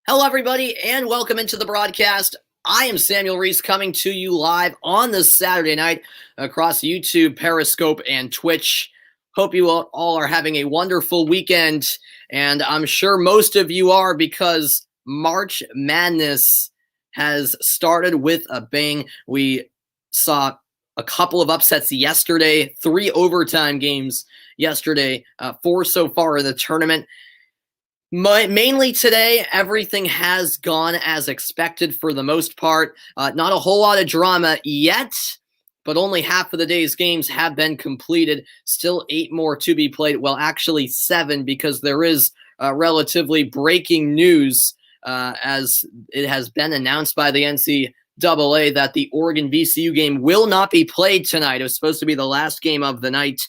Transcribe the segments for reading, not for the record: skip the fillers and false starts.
Hello, everybody, and welcome into the broadcast. I am Samuel Reese coming to you live on this Saturday night across YouTube, Periscope, and Twitch. Hope you all are having a wonderful weekend, and I'm sure most of you are because March Madness has started with a bang. We saw a couple of upsets yesterday, 3 overtime games yesterday, 4 so far in the tournament. Mainly today, everything has gone as expected for the most part. Not a whole lot of drama yet, but only half of the day's games have been completed. Still 8 more to be played. Well, actually 7, because there is relatively breaking news as it has been announced by the NCAA that the Oregon VCU game will not be played tonight. It was supposed to be the last game of the night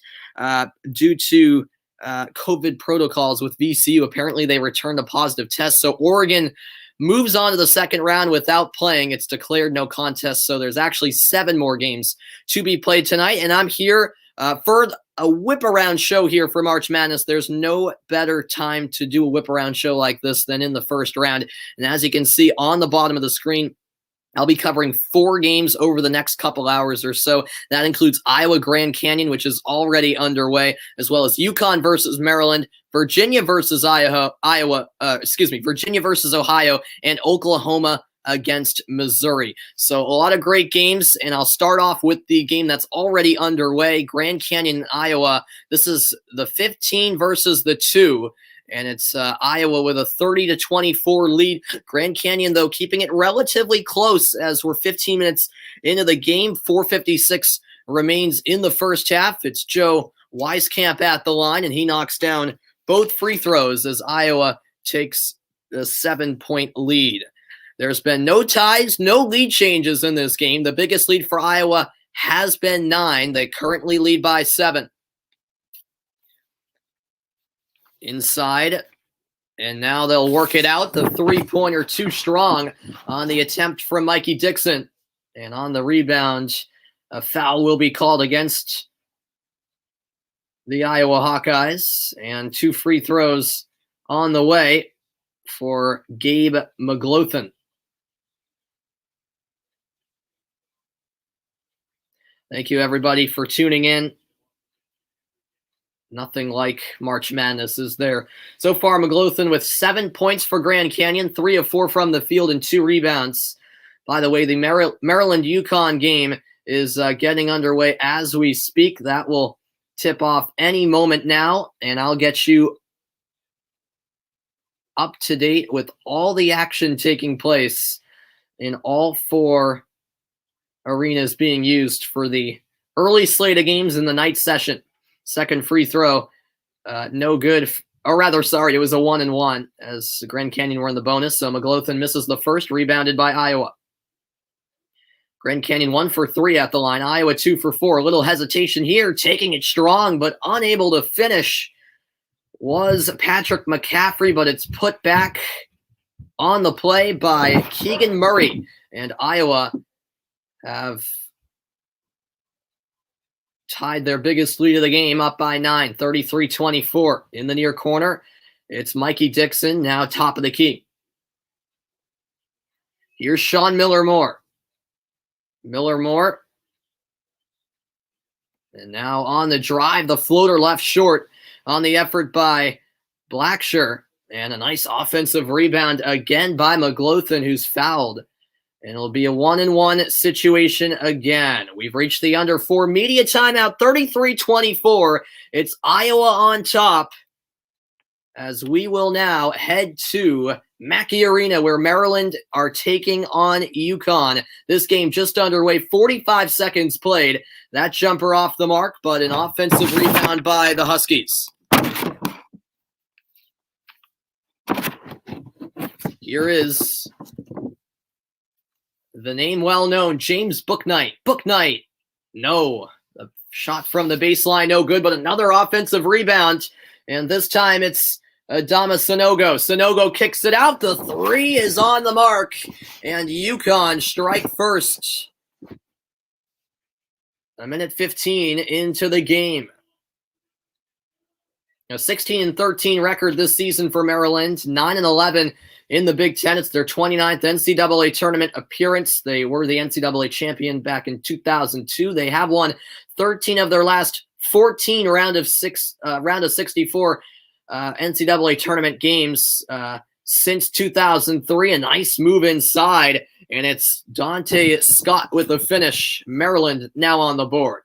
due to COVID protocols with VCU. Apparently they returned a positive test. So Oregon moves on to the second round without playing. It's declared no contest. So there's actually 7 more games to be played tonight. And I'm here for a whip-around show here for March Madness. There's no better time to do a whip-around show like this than in the first round. And as you can see on the bottom of the screen, I'll be covering 4 games over the next couple hours or so. That includes Iowa Grand Canyon, which is already underway, as well as UConn versus Maryland, Virginia versus Virginia versus Ohio, and Oklahoma against Missouri. So a lot of great games, and I'll start off with the game that's already underway, Grand Canyon, Iowa. This is the 15 versus the 2. And it's Iowa with a 30-24 lead. Grand Canyon, though, keeping it relatively close as we're 15 minutes into the game. 4:56 remains in the first half. It's Joe Wieskamp at the line, and he knocks down both free throws as Iowa takes a 7-point lead. There's been no ties, no lead changes in this game. The biggest lead for Iowa has been 9. They currently lead by 7. Inside, and now they'll work it out. The three-pointer too strong on the attempt from Mikey Dixon. And on the rebound, a foul will be called against the Iowa Hawkeyes. And 2 free throws on the way for Gabe McLaughlin. Thank you, everybody, for tuning in. Nothing like March Madness, is there? So far, McLaughlin with 7 points for Grand Canyon, 3 of 4 from the field, and 2 rebounds. By the way, the Maryland UConn game is getting underway as we speak. That will tip off any moment now, and I'll get you up to date with all the action taking place in all 4 arenas being used for the early slate of games in the night session. Second free throw, no good. It was a 1-and-1 as Grand Canyon were in the bonus. So McLaughlin misses the first, rebounded by Iowa. Grand Canyon 1 for 3 at the line. Iowa 2 for 4. A little hesitation here, taking it strong, but unable to finish was Patrick McCaffrey, but it's put back on the play by Keegan Murray. And Iowa have tied their biggest lead of the game up by 9, 33-24. In the near corner, it's Mikey Dixon, now top of the key. Here's Sean Miller-Moore. Miller-Moore. And now on the drive, the floater left short on the effort by Blacksher. And a nice offensive rebound again by McLaughlin, who's fouled. And it'll be a 1-and-1 situation again. We've reached the under 4 media timeout, 33-24. It's Iowa on top as we will now head to Mackey Arena where Maryland are taking on UConn. This game just underway, 45 seconds played. That jumper off the mark, but an offensive rebound by the Huskies. Here is the name well-known, James Bouknight. Bouknight, no. The shot from the baseline, no good, but another offensive rebound. And this time it's Adama Sanogo. Sanogo kicks it out. The 3 is on the mark. And UConn strike first. 1:15 into the game. A 16-13 record this season for Maryland, 9-11 in the Big Ten. It's their 29th NCAA tournament appearance. They were the NCAA champion back in 2002. They have won 13 of their last 14 round of 64 NCAA tournament games since 2003. A nice move inside, and it's Dante Scott with the finish. Maryland now on the board.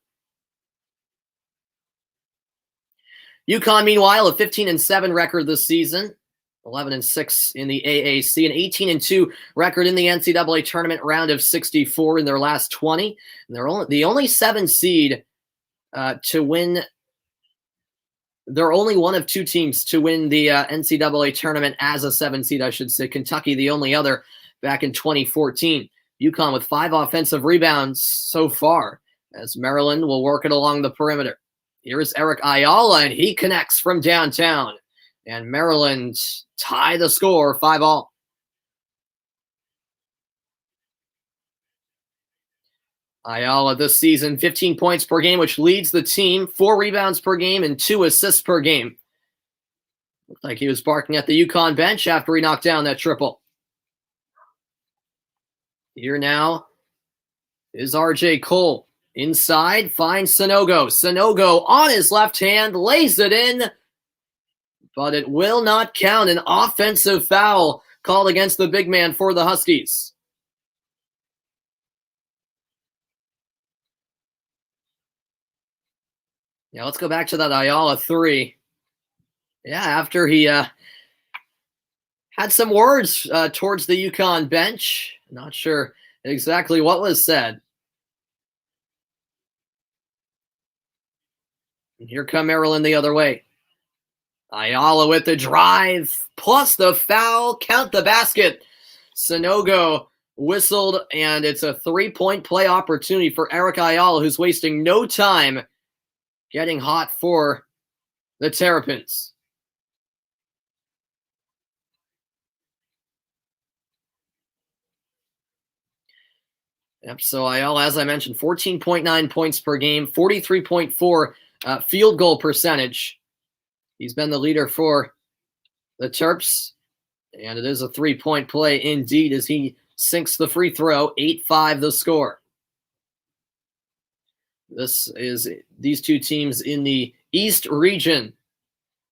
UConn, meanwhile, a 15-7 record this season, 11-6 in the AAC, an 18-2 record in the NCAA tournament round of 64 in their last 20. And they're the only 7 seed to win. They're only one of 2 teams to win the NCAA tournament as a 7 seed, I should say. Kentucky, the only other, back in 2014. UConn with 5 offensive rebounds so far, as Maryland will work it along the perimeter. Here's Eric Ayala, and he connects from downtown. And Maryland tie the score 5-all. Ayala this season, 15 points per game, which leads the team, 4 rebounds per game and 2 assists per game. Looked like he was barking at the UConn bench after he knocked down that triple. Here now is RJ Cole. Inside, finds Sanogo. Sanogo on his left hand, lays it in, but it will not count. An offensive foul called against the big man for the Huskies. Yeah, let's go back to that Ayala 3. Yeah, after he had some words towards the UConn bench. Not sure exactly what was said. And here come Maryland the other way. Ayala with the drive, plus the foul, count the basket. Sanogo whistled, and it's a 3-point play opportunity for Eric Ayala, who's wasting no time getting hot for the Terrapins. Yep, so Ayala, as I mentioned, 14.9 points per game, 43.4 field goal percentage. He's been the leader for the Terps, and it is a 3-point play indeed as he sinks the free throw, 8-5 the score. This is these 2 teams in the East region.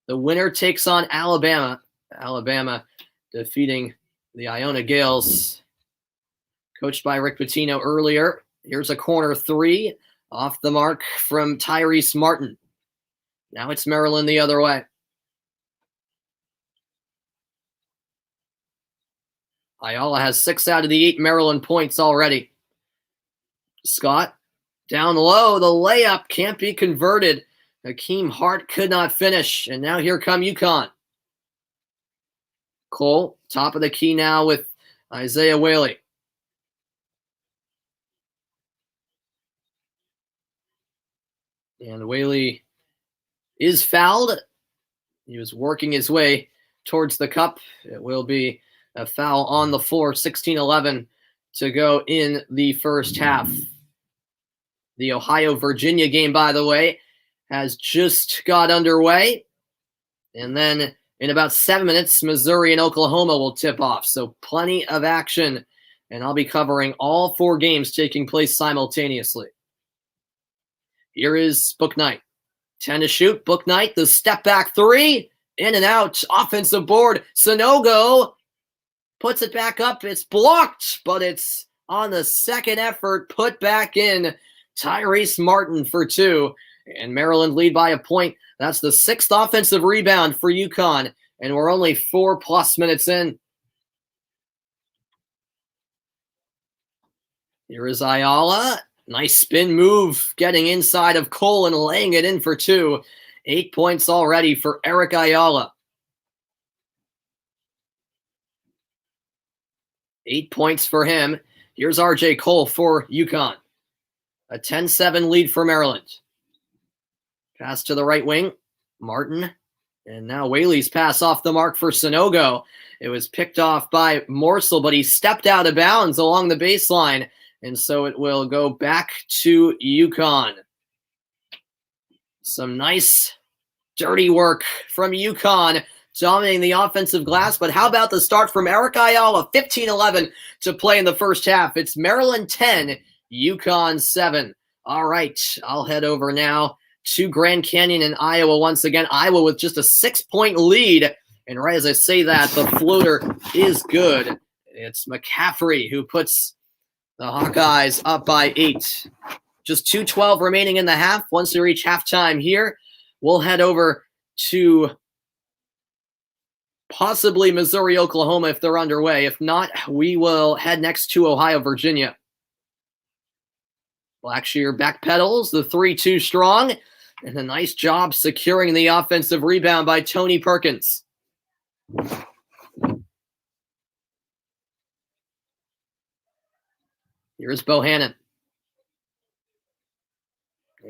The winner takes on Alabama. Alabama defeating the Iona Gales, coached by Rick Pitino earlier. Here's a corner 3 off the mark from Tyrese Martin. Now it's Maryland the other way. Ayala has 6 out of the 8 Maryland points already. Scott down low. The layup can't be converted. Hakeem Hart could not finish. And now here come UConn. Cole, top of the key now with Isaiah Whaley. And Whaley is fouled. He was working his way towards the cup. It will be a foul on the floor. 16-11 to go in the first half. The Ohio-Virginia game, by the way, has just got underway. And then in about 7 minutes, Missouri and Oklahoma will tip off. So plenty of action. And I'll be covering all 4 games taking place simultaneously. Here is Book Knight. 10 to shoot. Book Knight, the step back 3. In and out. Offensive board. Sanogo puts it back up. It's blocked, but it's on the second effort. Put back in. Tyrese Martin for 2. And Maryland lead by a point. That's the 6th offensive rebound for UConn. And we're only 4+ minutes in. Here is Ayala. Nice spin move, getting inside of Cole and laying it in for 2. 8 points already for Eric Ayala. 8 points for him. Here's RJ Cole for UConn. A 10-7 lead for Maryland. Pass to the right wing. Martin. And now Whaley's pass off the mark for Sanogo. It was picked off by Morsel, but he stepped out of bounds along the baseline. And so it will go back to UConn. Some nice dirty work from UConn dominating the offensive glass. But how about the start from Eric Ayala? 15-11 to play in the first half. It's Maryland 10, UConn 7. All right, I'll head over now to Grand Canyon and Iowa once again. Iowa with just a 6-point lead. And right as I say that, the floater is good. It's McCaffrey who puts the Hawkeyes up by 8. Just 2:12 remaining in the half. Once we reach halftime here, we'll head over to possibly Missouri, Oklahoma if they're underway. If not, we will head next to Ohio, Virginia. Blackshear backpedals, the 3-2 strong, and a nice job securing the offensive rebound by Tony Perkins. Here's Bohannon.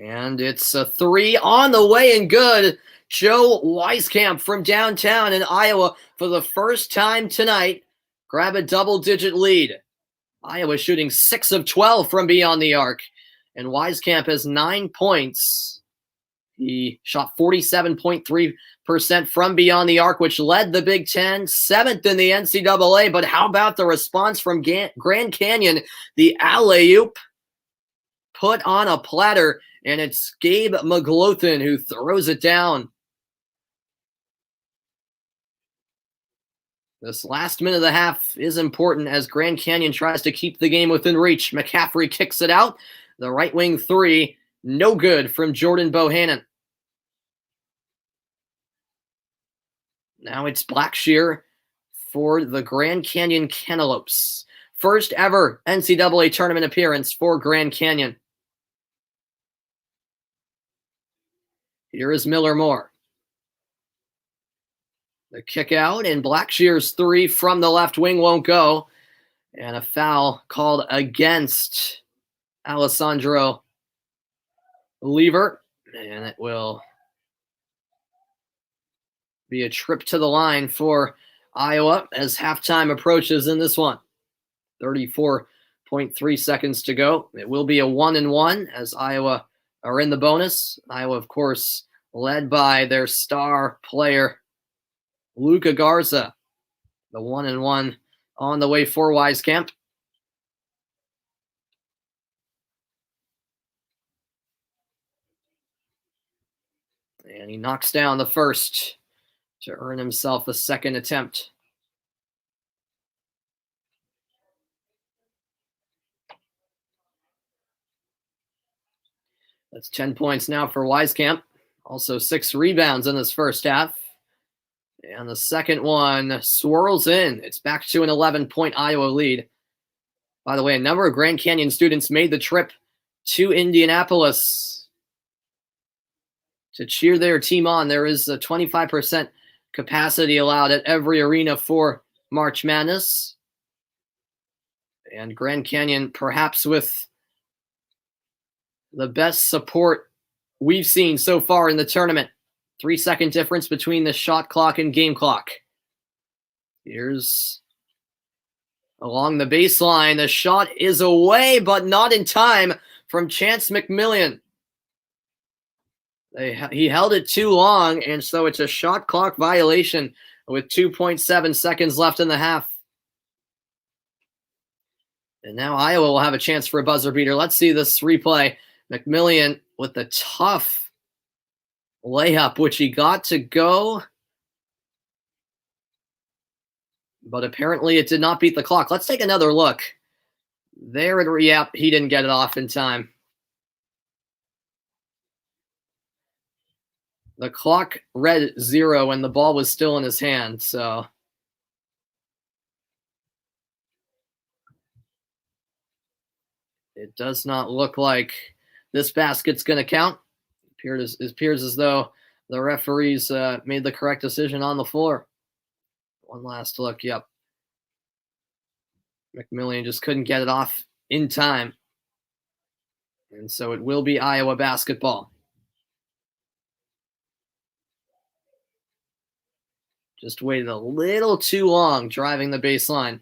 And it's a 3 on the way and good. Joe Wieskamp from downtown in Iowa for the first time tonight. Grab a double-digit lead. Iowa shooting 6 of 12 from beyond the arc. And Wieskamp has 9 points. He shot 47.3% from beyond the arc, which led the Big Ten, 7th in the NCAA. But how about the response from Grand Canyon? The alley-oop put on a platter, and it's Gabe McLaughlin who throws it down. This last minute of the half is important as Grand Canyon tries to keep the game within reach. McCaffrey kicks it out. The right wing 3, no good from Jordan Bohannon. Now it's Blackshear for the Grand Canyon Cantaloupes. First ever NCAA tournament appearance for Grand Canyon. Here is Miller Moore. The kick out, and Blackshear's 3 from the left wing won't go. And a foul called against Alessandro Lever. And it will be a trip to the line for Iowa as halftime approaches in this one. 34.3 seconds to go. It will be a 1-1 as Iowa are in the bonus. Iowa, of course, led by their star player, Luka Garza. The 1-1 on the way for Wieskamp. And he knocks down the first to earn himself a second attempt. That's 10 points now for Wieskamp. Also 6 rebounds in this first half. And the second one swirls in. It's back to an 11-point Iowa lead. By the way, a number of Grand Canyon students made the trip to Indianapolis to cheer their team on. There is a 25% capacity allowed at every arena for March Madness. And Grand Canyon, perhaps with the best support we've seen so far in the tournament. 3-second difference between the shot clock and game clock. Here's along the baseline. The shot is away, but not in time from Chance McMillian. He held it too long, and so it's a shot clock violation with 2.7 seconds left in the half. And now Iowa will have a chance for a buzzer beater. Let's see this replay. McMillian with the tough layup, which he got to go, but apparently it did not beat the clock. Let's take another look. There, yep, he didn't get it off in time. The clock read 0 and the ball was still in his hand, so it does not look like this basket's going to count. It appears as though the referees made the correct decision on the floor. One last look. Yep. McMillian just couldn't get it off in time. And so it will be Iowa basketball. Just waited a little too long driving the baseline.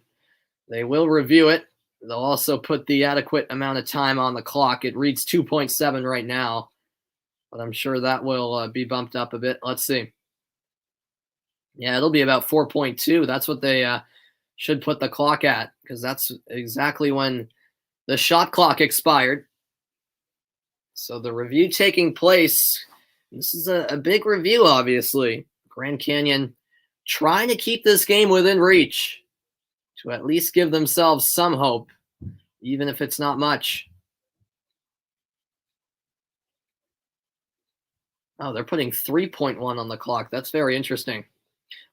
They will review it. They'll also put the adequate amount of time on the clock. It reads 2.7 right now, but I'm sure that will be bumped up a bit. Let's see. Yeah, it'll be about 4.2. That's what they should put the clock at, because that's exactly when the shot clock expired. So the review taking place. This is a big review, obviously. Grand Canyon trying to keep this game within reach to at least give themselves some hope, even if it's not much. Oh, they're putting 3.1 on the clock. That's very interesting.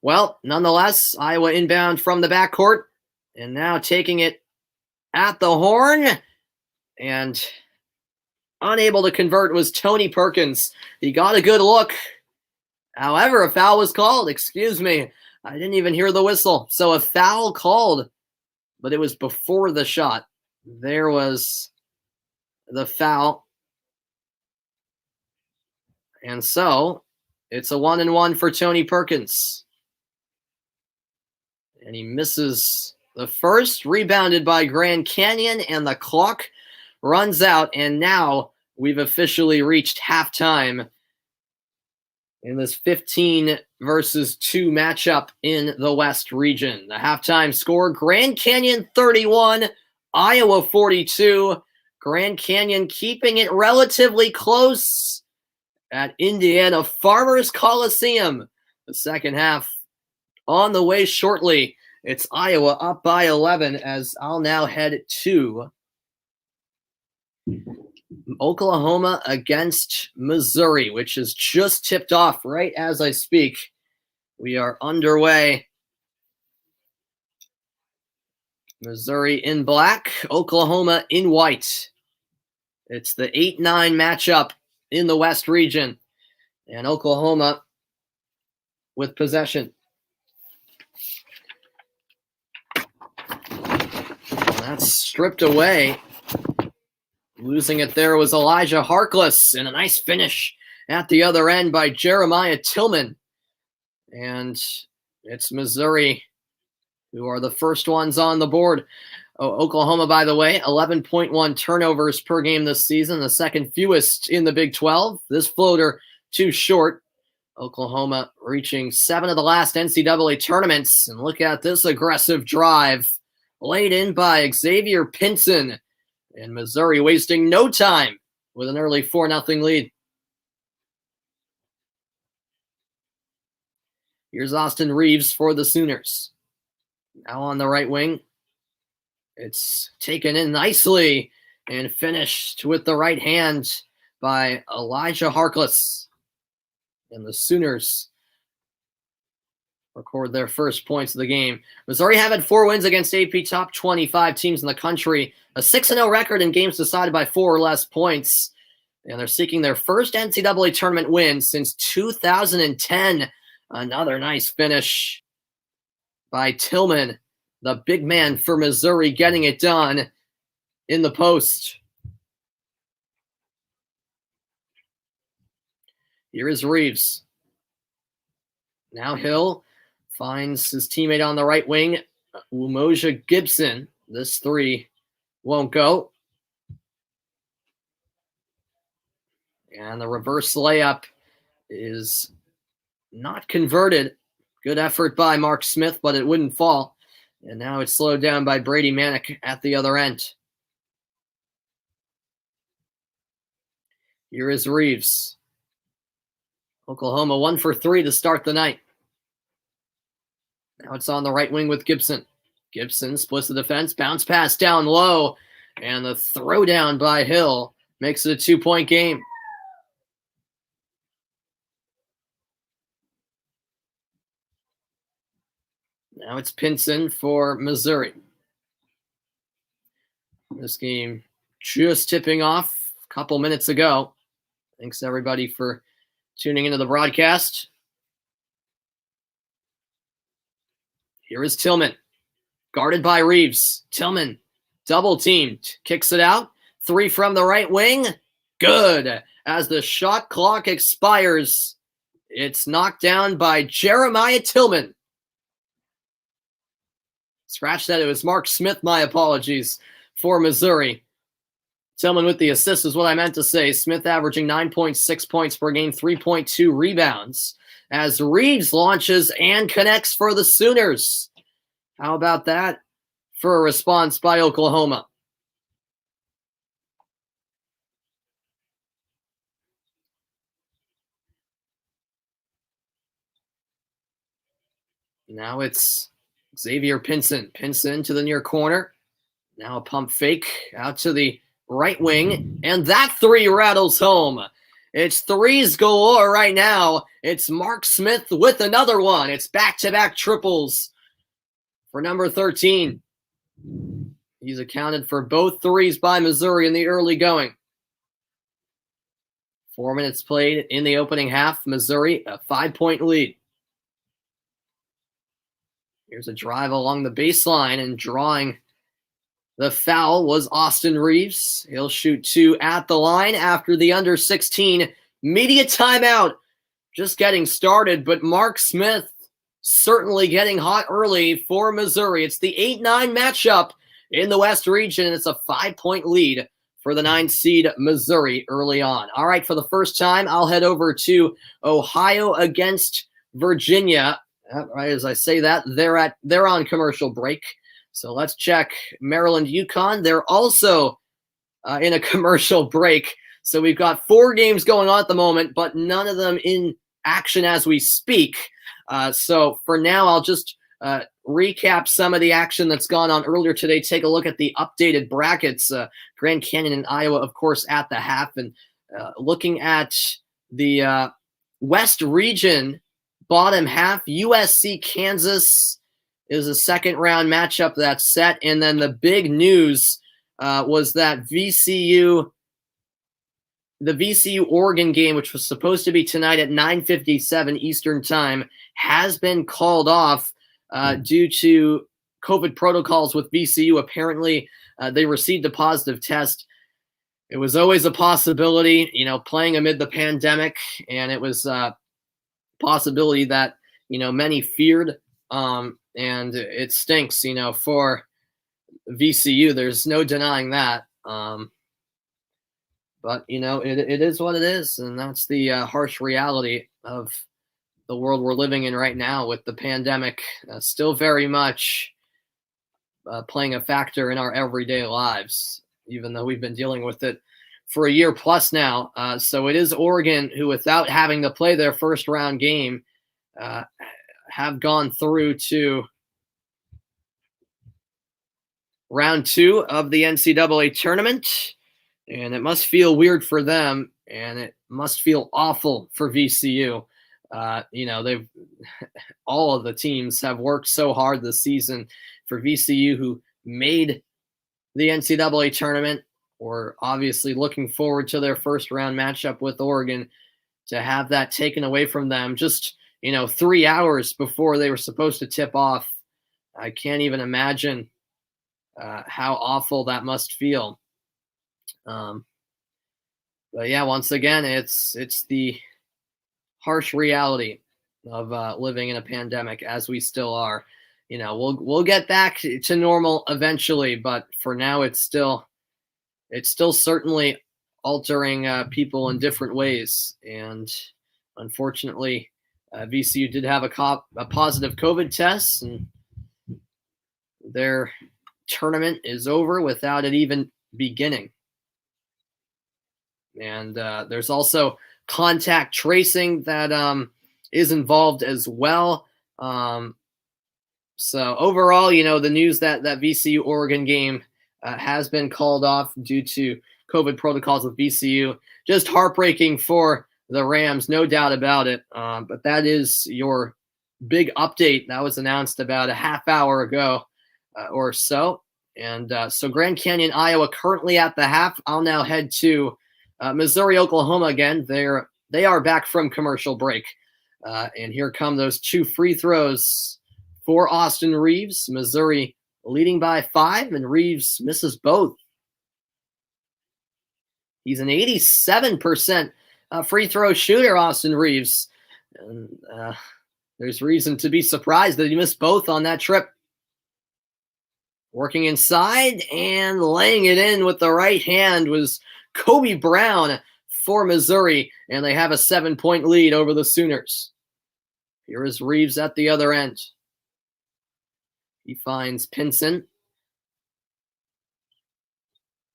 Well, nonetheless, Iowa inbound from the backcourt, and now taking it at the horn, and unable to convert was Tony Perkins. He got a good look. However, a foul was called. Excuse me. I didn't even hear the whistle. So a foul called, but it was before the shot. There was the foul. And so it's a 1-and-1 for Tony Perkins. And he misses the first, rebounded by Grand Canyon, and the clock runs out. And now we've officially reached halftime in this 15 versus 2 matchup in the West region. The halftime score, Grand Canyon 31, Iowa 42. Grand Canyon keeping it relatively close at Indiana Farmers Coliseum. The second half on the way shortly. It's Iowa up by 11, as I'll now head to Oklahoma against Missouri, which is just tipped off right as I speak. We are underway. Missouri in black, Oklahoma in white. It's the 8-9 matchup in the West region, and Oklahoma with possession. That's stripped away. Losing it there was Elijah Harkless, and a nice finish at the other end by Jeremiah Tillman. And it's Missouri who are the first ones on the board. Oklahoma, by the way, 11.1 turnovers per game this season, the second fewest in the Big 12. This floater too short. Oklahoma reaching 7 of the last NCAA tournaments. And look at this aggressive drive laid in by Xavier Pinson. And Missouri wasting no time with an early 4-0 lead. Here's Austin Reeves for the Sooners. Now on the right wing. It's taken in nicely and finished with the right hand by Elijah Harkless. And the Sooners record their first points of the game. Missouri have had 4 wins against AP top 25 teams in the country, a 6-0 record in games decided by 4 or less points, and they're seeking their first NCAA tournament win since 2010. Another nice finish by Tillman, the big man for Missouri, getting it done in the post. Here is Reeves. Now Hill finds his teammate on the right wing, Umoja Gibson. This 3 won't go. And the reverse layup is not converted. Good effort by Mark Smith, but it wouldn't fall. And now it's slowed down by Brady Manick at the other end. Here is Reeves. Oklahoma 1 for 3 to start the night. Now it's on the right wing with Gibson. Gibson splits the defense, bounce pass down low, and the throwdown by Hill makes it a 2-point game. Now it's Pinson for Missouri. This game just tipping off a couple minutes ago. Thanks everybody for tuning into the broadcast. Here is Tillman, guarded by Reeves. Tillman, double teamed, kicks it out. 3 from the right wing. Good. As the shot clock expires, it's knocked down by Jeremiah Tillman. Scratch that, it was Mark Smith, my apologies, for Missouri. Tillman with the assist is what I meant to say. Smith averaging 9.6 points per game, 3.2 rebounds as Reeves launches and connects for the Sooners. How about that for a response by Oklahoma? Now it's Xavier Pinson. Pinson to the near corner. Now a pump fake out to the right wing. And that three rattles home. It's threes galore right now. It's Mark Smith with another one. It's back-to-back triples for number 13. He's accounted for both threes by Missouri in the early going. 4 minutes played in the opening half. Missouri, a 5-point lead. Here's a drive along the baseline, and drawing the foul was Austin Reeves. He'll shoot two at the line after the under 16 media timeout. Just getting started, but Mark Smith certainly getting hot early for Missouri. It's the 8-9 matchup in the West region, and it's a 5-point lead for the 9 seed Missouri early on. All right, for the first time, I'll head over to Ohio against Virginia. Right as I say that, they're on commercial break. So let's check Maryland UConn. They're also in a commercial break. So we've got 4 games going on at the moment, but none of them in action as we speak. So for now, I'll just recap some of the action that's gone on earlier today. Take a look at the updated brackets. Grand Canyon and Iowa, of course, at the half. And looking at the West region, bottom half, USC Kansas is a second round matchup that's set. And then the big news was that the VCU Oregon game, which was supposed to be tonight at 9:57 Eastern time, has been called off due to COVID protocols with VCU. Apparently, they received a positive test. It was always a possibility, playing amid the pandemic, and it was possibility that many feared, and it stinks for VCU. There's no denying that, but it is what it is, and that's the harsh reality of the world we're living in right now, with the pandemic still very much playing a factor in our everyday lives, even though we've been dealing with it for a year plus now. So it is Oregon who, without having to play their first round game, have gone through to round 2 of the NCAA tournament. And it must feel weird for them, and it must feel awful for VCU. They've all of the teams have worked so hard this season. For VCU, who made the NCAA tournament, or obviously looking forward to their first round matchup with Oregon, to have that taken away from them just 3 hours before they were supposed to tip off. I can't even imagine how awful that must feel. But yeah, once again, it's the harsh reality of living in a pandemic, as we still are. We'll get back to normal eventually, but for now, it's still certainly altering people in different ways. And unfortunately, VCU did have a positive COVID test, and their tournament is over without it even beginning. And there's also contact tracing that is involved as well. So overall, the news that VCU Oregon game has been called off due to COVID protocols with VCU, just heartbreaking for the Rams, no doubt about it. But that is your big update that was announced about a half hour ago or so. And so Grand Canyon, Iowa, currently at the half. I'll now head to Missouri, Oklahoma again. They are back from commercial break. And here come those 2 free throws for Austin Reeves. Missouri leading by 5, and Reeves misses both. He's an 87% free throw shooter, Austin Reeves. And there's reason to be surprised that he missed both on that trip. Working inside and laying it in with the right hand was Kobe Brown for Missouri, and they have a 7-point lead over the Sooners. Here is Reeves at the other end. He finds Pinson.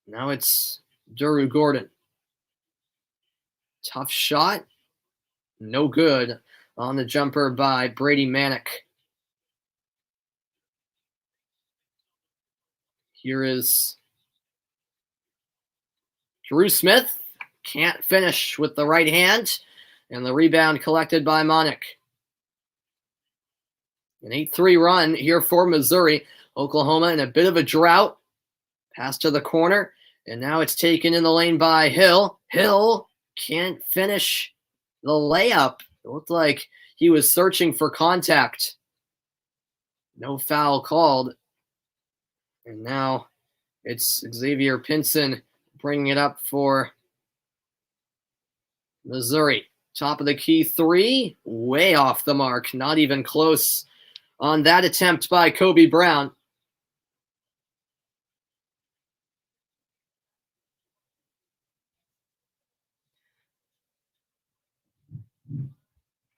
Now it's Duru Gordon. Tough shot. No good on the jumper by Brady Manick. Here is Drew Smith. Can't finish with the right hand. And the rebound collected by Manick. An 8-3 run here for Missouri. Oklahoma in a bit of a drought. Pass to the corner. And now it's taken in the lane by Hill. Hill can't finish the layup. It looked like he was searching for contact. No foul called. And now it's Xavier Pinson bringing it up for Missouri. Top of the key three. Way off the mark. Not even close on that attempt by Kobe Brown.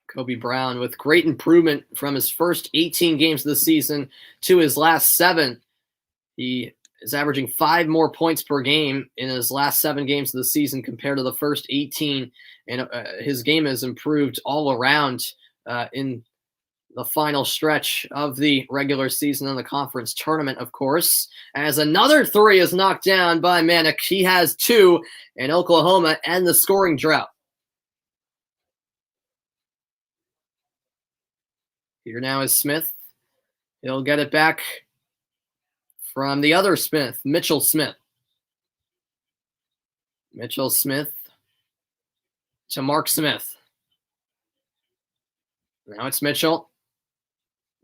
Kobe Brown with great improvement from his first 18 games of the season to his last 7. He is averaging 5 more points per game in his last 7 games of the season compared to the first 18. And his game has improved all around in the final stretch of the regular season and the conference tournament, of course, as another 3 is knocked down by Manick. He has 2, and Oklahoma end the scoring drought. Here now is Smith. He'll get it back from the other Smith, Mitchell Smith. Mitchell Smith to Mark Smith. Now it's Mitchell.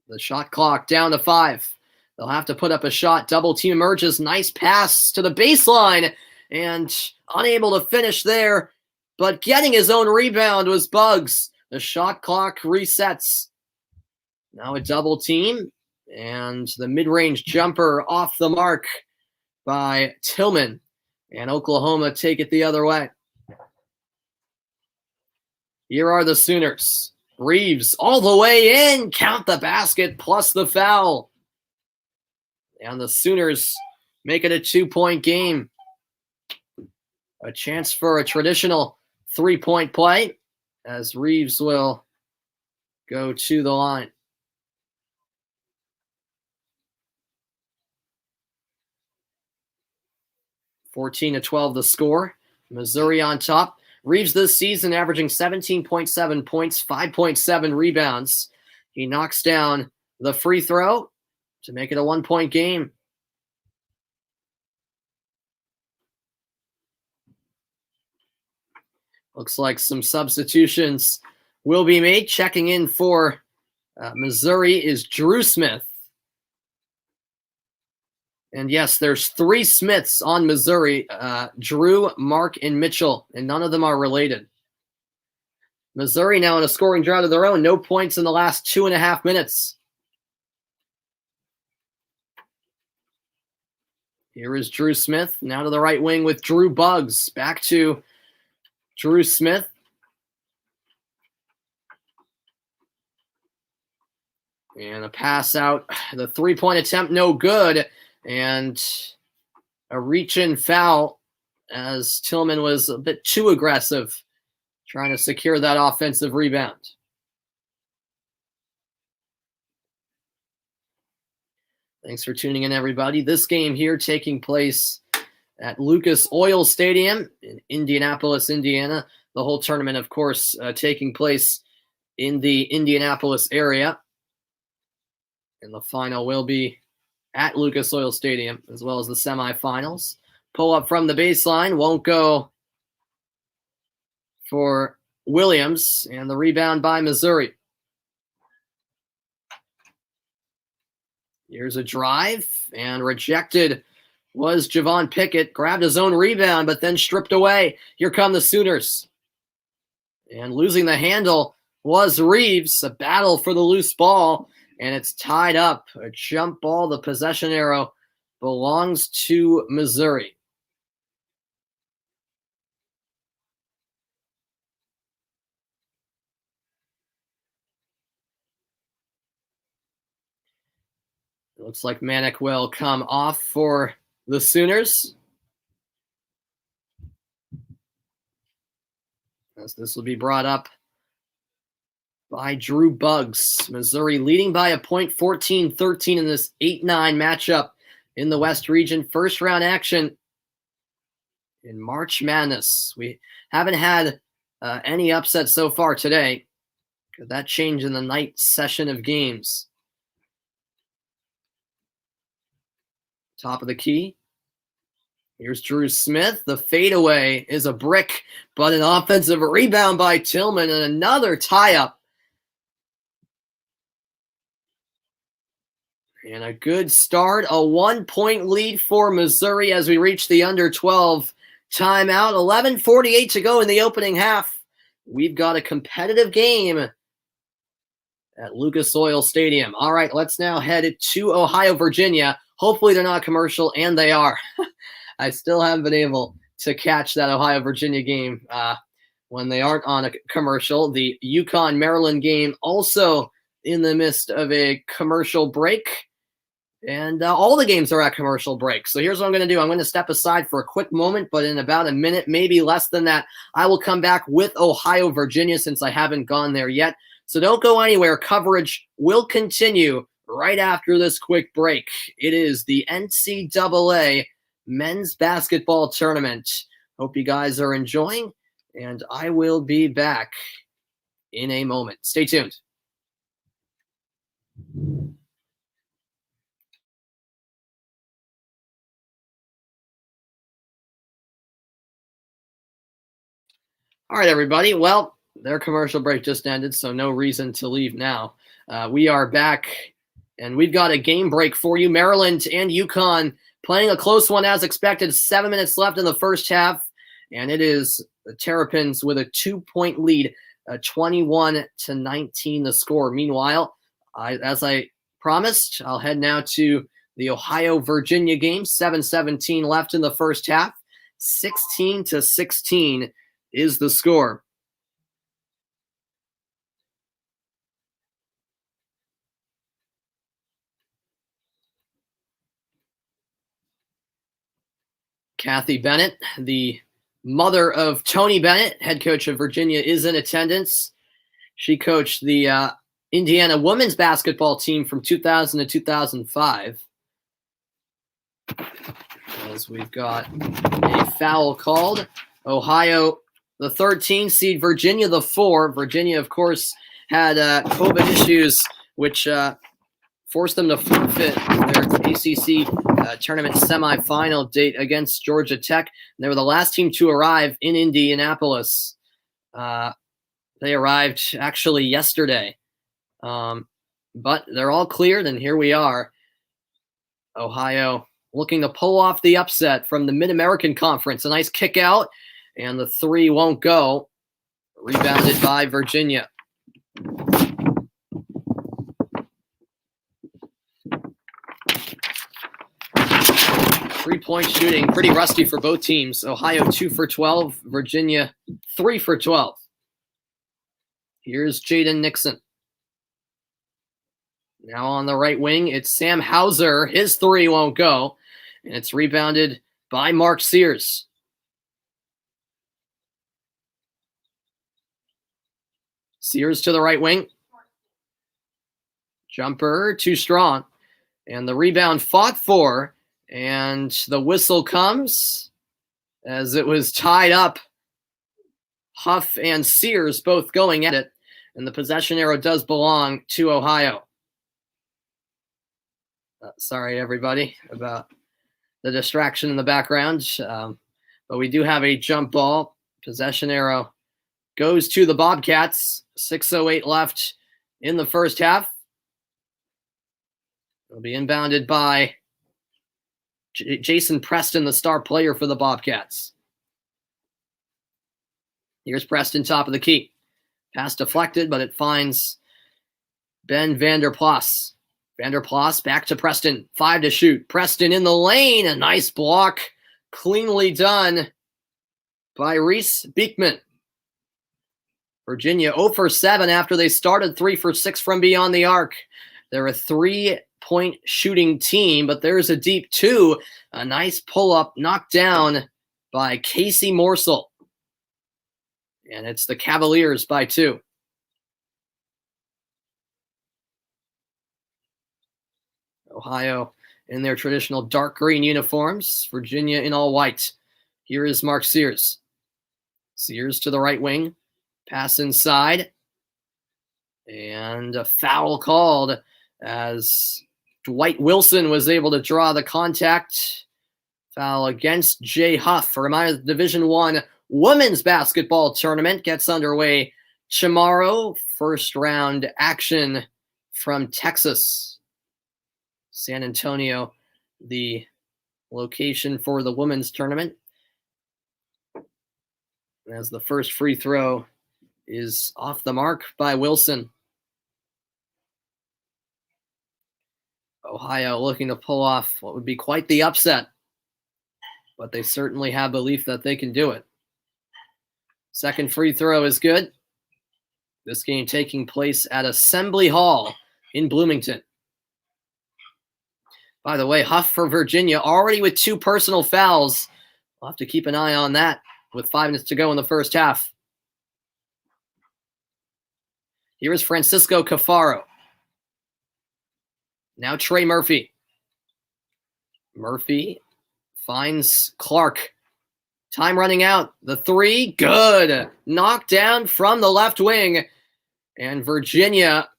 The shot clock down to 5. They'll have to put up a shot. Double team emerges. Nice pass to the baseline. And unable to finish there. But getting his own rebound was Bugs. The shot clock resets. Now a double team. And the mid-range jumper off the mark by Tillman. And Oklahoma take it the other way. Here are the Sooners. Reeves all the way in. Count the basket plus the foul. And the Sooners make it a 2-point game. A chance for a traditional 3-point play as Reeves will go to the line. 14-12 the score. Missouri on top. Reeves this season averaging 17.7 points, 5.7 rebounds. He knocks down the free throw to make it a 1-point game. Looks like some substitutions will be made. Checking in for Missouri is Drew Smith. And yes, there's 3 Smiths on Missouri, Drew, Mark, and Mitchell, and none of them are related. Missouri now in a scoring drought of their own. No points in the last 2.5 minutes. Here is Drew Smith. Now to the right wing with Drew Bugs. Back to Drew Smith. And a pass out. The 3-point attempt, no good. And a reach-in foul as Tillman was a bit too aggressive trying to secure that offensive rebound. Thanks for tuning in, everybody. This game here taking place at Lucas Oil Stadium in Indianapolis, Indiana. The whole tournament, of course, taking place in the Indianapolis area. And the final will be at Lucas Oil Stadium, as well as the semifinals. Pull up from the baseline, won't go for Williams, and the rebound by Missouri. Here's a drive, and rejected was Javon Pickett. Grabbed his own rebound, but then stripped away. Here come the Sooners. And losing the handle was Reeves. A battle for the loose ball. And it's tied up. A jump ball. The possession arrow belongs to Missouri. It looks like Manick will come off for the Sooners, as this will be brought up by Drew Buggs. Missouri leading by a point, 14-13 in this 8-9 matchup in the West region. First round action in March Madness. We haven't had any upsets so far today. Could that change in the night session of games? Top of the key. Here's Drew Smith. The fadeaway is a brick, but an offensive rebound by Tillman and another tie-up. And a good start, a 1-point lead for Missouri as we reach the under 12 timeout. 11:48 to go in the opening half. We've got a competitive game at Lucas Oil Stadium. All right, let's now head to Ohio, Virginia. Hopefully they're not commercial, and they are. I still haven't been able to catch that Ohio, Virginia game when they aren't on a commercial. The UConn, Maryland game also in the midst of a commercial break. And all the games are at commercial break. So here's what I'm going to do. I'm going to step aside for a quick moment, but in about a minute, maybe less than that, I will come back with Ohio, Virginia, since I haven't gone there yet. So don't go anywhere. Coverage will continue right after this quick break. It is the NCAA Men's Basketball Tournament. Hope you guys are enjoying, and I will be back in a moment. Stay tuned. All right, everybody. Well, their commercial break just ended, so no reason to leave now. We are back, and we've got a game break for you. Maryland and UConn playing a close one as expected. 7 minutes left in the first half, and it is the Terrapins with a 2-point lead, 21-19 the score. Meanwhile, as I promised, I'll head now to the Ohio-Virginia game. 7:17 left in the first half. 16-16 is the score. Kathy Bennett, the mother of Tony Bennett, head coach of Virginia, is in attendance. She coached the Indiana women's basketball team from 2000 to 2005. As we've got a foul called. Ohio, the 13 seed, Virginia, the 4. Virginia, of course, had COVID issues, which forced them to forfeit their ACC tournament semifinal date against Georgia Tech. And they were the last team to arrive in Indianapolis. They arrived actually yesterday. But they're all cleared, and here we are. Ohio looking to pull off the upset from the Mid-American Conference. A nice kick out, and the 3 won't go. Rebounded by Virginia. Three-point shooting, pretty rusty for both teams. Ohio 2 for 12, Virginia 3 for 12. Here's Jaden Nixon. Now on the right wing, it's Sam Hauser. His 3 won't go, and it's rebounded by Mark Sears. Sears to the right wing. Jumper, too strong. And the rebound fought for, and the whistle comes as it was tied up. Huff and Sears both going at it, and the possession arrow does belong to Ohio. Sorry, everybody, about the distraction in the background, but we do have a jump ball. Possession arrow goes to the Bobcats. 6:08 left in the first half. It'll be inbounded by Jason Preston, the star player for the Bobcats. Here's Preston, top of the key. Pass deflected, but it finds Ben Vander Plas. Vanderplas back to Preston. 5 to shoot. Preston in the lane. A nice block. Cleanly done by Reese Beekman. Virginia 0 for 7 after they started 3 for 6 from beyond the arc. They're a 3-point shooting team, but there's a deep 2. A nice pull-up knocked down by Casey Morsel. And it's the Cavaliers by 2. Ohio in their traditional dark green uniforms. Virginia in all white. Here is Mark Sears. Sears to the right wing. Pass inside. And a foul called as Dwight Wilson was able to draw the contact. Foul against Jay Huff. A reminder, the Division I women's basketball tournament gets underway tomorrow. First round action from Texas. San Antonio, the location for the women's tournament. As the first free throw is off the mark by Wilson. Ohio looking to pull off what would be quite the upset, but they certainly have belief that they can do it. Second free throw is good. This game taking place at Assembly Hall in Bloomington. By the way, Huff for Virginia already with 2 personal fouls. We'll have to keep an eye on that with 5 minutes to go in the first half. Here is Francisco Cafaro. Now Trey Murphy. Murphy finds Clark. Time running out. The 3, good. Knocked down from the left wing. And Virginia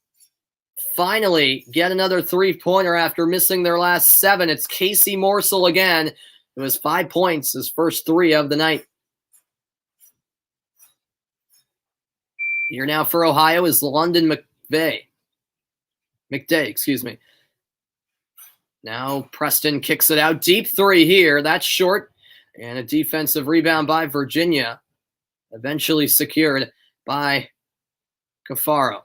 finally get another 3-pointer after missing their last 7. It's Casey Morsel again. It was 5 points, his first 3 of the night. Here now for Ohio is London McDay, excuse me. Now Preston kicks it out. Deep 3 here. That's short. And a defensive rebound by Virginia. Eventually secured by Cafaro.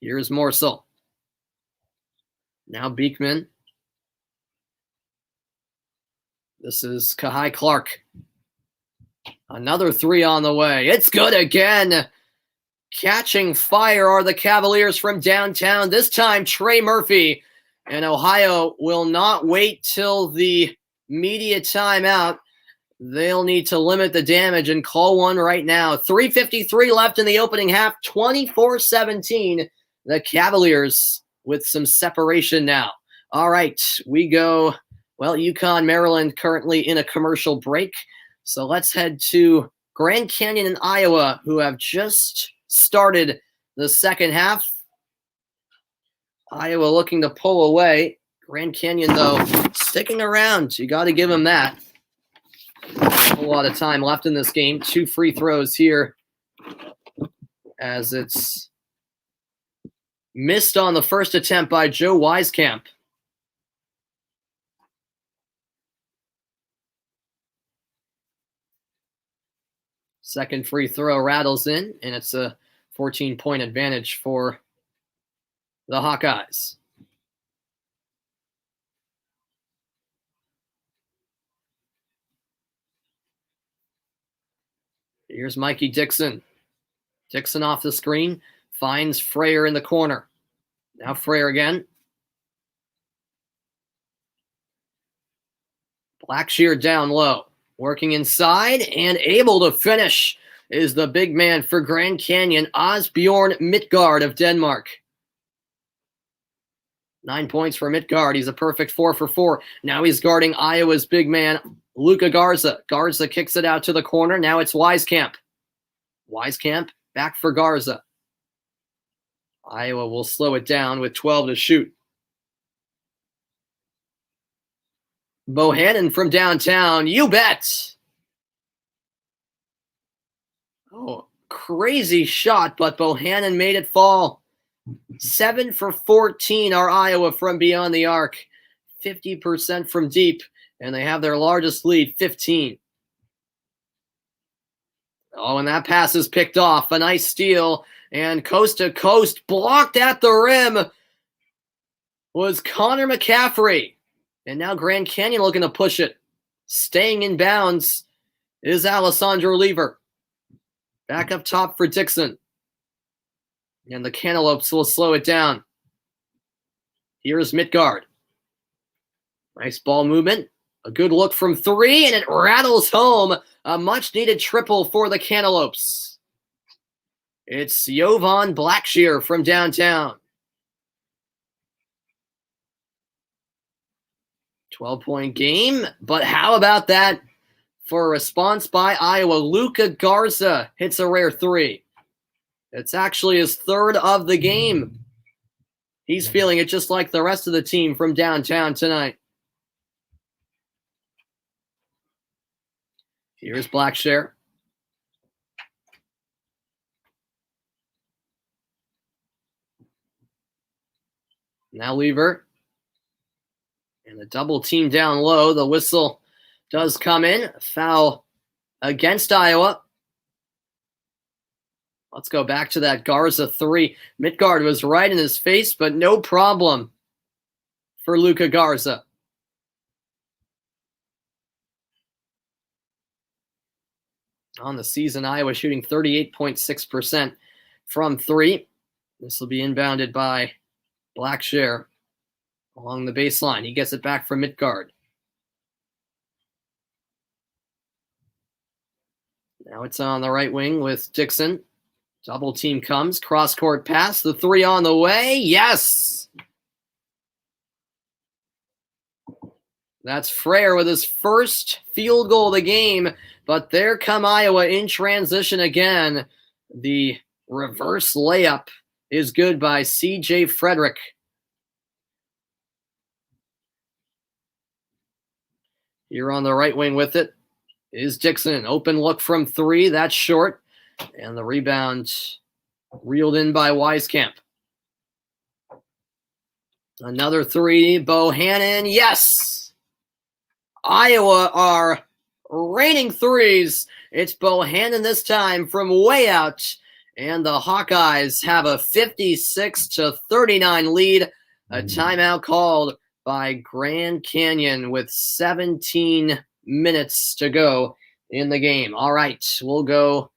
Here's Morsel. Now Beekman. This is Kahai Clark. Another 3 on the way. It's good again. Catching fire are the Cavaliers from downtown. This time, Trey Murphy. And Ohio will not wait till the media timeout. They'll need to limit the damage and call one right now. 3:53 left in the opening half. 24-17. The Cavaliers with some separation now. All right, we go. Well, UConn, Maryland currently in a commercial break. So let's head to Grand Canyon and Iowa, who have just started the second half. Iowa looking to pull away. Grand Canyon, though, sticking around. You got to give them that. A whole lot of time left in this game. 2 free throws here as it's missed on the first attempt by Joe Wieskamp. Second free throw rattles in, and it's a 14-point advantage for the Hawkeyes. Here's Mikey Dixon. Dixon off the screen, finds Frayer in the corner. Now Frayer again. Blackshear down low. Working inside and able to finish is the big man for Grand Canyon, Asbjorn Midtgaard of Denmark. 9 points for Midtgaard. He's a perfect 4 for 4. Now he's guarding Iowa's big man, Luka Garza. Garza kicks it out to the corner. Now it's Wieskamp. Wieskamp back for Garza. Iowa will slow it down with 12 to shoot. Bohannon from downtown. You bet. Oh, crazy shot, but Bohannon made it fall. 7 for 14 are Iowa from beyond the arc. 50% from deep, and they have their largest lead, 15. Oh, and that pass is picked off. A nice steal. And coast to coast, blocked at the rim, was Connor McCaffrey. And now Grand Canyon looking to push it. Staying in bounds is Alessandro Lever. Back up top for Dixon. And the Cantaloupes will slow it down. Here's Midgard. Nice ball movement. A good look from three, and it rattles home. A much-needed triple for the Cantaloupes. It's Jovan Blackshear from downtown. 12-point game, but how about that for a response by Iowa? Luka Garza hits a rare three. It's actually his third of the game. He's feeling it just like the rest of the team from downtown tonight. Here's Blackshear. Now Lever. And a double team down low. The whistle does come in. Foul against Iowa. Let's go back to that Garza three. Midgard was right in his face, but no problem for Luka Garza. On the season, Iowa shooting 38.6% from three. This will be inbounded by Blackshear along the baseline. He gets it back from Midgard. Now it's on the right wing with Dixon. Double team comes. Cross-court pass. The three on the way. Yes! That's Frere with his first field goal of the game. But there come Iowa in transition again. The reverse layup is good by C.J. Frederick. Here on the right wing with it is Dixon. Open look from three. That's short. And the rebound reeled in by Wieskamp. Another three. Bohannon. Yes! Iowa are raining threes. It's Bohannon this time from way out. And the Hawkeyes have a 56-39 lead. A timeout called by Grand Canyon with 17 minutes to go in the game. All right, we'll go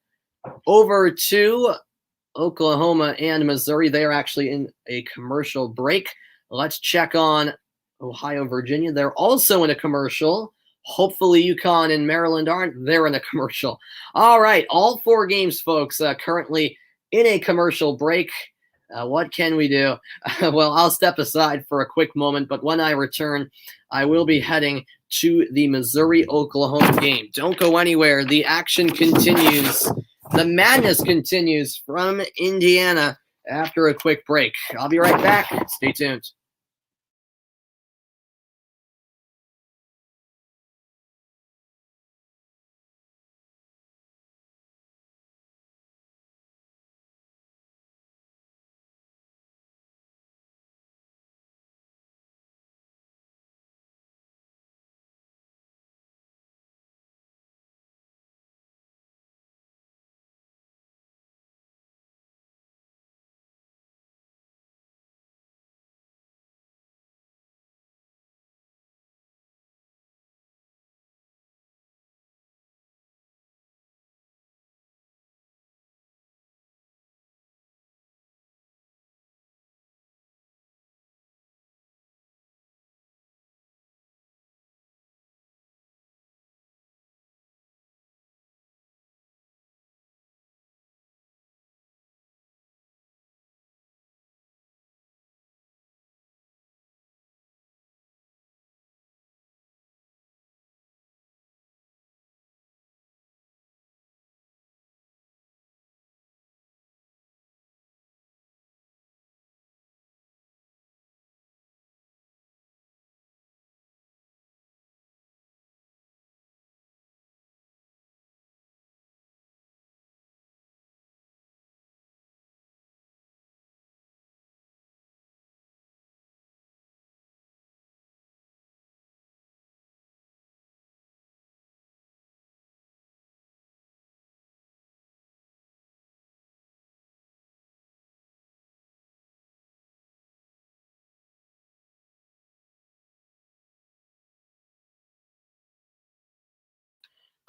over to Oklahoma and Missouri. They are actually in a commercial break. Let's check on Ohio, Virginia. They're also in a commercial. Hopefully UConn and Maryland aren't. They're in a commercial. All right, all four games, folks, currently in a commercial break. What can we do? Well, I'll step aside for a quick moment, but when I return, I will be heading to the Missouri-Oklahoma game. Don't go anywhere. The action continues. The madness continues from Indiana after a quick break. I'll be right back. Stay tuned.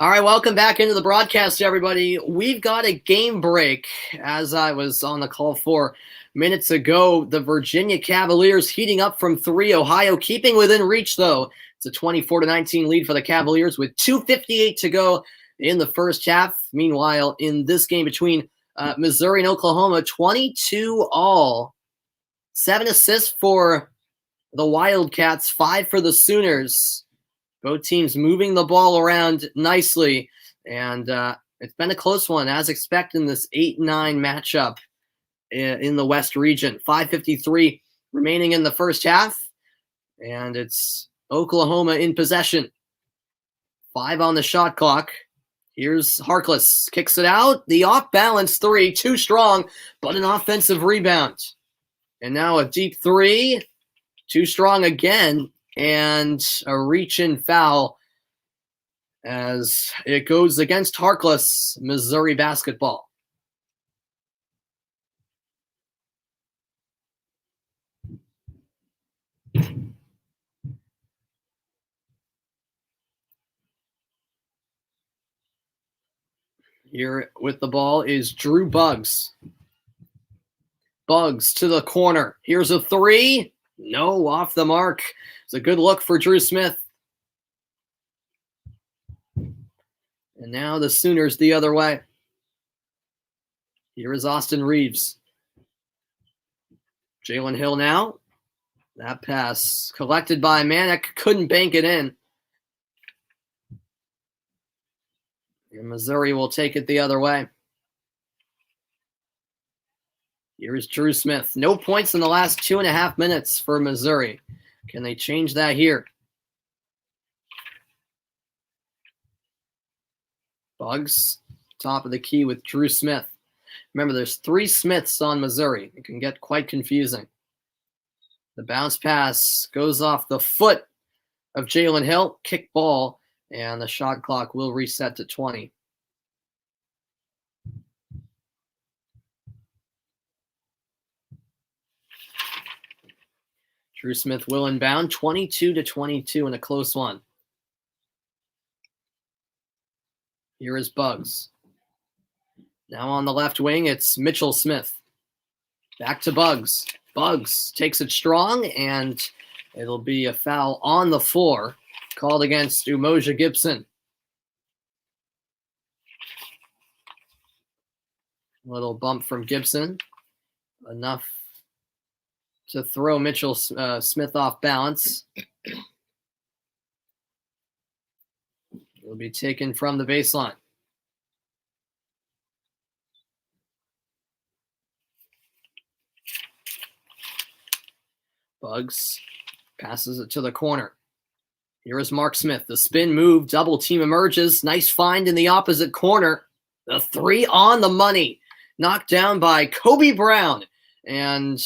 All right, welcome back into the broadcast, everybody. We've got a game break, as I was on the call 4 minutes ago. The Virginia Cavaliers heating up from 3. Ohio keeping within reach, though. It's a 24-19 lead for the Cavaliers with 2:58 to go in the first half. Meanwhile, in this game between Missouri and Oklahoma, 22-all. 7 assists for the Wildcats, 5 for the Sooners. Both teams moving the ball around nicely, and it's been a close one, as expected in this 8-9 matchup in the West region. 5:53 remaining in the first half, and it's Oklahoma in possession. 5 on the shot clock. Here's Harkless, kicks it out. The off-balance 3, too strong, but an offensive rebound. And now a deep 3, too strong again. And a reach-in foul as it goes against Harkless, Missouri basketball. Here with the ball is Drew Buggs. Buggs to the corner. Here's a 3. No, off the mark. It's a good look for Drew Smith. And now the Sooners the other way. Here is Austin Reeves. Jalen Hill now. That pass collected by Manick. Couldn't bank it in. And Missouri will take it the other way. Here is Drew Smith. No points in the last 2.5 minutes for Missouri. Can they change that here? Buggs, top of the key with Drew Smith. Remember, there's 3 Smiths on Missouri. It can get quite confusing. The bounce pass goes off the foot of Jalen Hill. Kick ball, and the shot clock will reset to 20. Drew Smith will inbound, 22-22 in a close one. Here is Buggs. Now on the left wing, it's Mitchell Smith. Back to Buggs. Buggs takes it strong, and it'll be a foul on the floor called against Umoja Gibson. Little bump from Gibson. Enough to throw Mitchell Smith off balance. It'll be taken from the baseline. Buggs passes it to the corner. Here is Mark Smith. The spin move, double team emerges. Nice find in the opposite corner. The 3 on the money. Knocked down by Kobe Brown. And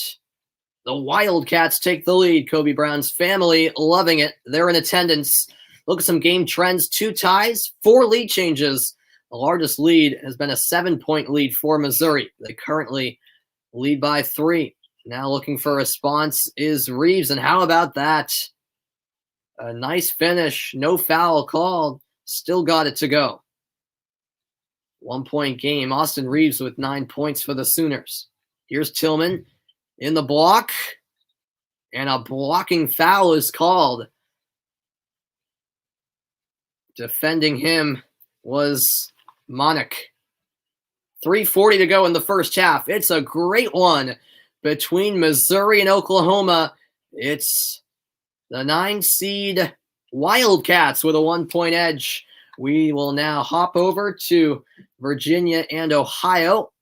the Wildcats take the lead. Kobe Brown's family loving it. They're in attendance. Look at some game trends. 2 ties, 4 lead changes. The largest lead has been a 7-point lead for Missouri. They currently lead by 3. Now looking for a response is Reeves. And how about that? A nice finish. No foul called. Still got it to go. 1-point game. Austin Reeves with 9 points for the Sooners. Here's Tillman in the block. And a blocking foul is called. Defending him was Manick. 3:40 to go in the first half. It's a great one between Missouri and Oklahoma. It's the 9-seed Wildcats with a 1-point edge. We will now hop over to Virginia and Ohio,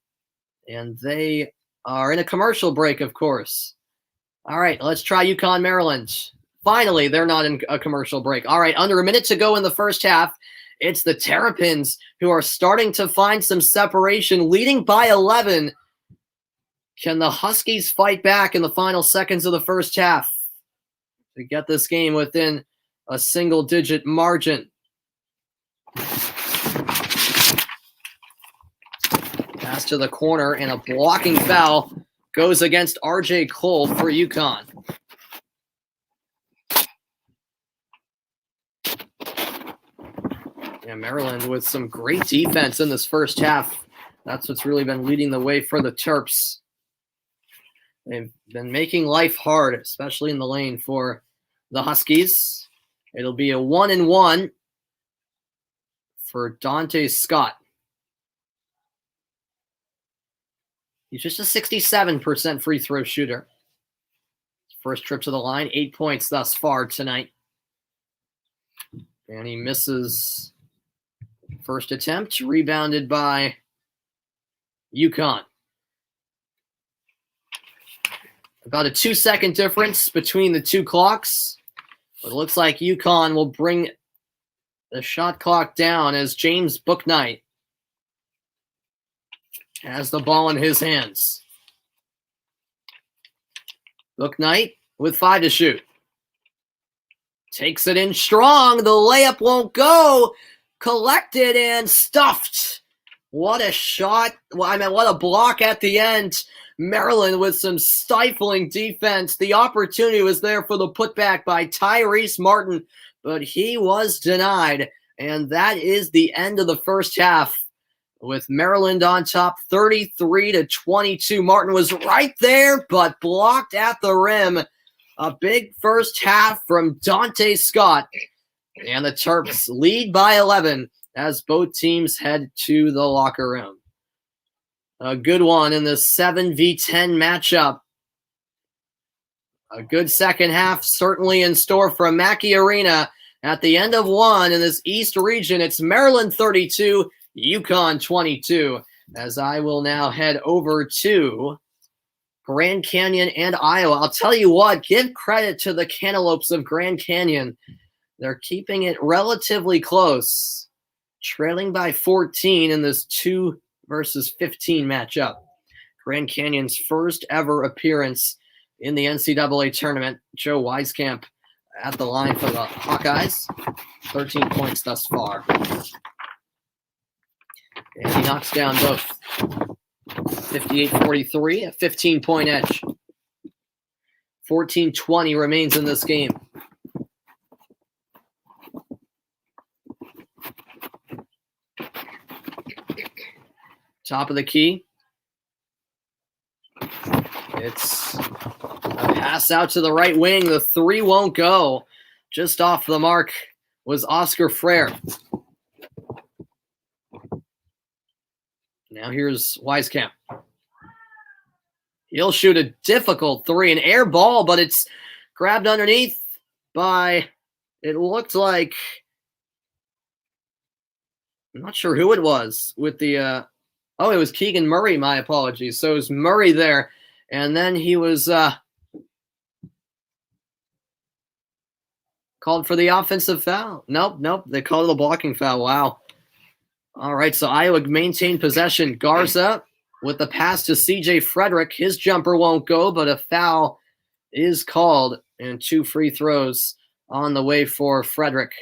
and they are in a commercial break, of course. All right, let's try UConn, Maryland. Finally, they're not in a commercial break. All right, under a minute to go in the first half. It's the Terrapins who are starting to find some separation, leading by 11. Can the Huskies fight back in the final seconds of the first half to get this game within a single-digit margin? Pass to the corner, and a blocking foul goes against R.J. Cole for UConn. And Maryland with some great defense in this first half. That's what's really been leading the way for the Terps. They've been making life hard, especially in the lane for the Huskies. It'll be a 1-1 for Dante Scott. He's just a 67% free throw shooter. First trip to the line, 8 points thus far tonight. And he misses first attempt, rebounded by UConn. About a 2-second difference between the two clocks. But it looks like UConn will bring the shot clock down as James Bouknight has the ball in his hands. Bouknight with 5 to shoot. Takes it in strong. The layup won't go. Collected and stuffed. What a shot. What a block at the end. Maryland with some stifling defense. The opportunity was there for the putback by Tyrese Martin, but he was denied. And that is the end of the first half with Maryland on top 33-22. Martin was right there, but blocked at the rim. A big first half from Dante Scott. And the Terps lead by 11 as both teams head to the locker room. A good one in the 7v10 matchup. A good second half certainly in store from Mackey Arena. At the end of one in this East region, it's Maryland 32, UConn 22. As I will now head over to Grand Canyon and Iowa. I'll tell you what, give credit to the Cantaloupes of Grand Canyon. They're keeping it relatively close, trailing by 14 in this 2 versus 15 matchup. Grand Canyon's first ever appearance in the NCAA tournament. Joe Wieskamp at the line for the Hawkeyes. 13 points thus far. And he knocks down both. 58-43, a 15-point edge. 14-20 remains in this game. Top of the key. It's a pass out to the right wing. The 3 won't go. Just off the mark was Oscar Frere. Now here's Wieskamp. He'll shoot a difficult 3, an air ball, but it's grabbed underneath by, it looked like, I'm not sure who it was with the, it was Keegan Murray, my apologies. So it was Murray there, and then he was called for the offensive foul. Nope, they called it a blocking foul. Wow. All right, so Iowa maintained possession. Garza with the pass to C.J. Frederick. His jumper won't go, but a foul is called, and 2 free throws on the way for Frederick.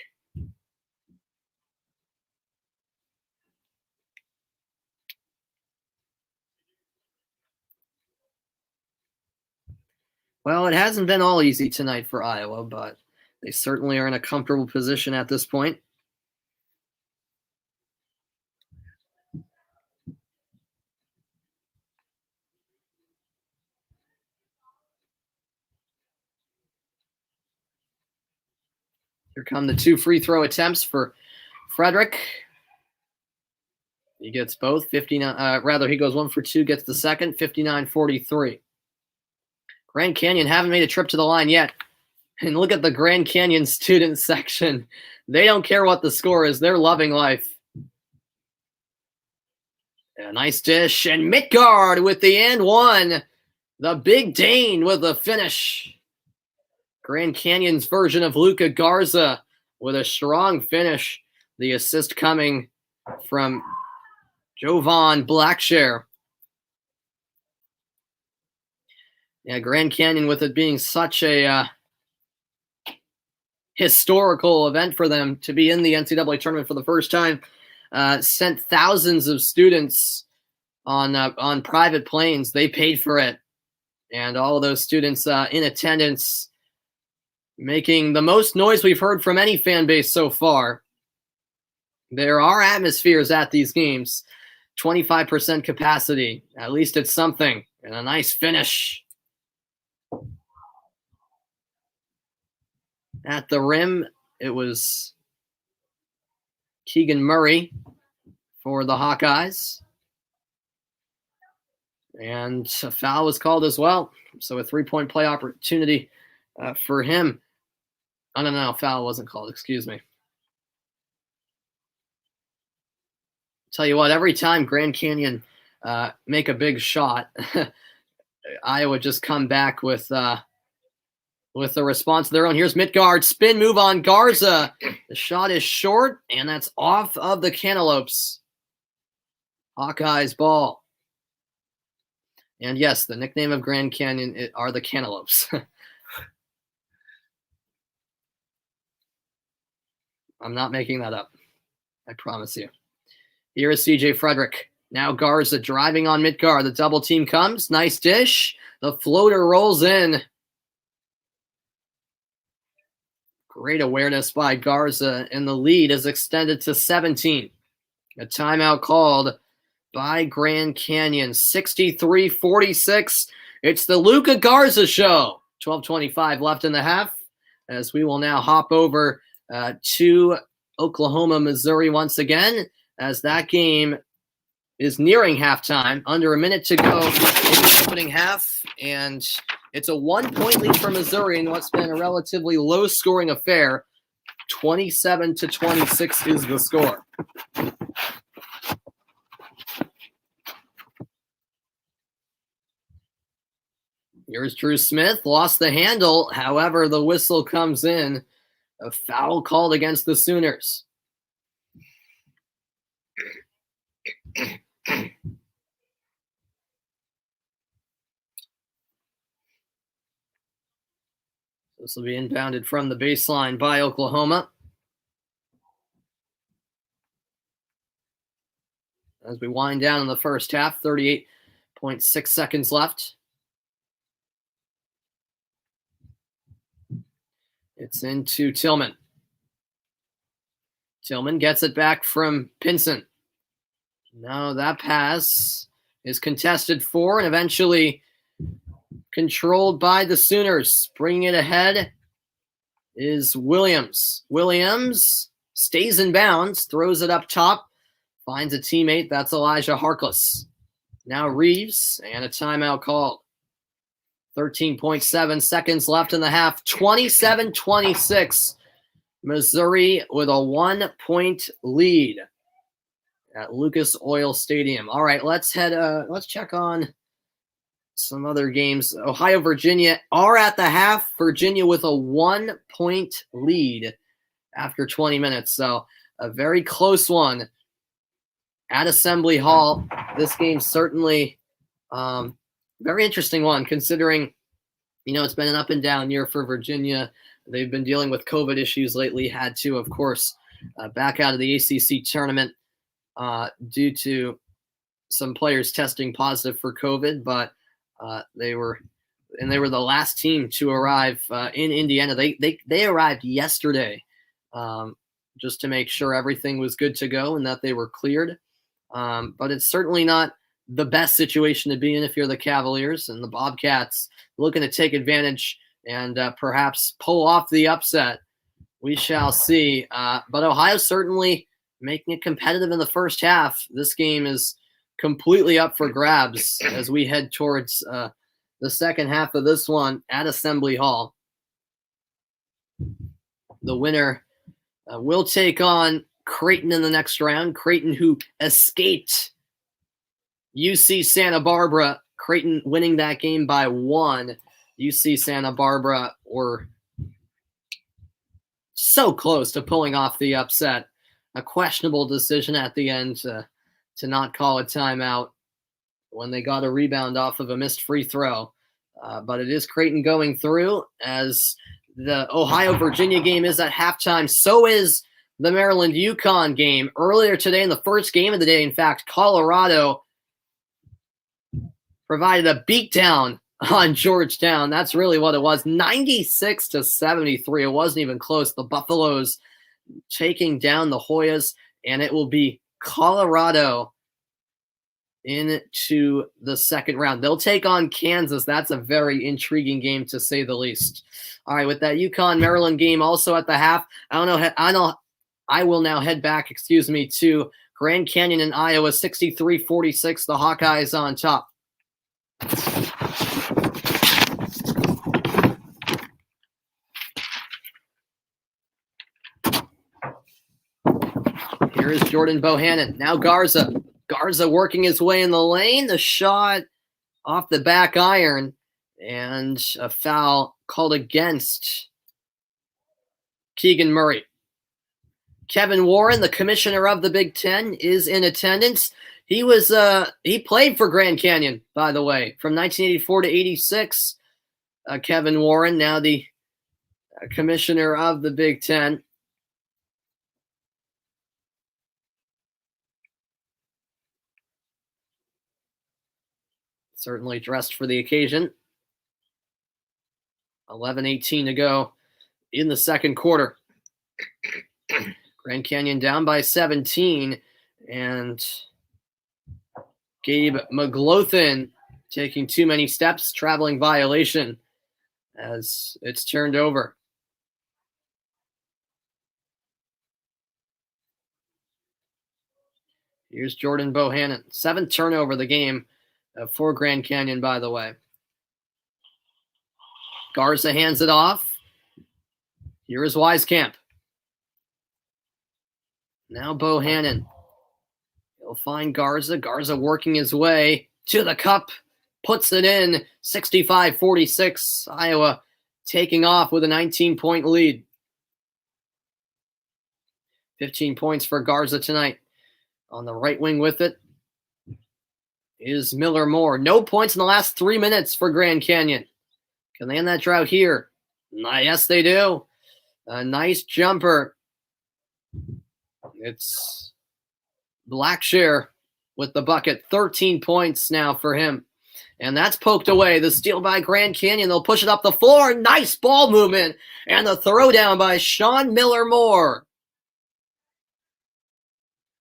Well, it hasn't been all easy tonight for Iowa, but they certainly are in a comfortable position at this point. Here come the 2 free throw attempts for Frederick. He gets both. He goes 1 for 2, gets the second, 59-43. Grand Canyon haven't made a trip to the line yet. And look at the Grand Canyon student section. They don't care what the score is. They're loving life. A nice dish. And Midgard with the and one. The Big Dane with the finish. Grand Canyon's version of Luka Garza with a strong finish. The assist coming from Jovan Blackshear. Yeah, Grand Canyon, with it being such a historical event for them to be in the NCAA tournament for the first time, sent thousands of students on private planes. They paid for it. And all of those students in attendance, making the most noise we've heard from any fan base so far. There are atmospheres at these games. 25% capacity. At least it's something. And a nice finish. At the rim, it was Keegan Murray for the Hawkeyes. And a foul was called as well. So a three-point play opportunity for him. Oh, no, foul wasn't called. Excuse me. Tell you what, every time Grand Canyon make a big shot, Iowa just come back with a response of their own. Here's Midgard, spin move on Garza. The shot is short, and that's off of the Cantaloupes. Hawkeyes ball. And yes, the nickname of Grand Canyon are the Cantaloupes. I'm not making that up. I promise you. Here is CJ Frederick. Now Garza driving on Midgard. The double team comes. Nice dish. The floater rolls in. Great awareness by Garza, and the lead is extended to 17. A timeout called by Grand Canyon. 63-46. It's the Luka Garza show. 12:25 left in the half, as we will now hop over to Oklahoma, Missouri once again, as that game is nearing halftime. Under a minute to go in the opening half, and it's a 1-point lead for Missouri in what's been a relatively low-scoring affair. 27-26 is the score. Here's Drew Smith, lost the handle. However, the whistle comes in. A foul called against the Sooners. This will be inbounded from the baseline by Oklahoma. As we wind down in the first half, 38.6 seconds left. It's into Tillman. Tillman gets it back from Pinson. Now that pass is contested for and eventually controlled by the Sooners. Bringing it ahead is Williams. Williams stays in bounds, throws it up top, finds a teammate. That's Elijah Harkless. Now Reeves, and a timeout called. 13.7 seconds left in the half. 27-26. Missouri with a 1-point lead at Lucas Oil Stadium. All right, let's check on some other games. Ohio, Virginia are at the half. Virginia with a 1-point lead after 20 minutes. So a very close one at Assembly Hall. This game certainly very interesting one, considering, it's been an up and down year for Virginia. They've been dealing with COVID issues lately, had to, of course, back out of the ACC tournament due to some players testing positive for COVID, but they were the last team to arrive in Indiana. They arrived yesterday just to make sure everything was good to go and that they were cleared. But it's certainly not the best situation to be in if you're the Cavaliers, and the Bobcats looking to take advantage and perhaps pull off the upset. We shall see. But Ohio certainly making it competitive in the first half. This game is completely up for grabs as we head towards the second half of this one at Assembly Hall. The winner will take on Creighton in the next round. Creighton, who escaped UC Santa Barbara. Creighton winning that game by 1. UC Santa Barbara were so close to pulling off the upset. A questionable decision at the end to not call a timeout when they got a rebound off of a missed free throw. But it is Creighton going through, as the Ohio-Virginia game is at halftime. So is the Maryland UConn game. Earlier today, in the first game of the day, in fact, Colorado provided a beatdown on Georgetown. That's really what it was. 96-73. It wasn't even close. The Buffaloes taking down the Hoyas. and it will be Colorado into the second round. They'll take on Kansas. That's a very intriguing game, to say the least. All right, with that UConn-Maryland game also at the half, I will now head back, to Grand Canyon and Iowa, 63-46. The Hawkeyes on top. Here is Jordan Bohannon. Now Garza. Garza working his way in the lane. The shot off the back iron. And a foul called against Keegan Murray. Kevin Warren, the commissioner of the Big Ten, is in attendance. He played for Grand Canyon, by the way, from 1984 to 86. Kevin Warren, now the commissioner of the Big Ten. Certainly dressed for the occasion. 11:18 to go in the second quarter. Grand Canyon down by 17, and Gabe McLaughlin taking too many steps, traveling violation as it's turned over. Here's Jordan Bohannon. 7th turnover of the game for Grand Canyon, by the way. Garza hands it off. Here is Wieskamp. Now Bohannon. He'll find Garza. Garza working his way to the cup. Puts it in. 65-46. Iowa taking off with a 19-point lead. 15 points for Garza tonight. On the right wing with it is Miller Moore. No points in the last 3 minutes for Grand Canyon. Can they end that drought here? Yes, they do. A nice jumper. It's Blackshear with the bucket. 13 points now for him. And that's poked away. The steal by Grand Canyon. They'll push it up the floor. Nice ball movement. And the throwdown by Sean Miller Moore.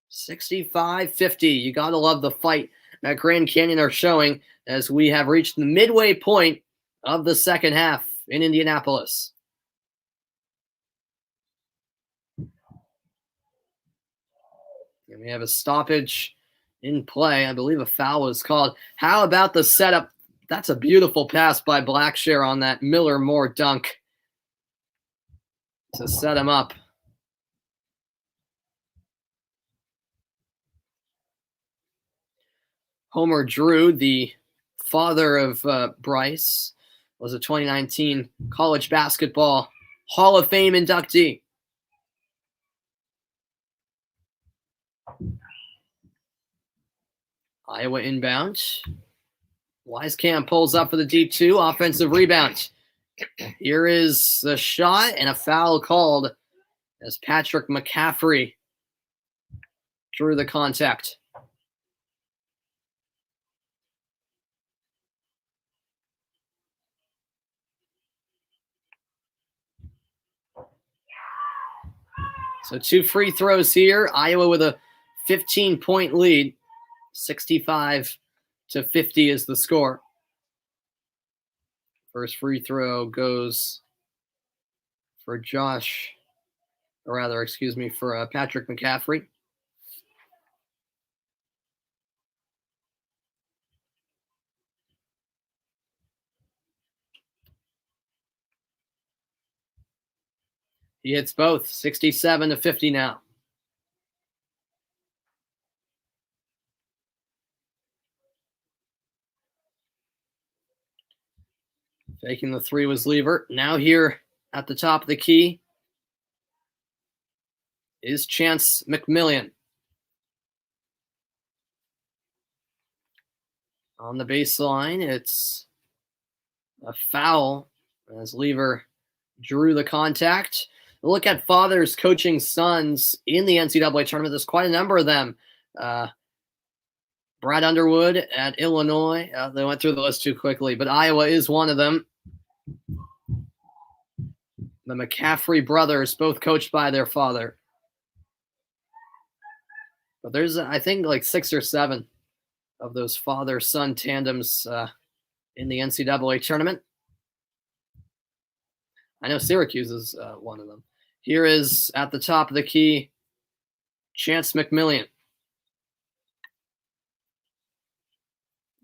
65-50. You got to love the fight that Grand Canyon are showing as we have reached the midway point of the second half in Indianapolis. And we have a stoppage in play. I believe a foul was called. How about the setup? That's a beautiful pass by Blackshear on that Miller Moore dunk to set him up. Homer Drew, the father of Bryce, was a 2019 college basketball Hall of Fame inductee. Iowa inbound. Wieskamp pulls up for the deep 2. Offensive rebound. Here is the shot and a foul called as Patrick McCaffrey drew the contact. So 2 free throws here. Iowa with a 15-point lead. 65-50 is the score. First free throw goes for Patrick McCaffrey. He hits both. 67-50 now. Faking the 3 was Lever. Now here at the top of the key is Chance McMillian. On the baseline, it's a foul as Lever drew the contact. Look at fathers coaching sons in the NCAA tournament. There's quite a number of them. Brad Underwood at Illinois. They went through the list too quickly, but Iowa is one of them. The McCaffrey brothers, both coached by their father. But there's, I think, like 6 or 7 of those father-son tandems in the NCAA tournament. I know Syracuse is one of them. Here is, at the top of the key, Chance McMillian.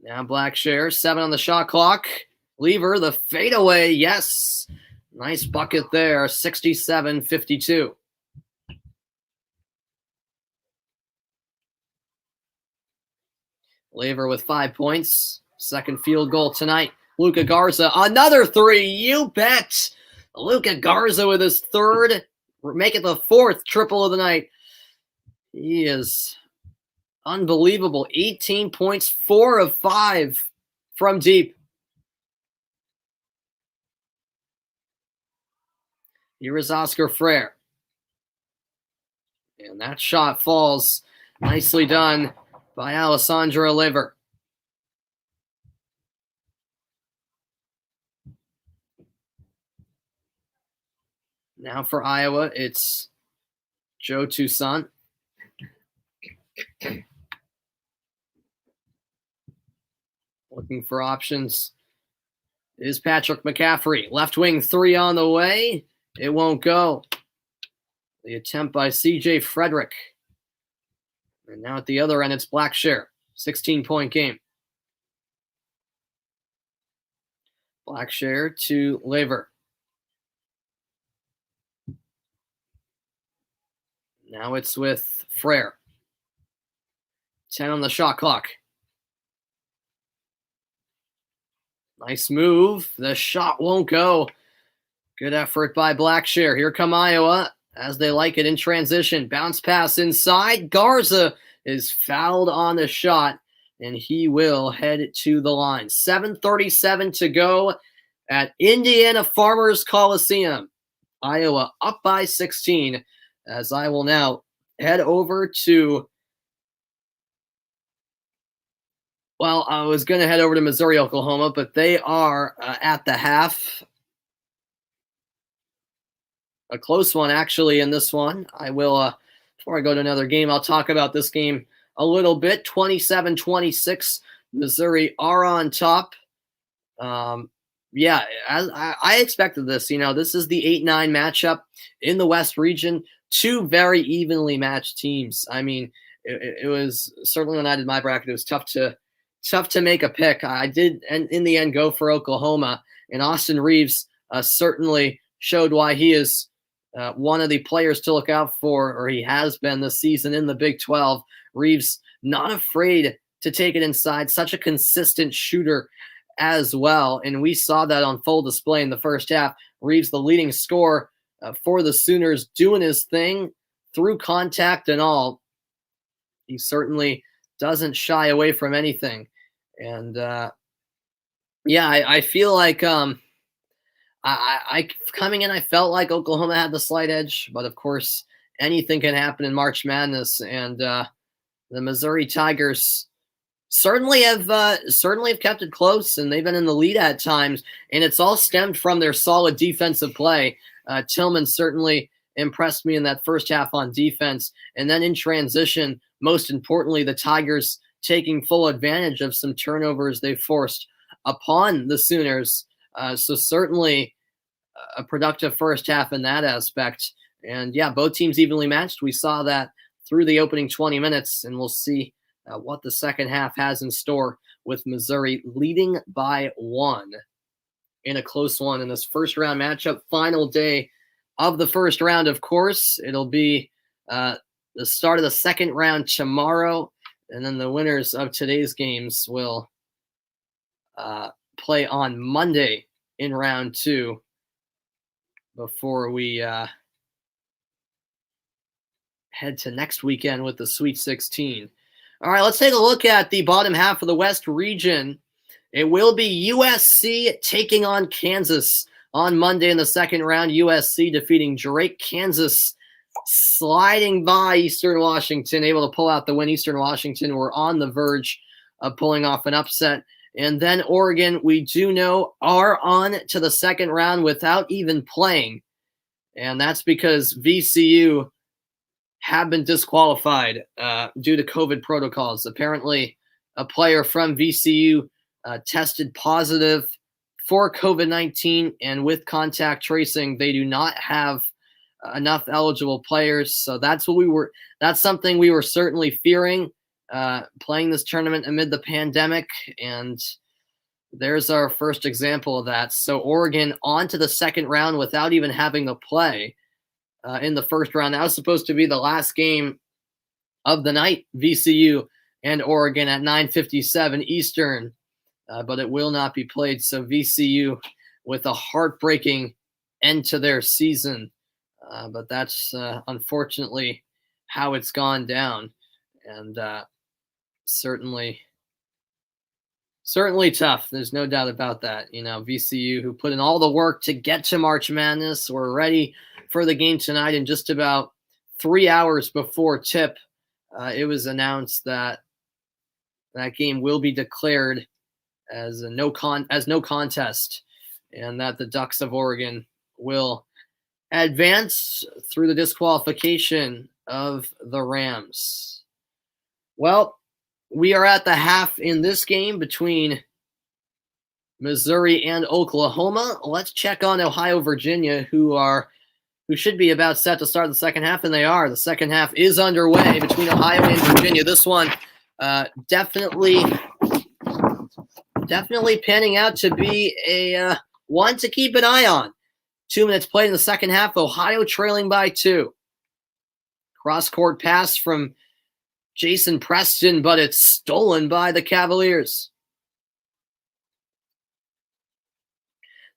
Now Blackshear, 7 on the shot clock. Lever, the fadeaway, yes. Nice bucket there, 67-52. Lever with 5 points. Second field goal tonight. Luka Garza, another 3, you bet. Luka Garza with his third, make it the 4th triple of the night. He is unbelievable. 18 points, 4 of 5 from deep. Here is Oscar Freire. And that shot falls. Nicely done by Alessandro Lever. Now for Iowa, it's Joe Toussaint. Looking for options is Patrick McCaffrey. Left wing 3 on the way. It won't go. The attempt by C.J. Frederick. And now at the other end, it's Blackshear. 16-point game. Blackshear to Lever. Now it's with Freire. 10 on the shot clock. Nice move. The shot won't go. Good effort by Blackshear. Here come Iowa as they like it in transition. Bounce pass inside. Garza is fouled on the shot, and he will head to the line. 7:37 to go at Indiana Farmers Coliseum. Iowa up by 16, as I will now head over to, well, I was going to head over to Missouri, Oklahoma, but they are at the half. A close one, actually, in this one. I will, before I go to another game, I'll talk about this game a little bit. 27-26, Missouri are on top. Yeah, I expected this. You know, this is the 8-9 matchup in the West region. 2 very evenly matched teams. I mean, it was certainly, when I did my bracket, it was tough to make a pick. I did, and in the end, go for Oklahoma. And Austin Reeves certainly showed why he is one of the players to look out for, or he has been this season in the Big 12. Reeves not afraid to take it inside, such a consistent shooter as well. And we saw that on full display in the first half. Reeves, the leading scorer for the Sooners, doing his thing through contact and all. He certainly doesn't shy away from anything. And yeah, I feel like I coming in, I felt like Oklahoma had the slight edge, but of course anything can happen in March Madness, and the Missouri Tigers certainly have kept it close, and they've been in the lead at times, and it's all stemmed from their solid defensive play. Tillman certainly impressed me in that first half on defense, and then in transition, most importantly, the Tigers taking full advantage of some turnovers they forced upon the Sooners. So certainly a productive first half in that aspect. And yeah, both teams evenly matched. We saw that through the opening 20 minutes, and we'll see what the second half has in store, with Missouri leading by 1 in a close one in this first round matchup. Final day of the first round, of course. It'll be the start of the second round tomorrow, and then the winners of today's games will play on Monday in round 2 before we head to next weekend with the Sweet 16. All right, let's take a look at the bottom half of the West region. It will be USC taking on Kansas on Monday in the second round. USC defeating Drake. Kansas sliding by Eastern Washington, able to pull out the win. Eastern Washington were on the verge of pulling off an upset. And then Oregon, we do know, are on to the second round without even playing. And that's because VCU have been disqualified due to COVID protocols. Apparently, a player from VCU tested positive for COVID-19, and with contact tracing, they do not have enough eligible players. So that's something we were certainly fearing, playing this tournament amid the pandemic, and there's our first example of that. So Oregon on to the second round without even having to play in the first round. That was supposed to be the last game of the night, VCU and Oregon at 9:57 Eastern, but it will not be played. So VCU with a heartbreaking end to their season, but that's unfortunately how it's gone down, and certainly tough. There's no doubt about that. VCU, who put in all the work to get to March Madness, were ready for the game tonight, and just about 3 hours before tip, it was announced that that game will be declared as no contest, and that the Ducks of Oregon will advance through the disqualification of the Rams. Well, we are at the half in this game between Missouri and Oklahoma. Let's check on Ohio, Virginia, who should be about set to start the second half, and they are. The second half is underway between Ohio and Virginia. This one definitely panning out to be a one to keep an eye on. 2 minutes played in the second half. Ohio trailing by 2. Cross-court pass from Jason Preston, but it's stolen by the Cavaliers.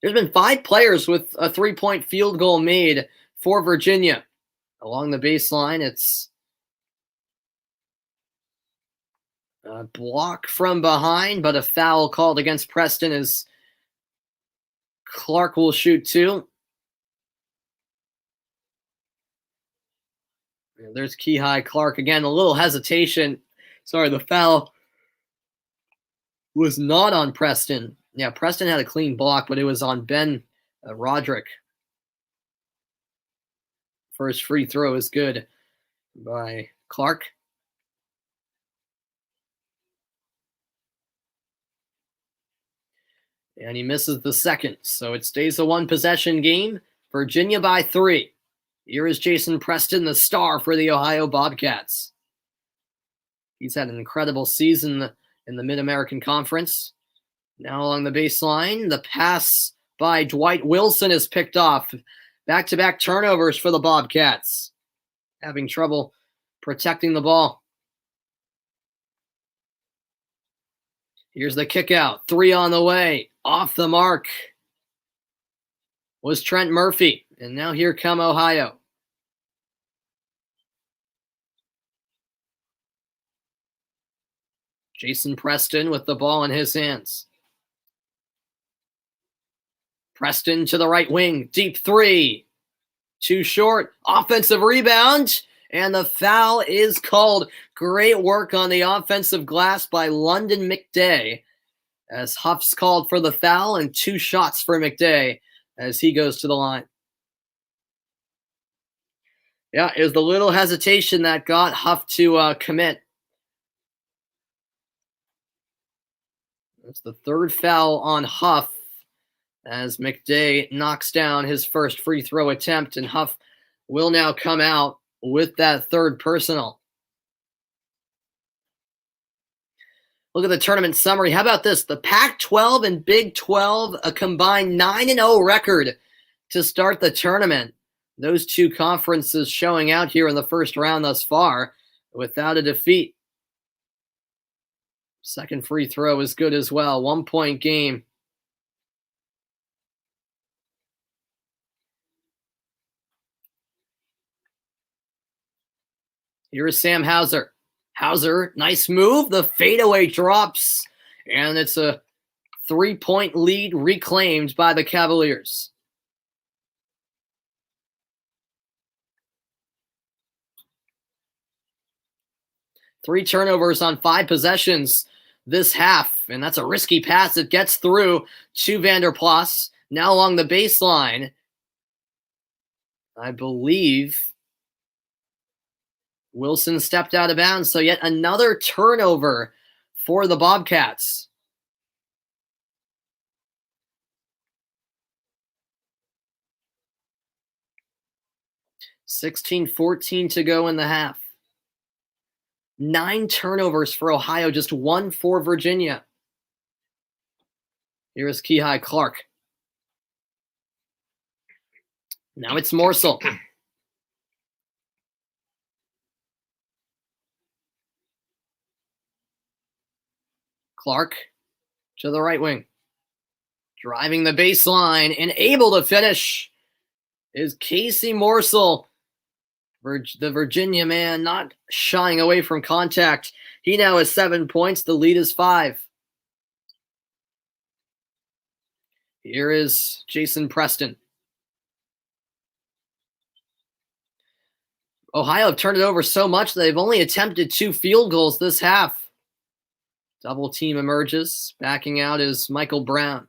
There's been 5 players with a 3-point field goal made for Virginia. Along the baseline, it's a block from behind, but a foul called against Preston as Clark will shoot 2. There's Kihei Clark again. A little hesitation. Sorry, the foul was not on Preston. Yeah, Preston had a clean block, but it was on Ben Roderick. First free throw is good by Clark. And he misses the second. So it stays a one-possession game. Virginia by 3. Here is Jason Preston, the star for the Ohio Bobcats. He's had an incredible season in the Mid-American Conference. Now along the baseline, the pass by Dwight Wilson is picked off. Back-to-back turnovers for the Bobcats. Having trouble protecting the ball. Here's the kick out. 3 on the way. Off the mark was Trent Murphy. And now here come Ohio. Jason Preston with the ball in his hands. Preston to the right wing. Deep 3. Too short. Offensive rebound. And the foul is called. Great work on the offensive glass by London McDay, as Huff's called for the foul, and 2 shots for McDay as he goes to the line. Yeah, it was the little hesitation that got Huff to commit. That's the 3rd foul on Huff as McDay knocks down his first free throw attempt, and Huff will now come out with that 3rd personal. Look at the tournament summary. How about this? The Pac-12 and Big 12, a combined 9-0 record to start the tournament. Those 2 conferences showing out here in the first round thus far without a defeat. Second free throw is good as well. 1-point game. Here is Sam Hauser. Hauser, nice move. The fadeaway drops, and it's a 3-point lead reclaimed by the Cavaliers. Three turnovers on 5 possessions this half, and that's a risky pass. It gets through to Vanderplas. Now along the baseline, I believe Wilson stepped out of bounds, so yet another turnover for the Bobcats. $16-14 to go in the half. 9 turnovers for Ohio, just 1 for Virginia. Here's Kihei Clark. Now it's Morsel. Clark to the right wing. Driving the baseline and able to finish is Casey Morsel. The Virginia man not shying away from contact. He now has 7 points. The lead is 5. Here is Jason Preston. Ohio have turned it over so much that they've only attempted 2 field goals this half. Double team emerges. Backing out is Michael Brown.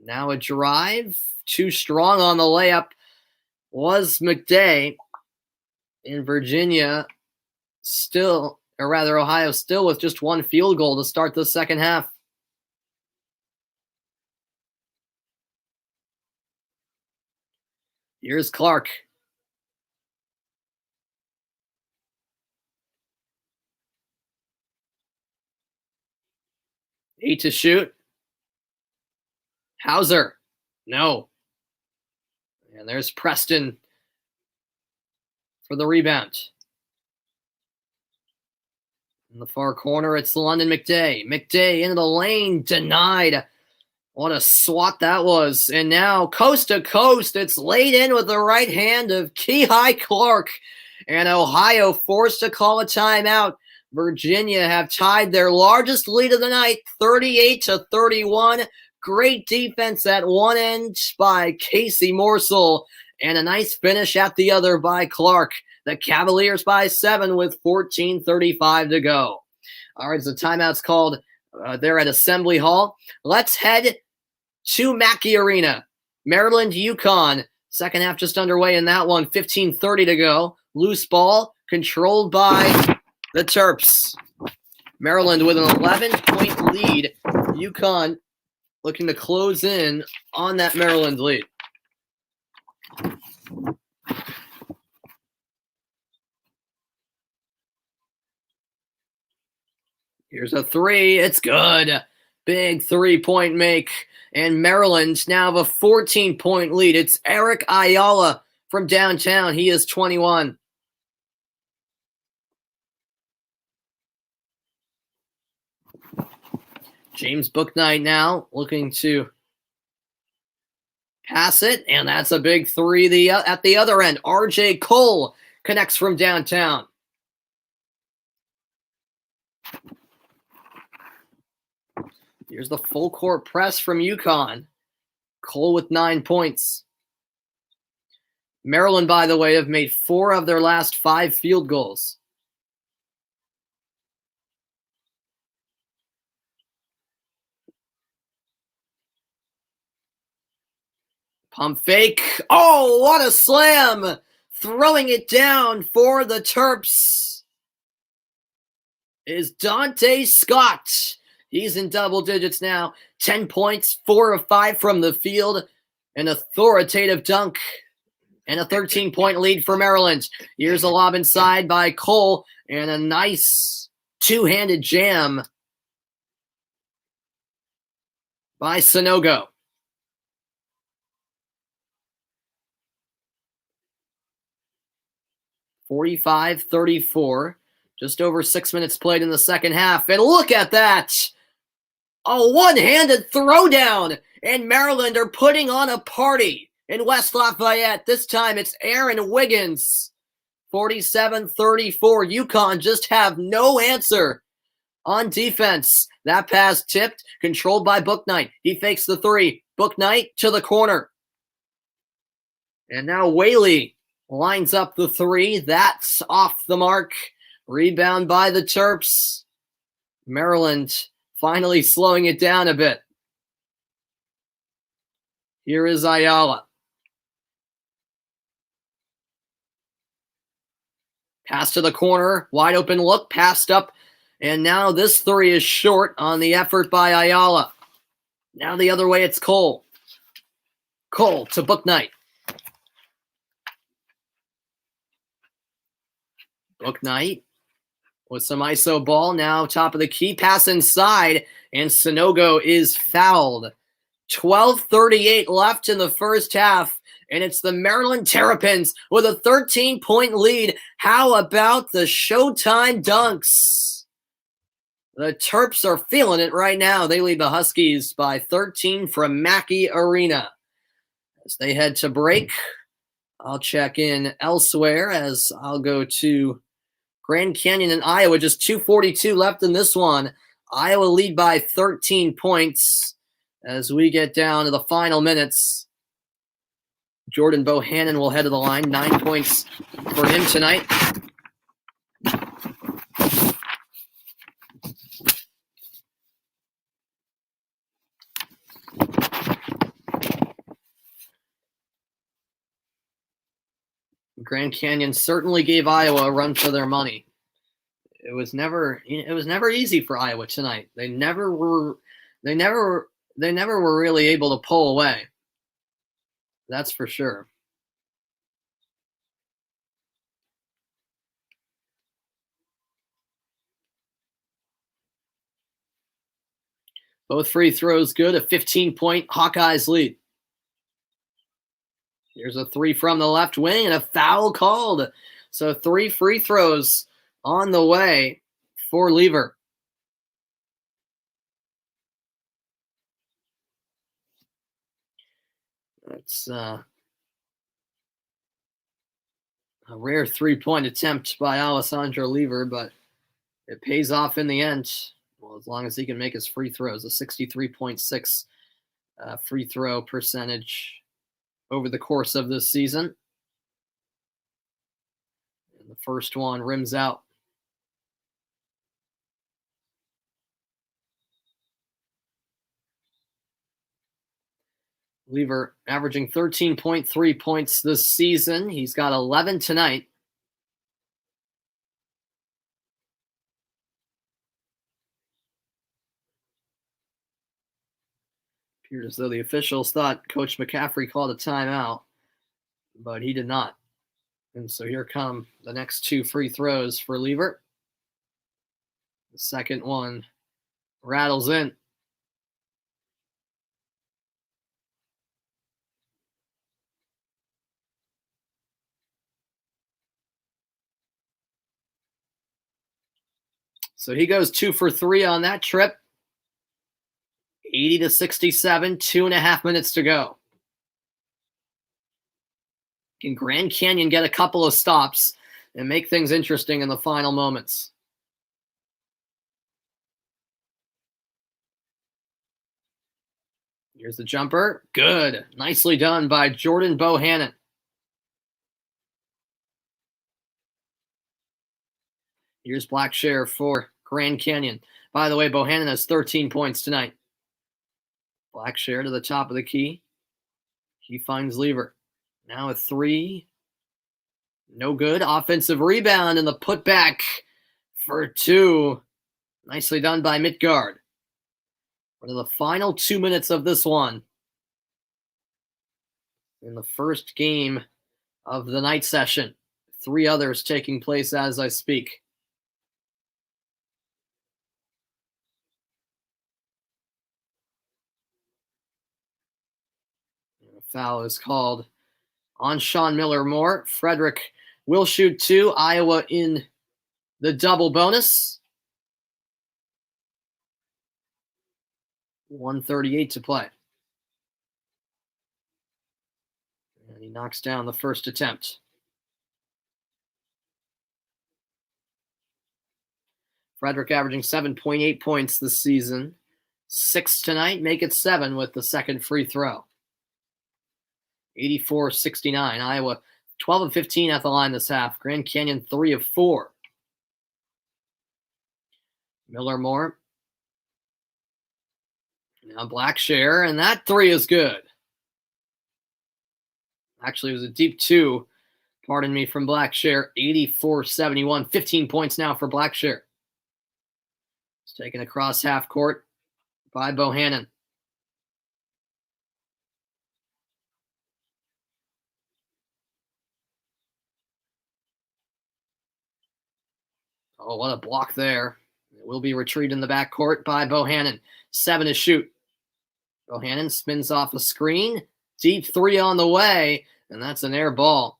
Now a drive. Too strong on the layup was McDay. In Virginia still, or rather Ohio still with just 1 field goal to start the second half. Here's Clark. Eight to shoot. Hauser. No. And there's Preston for the rebound. In the far corner, it's London McDay. McDay into the lane, denied. What a swat that was. And now, coast to coast, it's laid in with the right hand of Kihei Clark. And Ohio forced to call a timeout. Virginia have tied their largest lead of the night, 38-31. Great defense at one end by Casey Morsel. And a nice finish at the other by Clark. The Cavaliers by 7 with 14:35 to go. All right, so timeout's called there at Assembly Hall. Let's head to Mackey Arena. Maryland, UConn. Second half just underway in that one. 15:30 to go. Loose ball controlled by the Terps. Maryland with an 11-point lead. UConn looking to close in on that Maryland lead. Here's a 3. It's good. Big 3-point make. And Maryland now have a 14-point lead. It's Eric Ayala from downtown. He is 21. James Bouknight now looking to pass it. And that's a big 3 at the other end. RJ Cole connects from downtown. Here's the full court press from UConn. Cole with 9 points. Maryland, by the way, have made 4 of their last 5 field goals. Pump fake. Oh, what a slam! Throwing it down for the Terps is Dante Scott. He's in double digits now. 10 points, 4 of 5 from the field. An authoritative dunk. And a 13-point lead for Maryland. Here's a lob inside by Cole. And a nice two-handed jam by Sanogo. (45-34). Just over 6 minutes played in the second half. And look at that. A one-handed throwdown, and Maryland are putting on a party in West Lafayette. This time it's Aaron Wiggins. 47-34. UConn just have no answer on defense. That pass tipped, controlled by Bouknight. He fakes the 3. Bouknight to the corner. And now Whaley lines up the 3. That's off the mark. Rebound by the Terps. Maryland finally slowing it down a bit. Here is Ayala. Pass to the corner, wide open look, passed up, and now this three is short on the effort by Ayala. Now the other way, it's Cole. Cole to Bouknight. Bouknight with some ISO ball, now top of the key, pass inside, and Sanogo is fouled. 12:38 left in the first half, and it's the Maryland Terrapins with a 13-point lead. How about the Showtime dunks? The Terps are feeling it right now. They lead the Huskies by 13 from Mackey Arena. As they head to break, I'll check in elsewhere as I'll go to Grand Canyon and Iowa. Just 2:42 left in this one. Iowa lead by 13 points as we get down to the final minutes. Jordan Bohannon will head to the line. 9 points for him tonight. Grand Canyon certainly gave Iowa a run for their money. It was never easy for Iowa tonight. They never were really able to pull away. That's for sure. Both free throws good. A 15-point Hawkeyes lead. Here's a three from the left wing and a foul called. So 3 free throws on the way for Lever. That's a rare 3-point attempt by Alessandro Lever, but it pays off in the end. Well, as long as he can make his free throws, a 63.6 free throw percentage over the course of this season. And the first one rims out. Lever averaging 13.3 points this season. He's got 11 tonight. Appeared as though the officials thought Coach McCaffrey called a timeout, but he did not. And so here come the next 2 free throws for Lever. The second one rattles in. So he goes 2 for 3 on that trip. 80-67, 2.5 minutes to go. Can Grand Canyon get a couple of stops and make things interesting in the final moments? Here's the jumper. Good. Nicely done by Jordan Bohannon. Here's Blackshear for Grand Canyon. By the way, Bohannon has 13 points tonight. Blackshear to the top of the key. He finds Lever. Now a 3. No good. Offensive rebound and the putback for 2. Nicely done by Midgard. What are the final 2 minutes of this one? In the first game of the night session. 3 others taking place as I speak. And a foul is called on Sean Miller-Moore. Frederick will shoot 2. Iowa in the double bonus. 1:38 to play. And he knocks down the first attempt. Frederick averaging 7.8 points this season. 6 tonight, make it 7 with the second free throw. 84-69. Iowa 12 of 15 at the line this half. Grand Canyon 3 of 4. Miller-Moore. Now Blackshear, and that 3 is good. Actually, it was a deep 2 Pardon me, from Blackshear, 84-71. 15 points now for Blackshear. It's taken across half court by Bohannon. Oh, what a block there. It will be retrieved in the backcourt by Bohannon. 7 to shoot. Bohannon spins off a screen. Deep three on the way, and that's an air ball.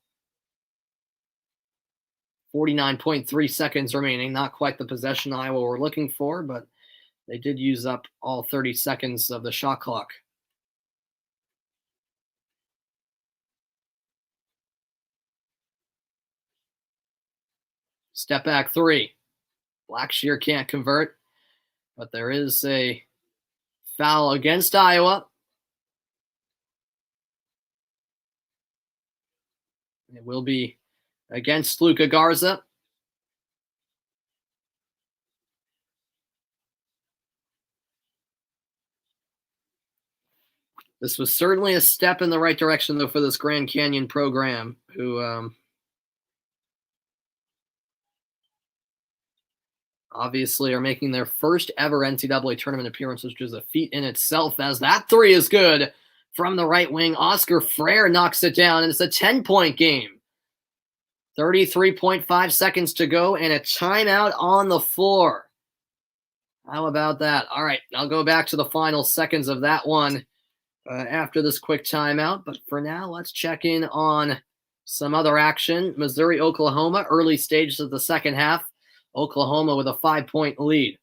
49.3 seconds remaining. Not quite the possession Iowa were looking for, but they did use up all 30 seconds of the shot clock. Step back three. Blackshear can't convert, but there is a foul against Iowa. It will be against Luka Garza. This was certainly a step in the right direction, though, for this Grand Canyon program, who obviously are making their first ever NCAA tournament appearance, which is a feat in itself, as that three is good from the right wing. Oscar Frere knocks it down, and it's a 10-point game. 33.5 seconds to go and a timeout on the floor. How about that? All right, I'll go back to the final seconds of that one after this quick timeout. But for now, let's check in on some other action. Missouri, Oklahoma, early stages of the second half. Oklahoma with a 5-point lead.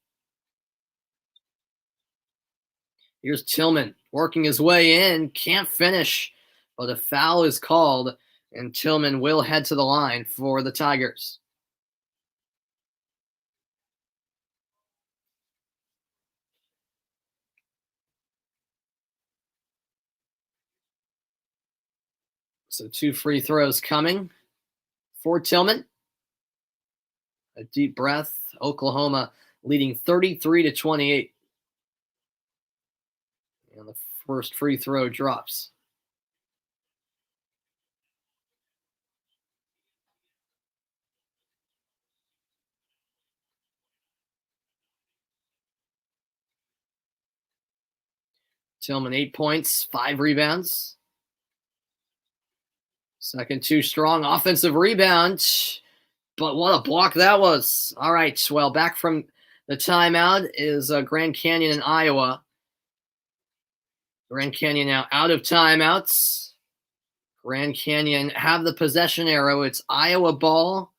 Here's Tillman working his way in. Can't finish, but a foul is called, and Tillman will head to the line for the Tigers. So 2 free throws coming for Tillman. A deep breath. Oklahoma leading 33-28. And the first free throw drops. Tillman 8 points, 5 rebounds. Second too strong offensive rebound. But what a block that was. All right, well, back from the timeout is Grand Canyon and Iowa. Grand Canyon now out of timeouts. Grand Canyon have the possession arrow. It's Iowa ball.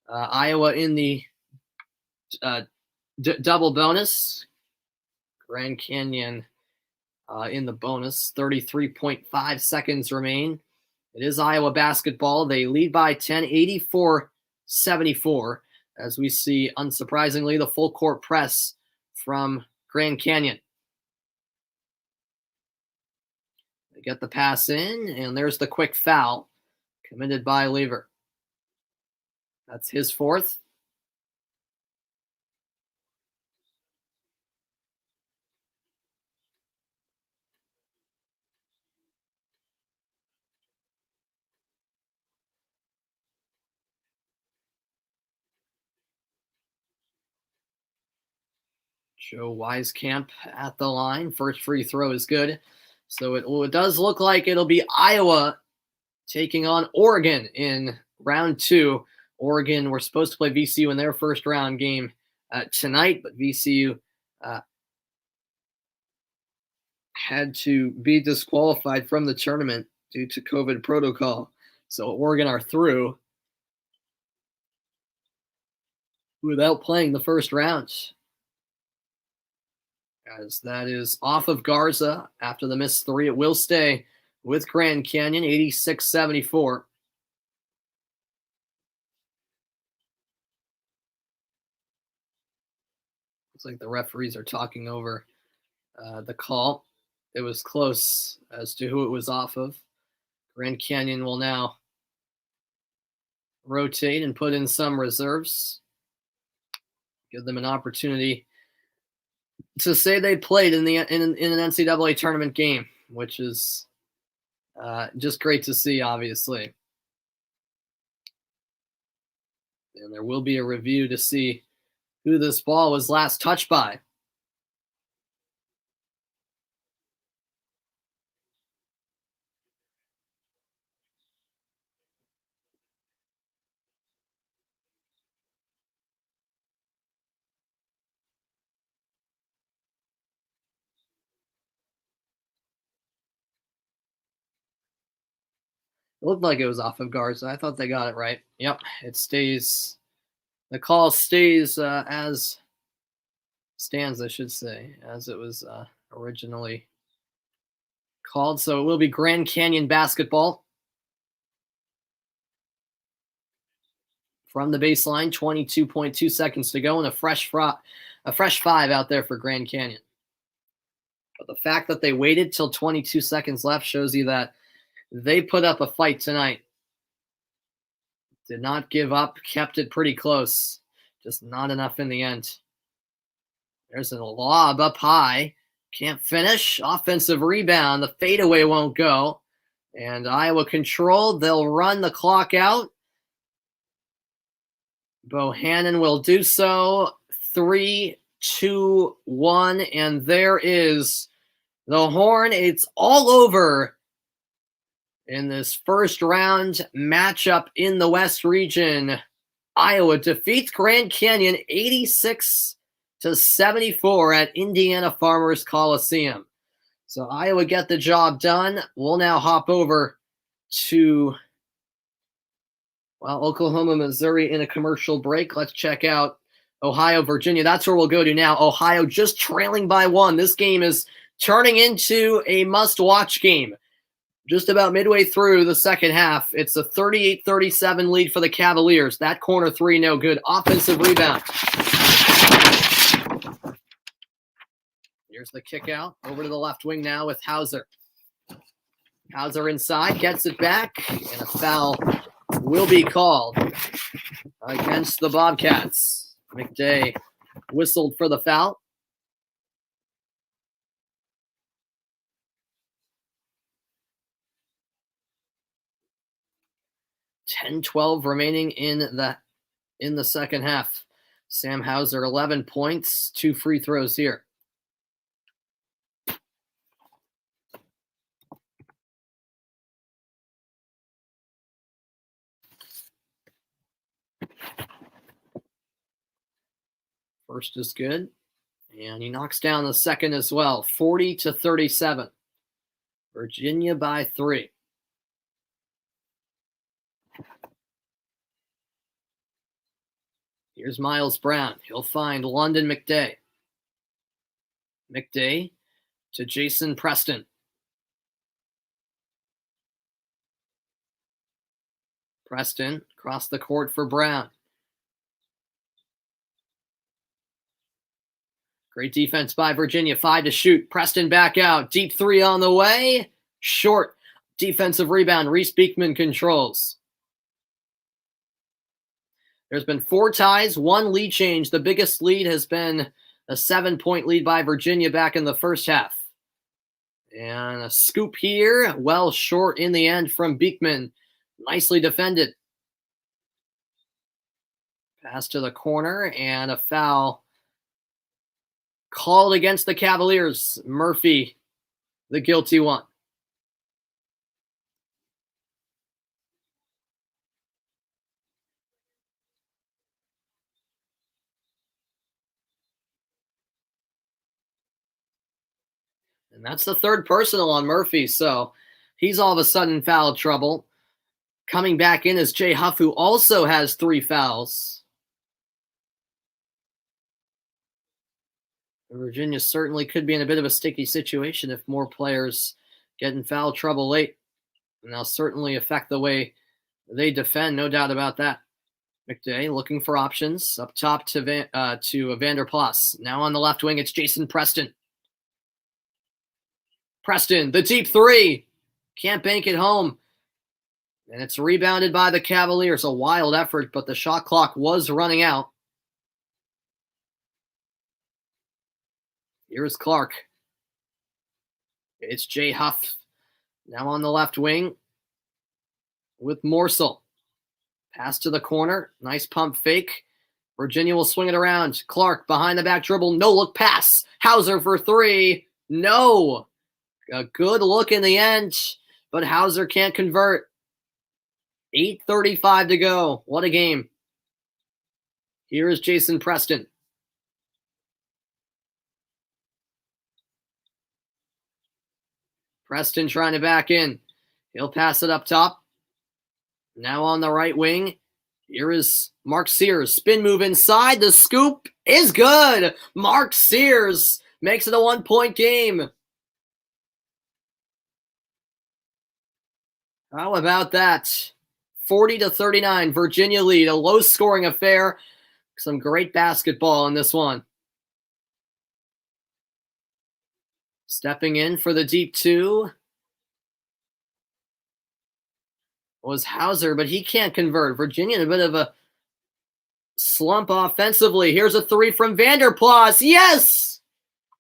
Iowa in the double bonus. Grand Canyon in the bonus. 33.5 seconds remain. It is Iowa basketball. They lead by 10, 84-74, as we see, unsurprisingly, the full court press from Grand Canyon. They get the pass in, and there's the quick foul committed by Lever. That's his fourth. Joe Wieskamp at the line. First free throw is good. So it does look like it'll be Iowa taking on Oregon in round 2. Oregon were supposed to play VCU in their first round game tonight, but VCU had to be disqualified from the tournament due to COVID protocol. So Oregon are through without playing the first round, as that is off of Garza after the missed 3. It will stay with Grand Canyon, 86-74. Looks like the referees are talking over the call. It was close as to who it was off of. Grand Canyon will now rotate and put in some reserves. Give them an opportunity to say they played in an NCAA tournament game, which is just great to see, obviously. And there will be a review to see who this ball was last touched by. It looked like it was off of Garza. I thought they got it right. Yep, it stays. The call stays as stands, I should say, as it was originally called. So it will be Grand Canyon basketball from the baseline. 22.2 seconds to go, and a fresh five out there for Grand Canyon. But the fact that they waited till 22 seconds left shows you that they put up a fight tonight. Did not give up, kept it pretty close. Just not enough in the end. There's a lob up high. Can't finish. Offensive rebound. The fadeaway won't go. And Iowa controlled. They'll run the clock out. Bohannon will do so. 3, 2, 1. And there is the horn. It's all over in this first round matchup in the West region. Iowa defeats Grand Canyon 86-74 at Indiana Farmers Coliseum. So Iowa get the job done. We'll now hop over to Oklahoma, Missouri in a commercial break. Let's check out Ohio, Virginia. That's where we'll go to now. Ohio just trailing by 1. This game is turning into a must-watch game. Just about midway through the second half, it's a 38-37 lead for the Cavaliers. That corner three, no good. Offensive rebound. Here's the kick out. Over to the left wing now with Hauser. Hauser inside, gets it back, and a foul will be called against the Bobcats. McDay whistled for the foul. $10-12 remaining in the second half. Sam Hauser, 11 points, 2 free throws here. First is good, and he knocks down the second as well. 40-37. Virginia by 3. Here's Miles Brown. He'll find London McDay. McDay to Jason Preston. Preston across the court for Brown. Great defense by Virginia. 5 to shoot. Preston back out. Deep 3 on the way. Short. Defensive rebound. Reese Beekman controls. There's been 4 ties, 1 lead change. The biggest lead has been a 7-point lead by Virginia back in the first half. And a scoop here. Well short in the end from Beekman. Nicely defended. Pass to the corner and a foul called against the Cavaliers. Murphy, the guilty one. And that's the third personal on Murphy, so he's all of a sudden in foul trouble. Coming back in is Jay Huff, who also has 3 fouls. Virginia certainly could be in a bit of a sticky situation if more players get in foul trouble late. And they'll certainly affect the way they defend, no doubt about that. McDay looking for options up top to Vander Plas. Now on the left wing, it's Jason Preston. Preston, the deep 3. Can't bank it home. And it's rebounded by the Cavaliers. A wild effort, but the shot clock was running out. Here's Clark. It's Jay Huff. Now on the left wing with Morsel. Pass to the corner. Nice pump fake. Virginia will swing it around. Clark behind the back dribble. No look pass. Hauser for three. No. A good look in the end, but Hauser can't convert. 8:35 to go. What a game. Here is Jason Preston. Preston trying to back in. He'll pass it up top. Now on the right wing. Here is Mark Sears. Spin move inside. The scoop is good. Mark Sears makes it a 1-point game. How about that? 40-39. Virginia lead. A low-scoring affair. Some great basketball in this one. Stepping in for the deep two was Hauser, but he can't convert. Virginia in a bit of a slump offensively. Here's a three from Vanderplas. Yes!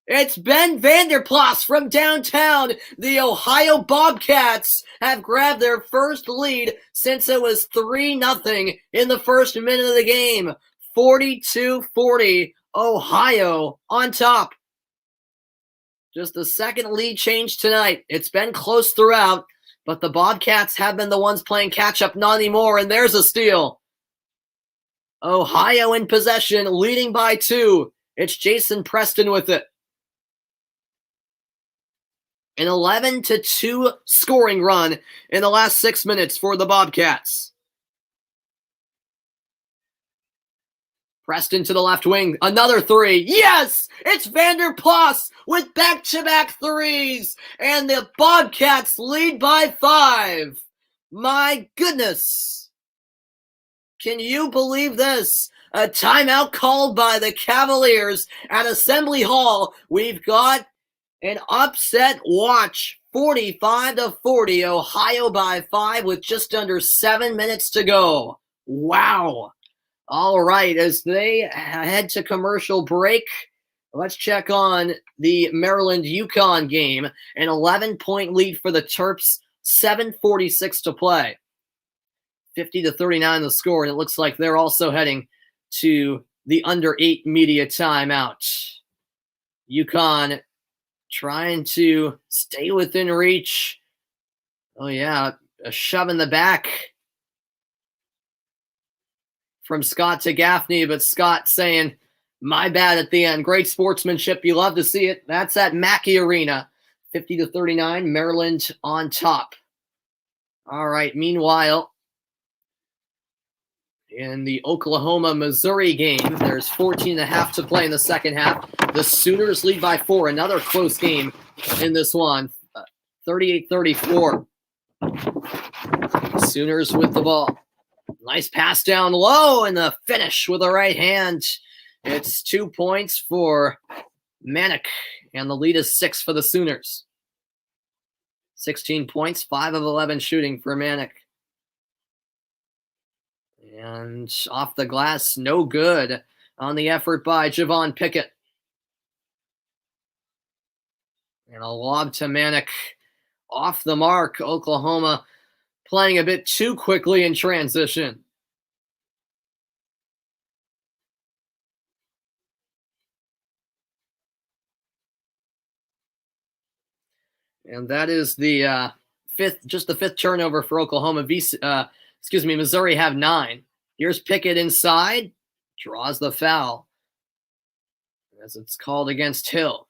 It's Ben Vanderplas from downtown. The Ohio Bobcats have grabbed their first lead since it was 3-0 in the first minute of the game. 42-40, Ohio on top. Just the second lead change tonight. It's been close throughout, but the Bobcats have been the ones playing catch-up, not anymore, and there's a steal. Ohio in possession, leading by 2. It's Jason Preston with it. An 11-2 scoring run in the last 6 minutes for the Bobcats. Preston to the left wing. Another three. Yes! It's Vanderplas with back-to-back threes. And the Bobcats lead by 5. My goodness. Can you believe this? A timeout called by the Cavaliers at Assembly Hall. We've got an upset watch. 45-40. Ohio by 5 with just under 7 minutes to go. Wow. All right, as they head to commercial break, let's check on the Maryland UConn game. An 11-point lead for the Terps, 7:46 to play. 50-39 the score, and it looks like they're also heading to the under 8 media timeout. UConn trying to stay within reach. Oh, yeah, a shove in the back from Scott to Gaffney, but Scott saying, my bad at the end. Great sportsmanship. You love to see it. That's at Mackey Arena. 50-39, Maryland on top. All right, meanwhile, in the Oklahoma-Missouri game, there's 14.5 to play in the second half. The Sooners lead by 4. Another close game in this one. 38-34. Sooners with the ball. Nice pass down low and the finish with the right hand. It's 2 points for Manick, and the lead is 6 for the Sooners. 16 points, 5 of 11 shooting for Manick. And off the glass, no good on the effort by Javon Pickett. And a lob to Manick off the mark. Oklahoma playing a bit too quickly in transition. And that is the fifth turnover for Oklahoma. Missouri have 9. Here's Pickett inside, draws the foul as it's called against Hill.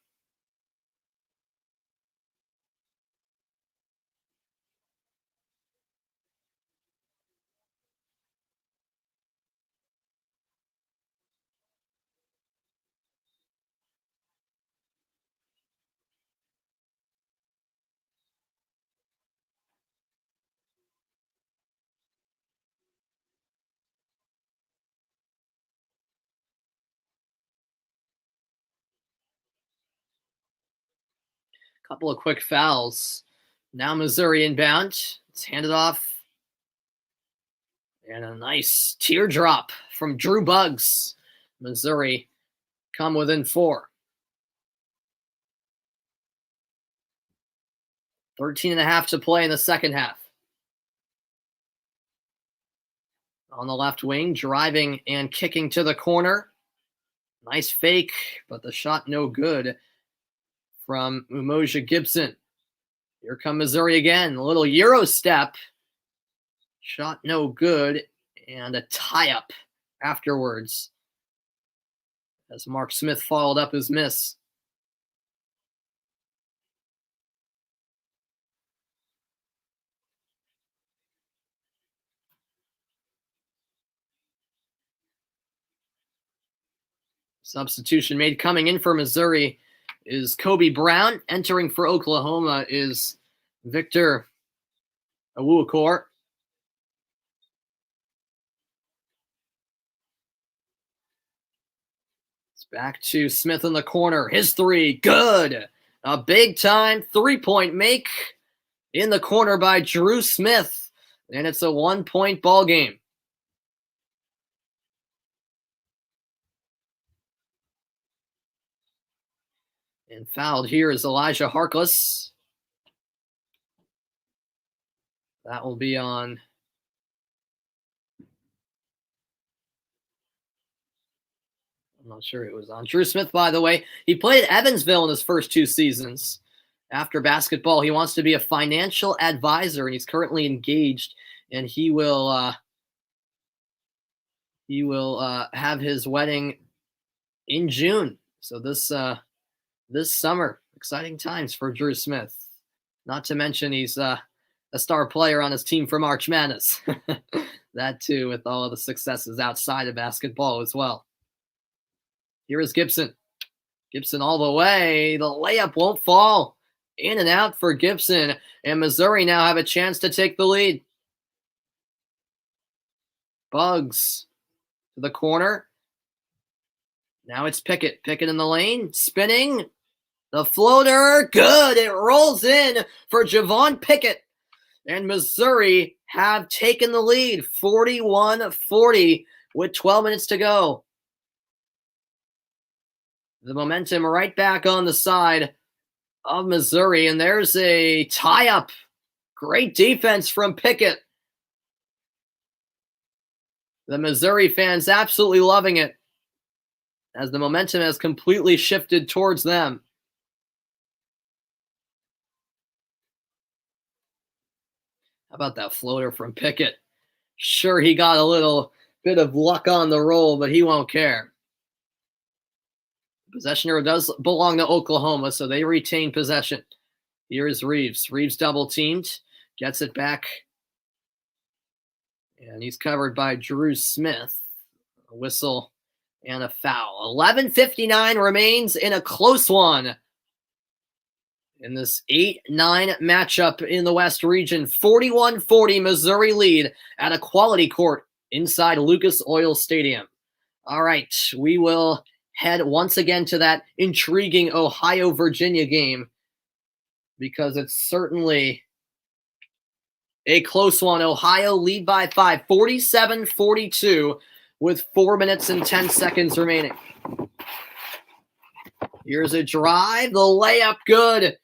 Couple of quick fouls. Now Missouri inbound. It's handed off. And a nice teardrop from Drew Buggs. Missouri come within 4. 13.5 to play in the second half. on the left wing, driving and kicking to the corner. Nice fake, but the shot no good from Umoja Gibson. Here come Missouri again. A little Euro step. Shot no good, and a tie-up afterwards as Mark Smith followed up his miss. Substitution made coming in for Missouri is Kobe Brown. Entering for Oklahoma is Victor Awuakor. It's back to Smith in the corner. His three, good. A big-time three-point make in the corner by Drew Smith. And it's a one-point ball game. And fouled here is Elijah Harkless. That will be on I'm not sure it was on Drew Smith, by the way. He played at Evansville in his first 2 seasons. After basketball, he wants to be a financial advisor, and he's currently engaged, and he will have his wedding in June. So this summer, exciting times for Drew Smith. Not to mention he's a star player on his team for March Madness. That too, with all of the successes outside of basketball as well. Here is Gibson. Gibson all the way. The layup won't fall. In and out for Gibson. And Missouri now have a chance to take the lead. Bugs to the corner. Now it's Pickett. Pickett in the lane. Spinning. The floater. Good. It rolls in for Javon Pickett. And Missouri have taken the lead. 41-40 with 12 minutes to go. The momentum right back on the side of Missouri. And there's a tie-up. Great defense from Pickett. The Missouri fans absolutely loving it as the momentum has completely shifted towards them. How about that floater from Pickett? Sure, he got a little bit of luck on the roll, but he won't care. Possession arrow does belong to Oklahoma, so they retain possession. Here is Reeves. Reeves double teamed. Gets it back. And he's covered by Drew Smith. A whistle and a foul. 11:59 remains in a close one. In this 8-9 matchup in the West region. 41-40 Missouri lead at a quality court inside Lucas Oil Stadium. All right, we will head once again to that intriguing Ohio-Virginia game because it's certainly a close one. Ohio lead by 5, 47-42 with 4 minutes and 10 seconds remaining. Here's a drive. The layup good.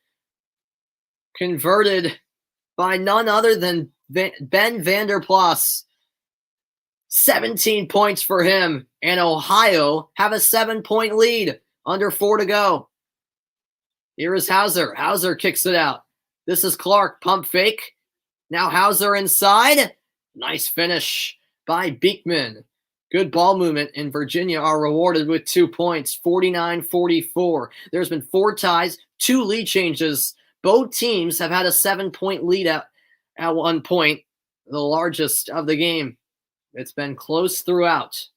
Converted by none other than Ben Vanderplas. 17 points for him. And Ohio have a 7-point lead. Under 4 to go. Here is Hauser. Hauser kicks it out. This is Clark. Pump fake. Now Hauser inside. Nice finish by Beekman. Good ball movement, and Virginia are rewarded with 2 points, 49-44. There's been 4 ties, 2 lead changes. Both teams have had a 7-point lead at one point, the largest of the game. It's been close throughout.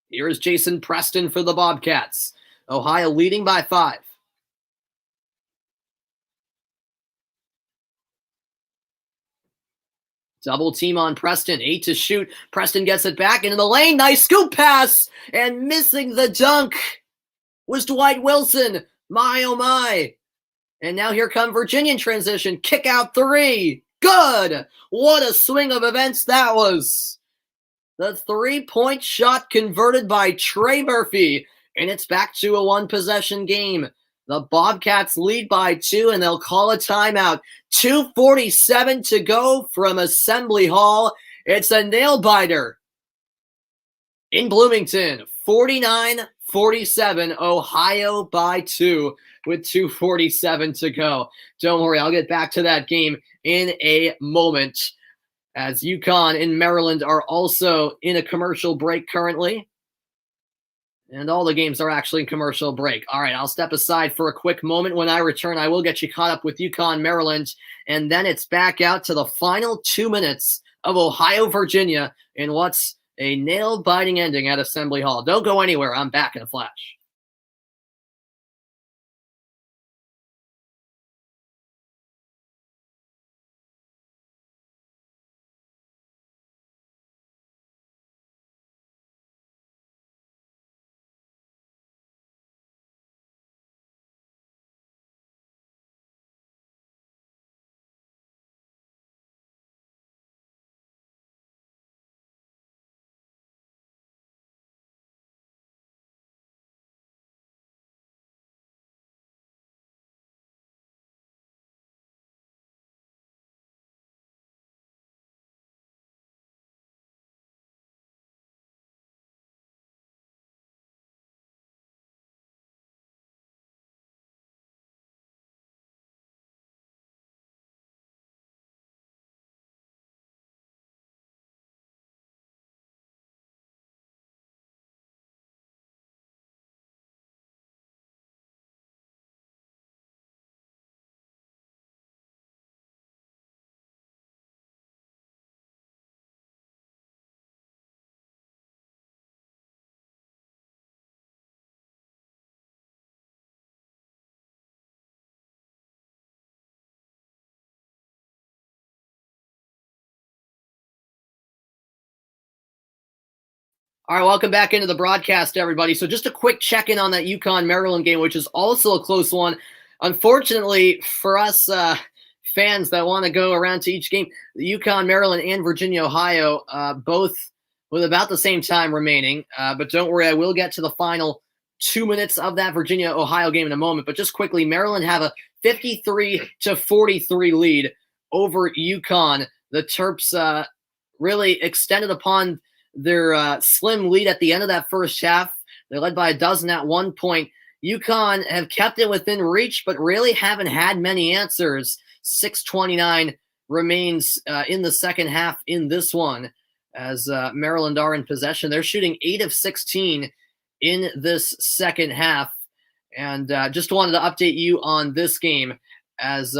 Here is Jason Preston for the Bobcats. Ohio leading by 5. Double team on Preston. 8 to shoot. Preston gets it back into the lane. Nice scoop pass. And missing the dunk was Dwight Wilson. My, oh my. And now here come Virginia in transition. Kick out 3. Good. What a swing of events that was. The 3-point shot converted by Trey Murphy. And it's back to a 1-possession game. The Bobcats lead by 2, and they'll call a timeout. 2:47 to go from Assembly Hall. It's a nail-biter in Bloomington. 49-47, Ohio by 2 with 2:47 to go. Don't worry, I'll get back to that game in a moment, as UConn and Maryland are also in a commercial break currently. And all the games are actually in commercial break. All right, I'll step aside for a quick moment. When I return, I will get you caught up with UConn, Maryland, and then it's back out to the final 2 minutes of Ohio, Virginia, in what's a nail-biting ending at Assembly Hall. Don't go anywhere. I'm back in a flash. All right, welcome back into the broadcast, everybody. So just a quick check-in on that UConn-Maryland game, which is also a close one. Unfortunately for us fans that want to go around to each game, the UConn-Maryland and Virginia-Ohio both with about the same time remaining. But don't worry, I will get to the final 2 minutes of that Virginia-Ohio game in a moment. But just quickly, Maryland have a 53-43 lead over UConn. The Terps really extended upon their slim lead at the end of that first half. They're led by a dozen at one point. UConn have kept it within reach, but really haven't had many answers. 6:29 remains in the second half in this one, as Maryland are in possession. They're shooting 8 of 16 in this second half. And just wanted to update you on this game, as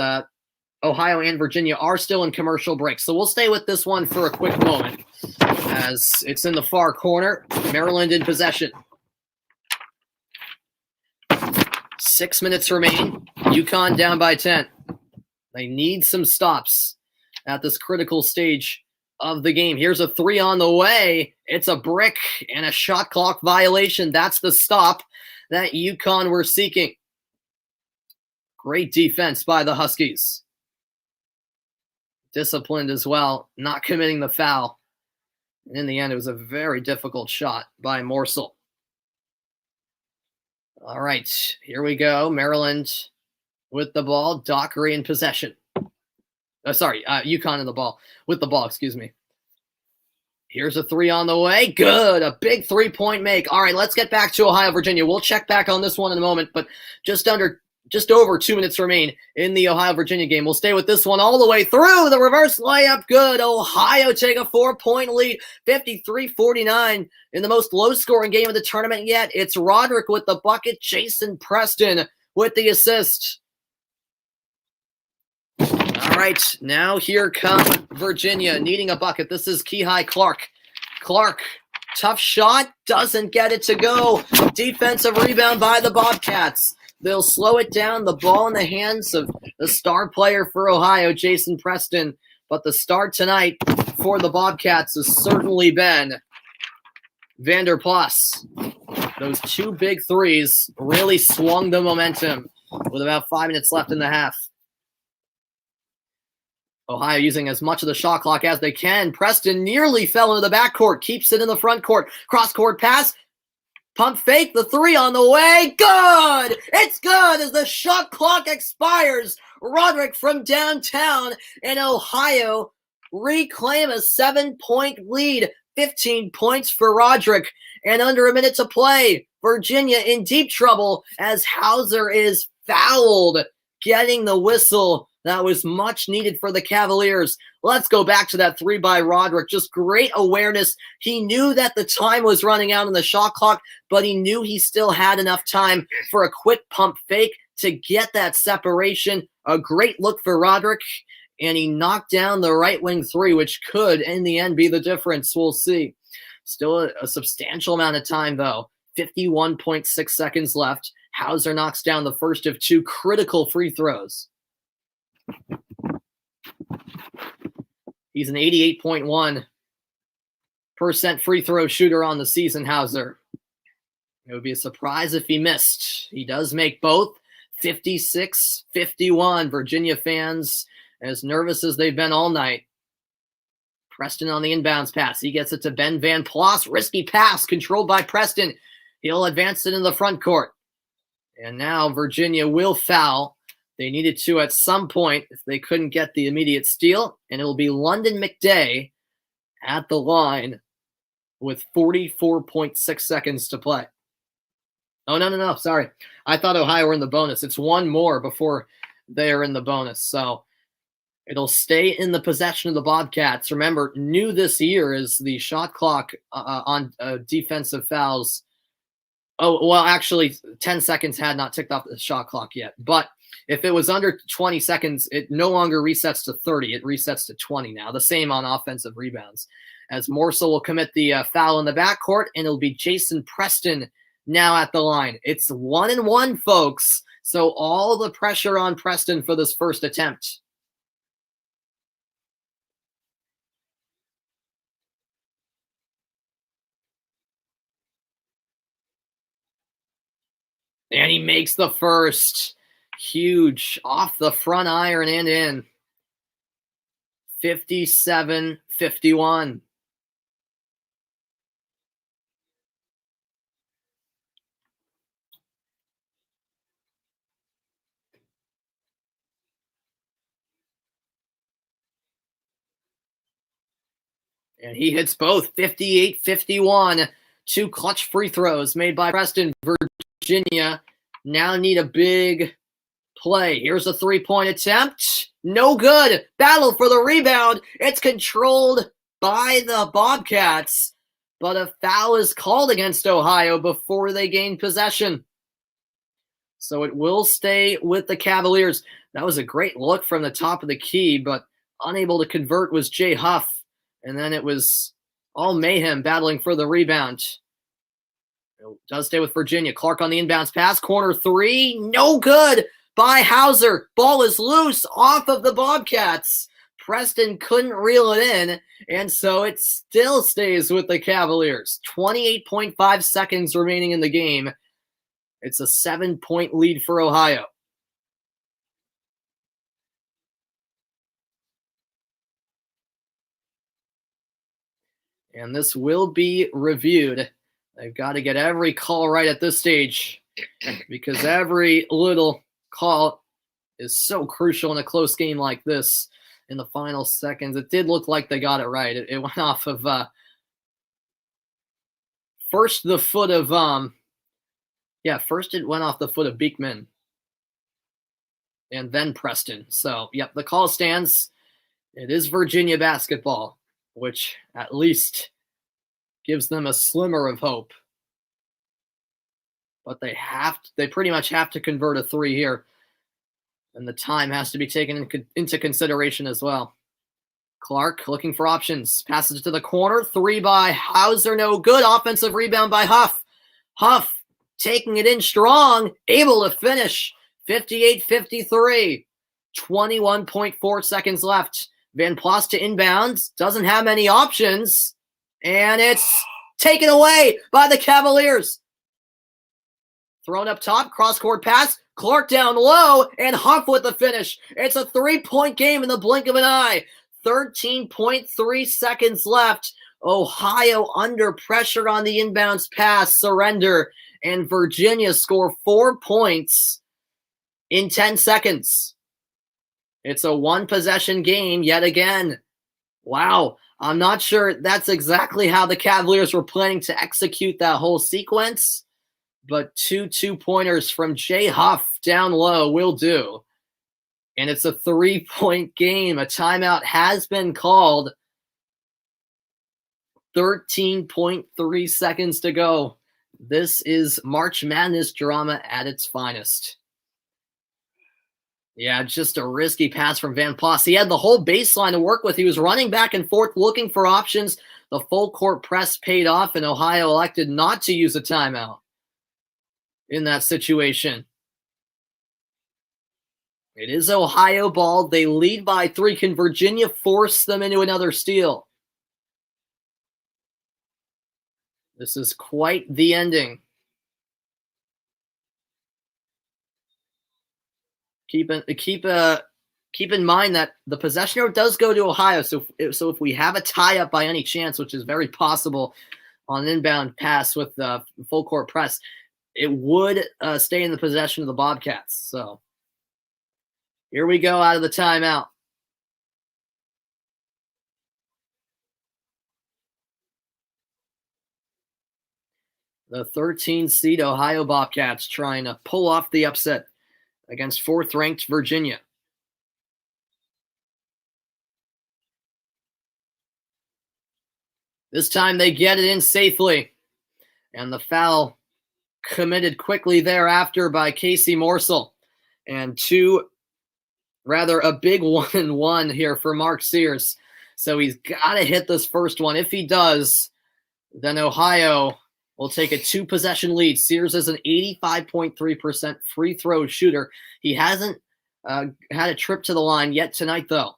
Ohio and Virginia are still in commercial break. So we'll stay with this one for a quick moment, as it's in the far corner. Maryland in possession. 6 minutes remain. UConn down by 10. They need some stops at this critical stage of the game. Here's a 3 on the way. It's a brick and a shot clock violation. That's the stop that UConn were seeking. Great defense by the Huskies. Disciplined as well, not committing the foul. And in the end, it was a very difficult shot by Morsel. All right, here we go. Maryland with the ball. Dockery in possession. UConn in the ball. With the ball, excuse me. Here's a 3 on the way. Good. A big 3-point make. All right, let's get back to Ohio, Virginia. We'll check back on this one in a moment, but just over 2 minutes remain in the Ohio-Virginia game. We'll stay with this one all the way through. The reverse layup, good. Ohio take a 4-point lead, 53-49 in the most low-scoring game of the tournament yet. It's Roderick with the bucket, Jason Preston with the assist. All right, now here comes Virginia needing a bucket. This is Kihei Clark. Clark, tough shot, doesn't get it to go. Defensive rebound by the Bobcats. They'll slow it down. The ball in the hands of the star player for Ohio, Jason Preston. But the start tonight for the Bobcats has certainly been Vander Plas. Those 2 big threes really swung the momentum with about 5 minutes left in the half. Ohio using as much of the shot clock as they can. Preston nearly fell into the backcourt, keeps it in the front court. Cross-court pass. Pump fake, the three on the way. Good! It's good as the shot clock expires. Roderick from downtown in Ohio reclaim a 7-point lead. 15 points for Roderick. And under a minute to play, Virginia in deep trouble as Hauser is fouled, getting the whistle that was much needed for the Cavaliers. Let's go back to that three by Roderick. Just great awareness. He knew that the time was running out on the shot clock, but he knew he still had enough time for a quick pump fake to get that separation. A great look for Roderick, and he knocked down the right wing three, which could, in the end, be the difference. We'll see. Still a substantial amount of time, though. 51.6 seconds left. Hauser knocks down the first of two critical free throws. He's an 88.1% free throw shooter on the season, Hauser. It would be a surprise if he missed. He does make both. 56-51. Virginia fans as nervous as they've been all night. Preston on the inbounds pass. He gets it to Ben Van Plas. Risky pass controlled by Preston. He'll advance it in the front court. And now Virginia will foul. They needed to at some point if they couldn't get the immediate steal. And it will be London McDay at the line with 44.6 seconds to play. Oh, no. Sorry. I thought Ohio were in the bonus. It's one more before they are in the bonus. So it'll stay in the possession of the Bobcats. Remember, new this year is the shot clock on defensive fouls. Oh, well, actually, 10 seconds had not ticked off the shot clock yet. But if it was under 20 seconds, it no longer resets to 30. It resets to 20 now. The same on offensive rebounds. As Morsel will commit the foul in the backcourt, and it'll be Jason Preston now at the line. It's 1-1, folks. So all the pressure on Preston for this first attempt. And he makes the first. Huge. Off the front iron and in. 57-51. And he hits both. 58-51. Two clutch free throws made by Preston. Virginia now need a big play. Here's a three-point attempt. No good. Battle for the rebound. It's controlled by the Bobcats, but a foul is called against Ohio before they gain possession. So it will stay with the Cavaliers. That was a great look from the top of the key, but unable to convert was Jay Huff. And then it was all mayhem battling for the rebound. It does stay with Virginia. Clark on the inbounds pass. Corner three. No good by Hauser. Ball is loose off of the Bobcats. Preston couldn't reel it in, and so it still stays with the Cavaliers. 28.5 seconds remaining in the game. It's a 7-point lead for Ohio. And this will be reviewed. They've got to get every call right at this stage because every little call is so crucial in a close game like this in the final seconds. It did look like they got it right. It went off of first it went off the foot of Beekman and then Preston. So, yep, the call stands. It is Virginia basketball, which at least gives them a slimmer of hope. But they pretty much have to convert a three here. And the time has to be taken into consideration as well. Clark looking for options. Passes it to the corner. Three by Hauser. No good. Offensive rebound by Huff. Huff taking it in strong. Able to finish. 58-53. 21.4 seconds left. Van Plas to inbounds. Doesn't have many options. And it's taken away by the Cavaliers. Thrown up top. Cross-court pass. Clark down low. And Huff with the finish. It's a 3-point game in the blink of an eye. 13.3 seconds left. Ohio under pressure on the inbounds pass, surrender, and Virginia score 4 points in 10 seconds. It's a one-possession game yet again. Wow, I'm not sure that's exactly how the Cavaliers were planning to execute that whole sequence, but 2 two-pointers from Jay Huff down low will do. And it's a 3-point game. A timeout has been called. 13.3 seconds to go. This is March Madness drama at its finest. Yeah, just a risky pass from Van Plas. He had the whole baseline to work with. He was running back and forth looking for options. The full court press paid off, and Ohio elected not to use a timeout in that situation. It is Ohio ball. They lead by 3. Can Virginia force them into another steal? This is quite the ending. Keep in mind that the possession arrow does go to Ohio. So if we have a tie-up by any chance, which is very possible on an inbound pass with the full court press, it would stay in the possession of the Bobcats. So here we go out of the timeout. The 13 seed Ohio Bobcats trying to pull off the upset against 4th-ranked Virginia. This time they get it in safely. And the foul committed quickly thereafter by Casey Morsell. And a big 1-and-1 here for Mark Sears. So he's got to hit this first one. If he does, then Ohio will take a 2-possession lead. Sears is an 85.3% free throw shooter. He hasn't had a trip to the line yet tonight, though.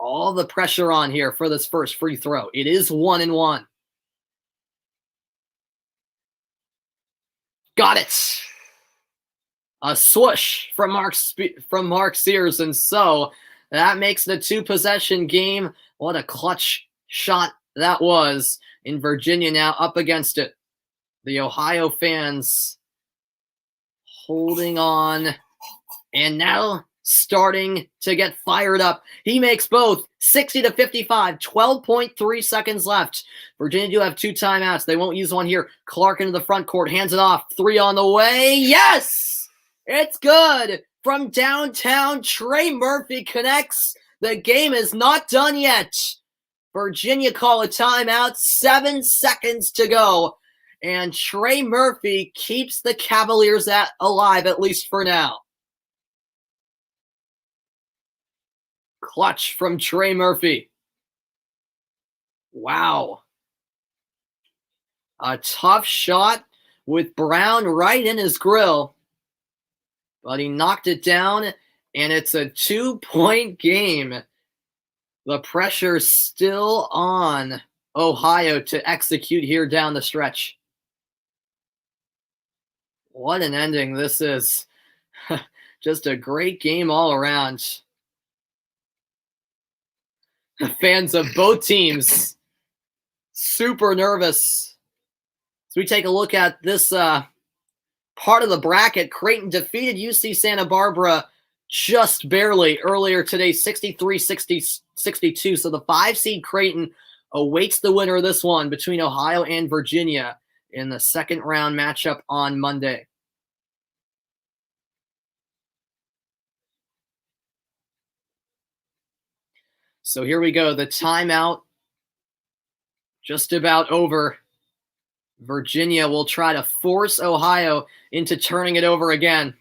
All the pressure on here for this first free throw. It is 1-and-1. Got it. A swoosh from Mark Sears, and so that makes the 2-possession game. What a clutch shot that was. In Virginia now up against it. The Ohio fans holding on and now starting to get fired up. He makes both 60-55, 12.3 seconds left. Virginia do have 2 timeouts. They won't use one here. Clark into the front court, hands it off. 3 on the way. Yes! It's good. From downtown, Trey Murphy connects. The game is not done yet. Virginia call a timeout. 7 seconds to go. And Trey Murphy keeps the Cavaliers alive, at least for now. Clutch from Trey Murphy. Wow. A tough shot with Brown right in his grill. But he knocked it down, and it's a 2-point game. The pressure's still on Ohio to execute here down the stretch. What an ending this is. Just a great game all around. Fans of both teams super nervous. So we take a look at this part of the bracket. Creighton defeated UC Santa Barbara just barely earlier today, 63-62. So the 5-seed Creighton awaits the winner of this one between Ohio and Virginia in the second round matchup on Monday. So here we go. The timeout just about over. Virginia will try to force Ohio into turning it over again.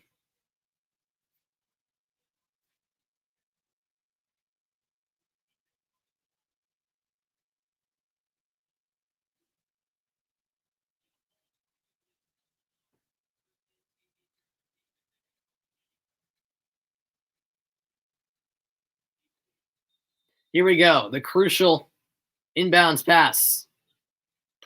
Here we go. The crucial inbounds pass.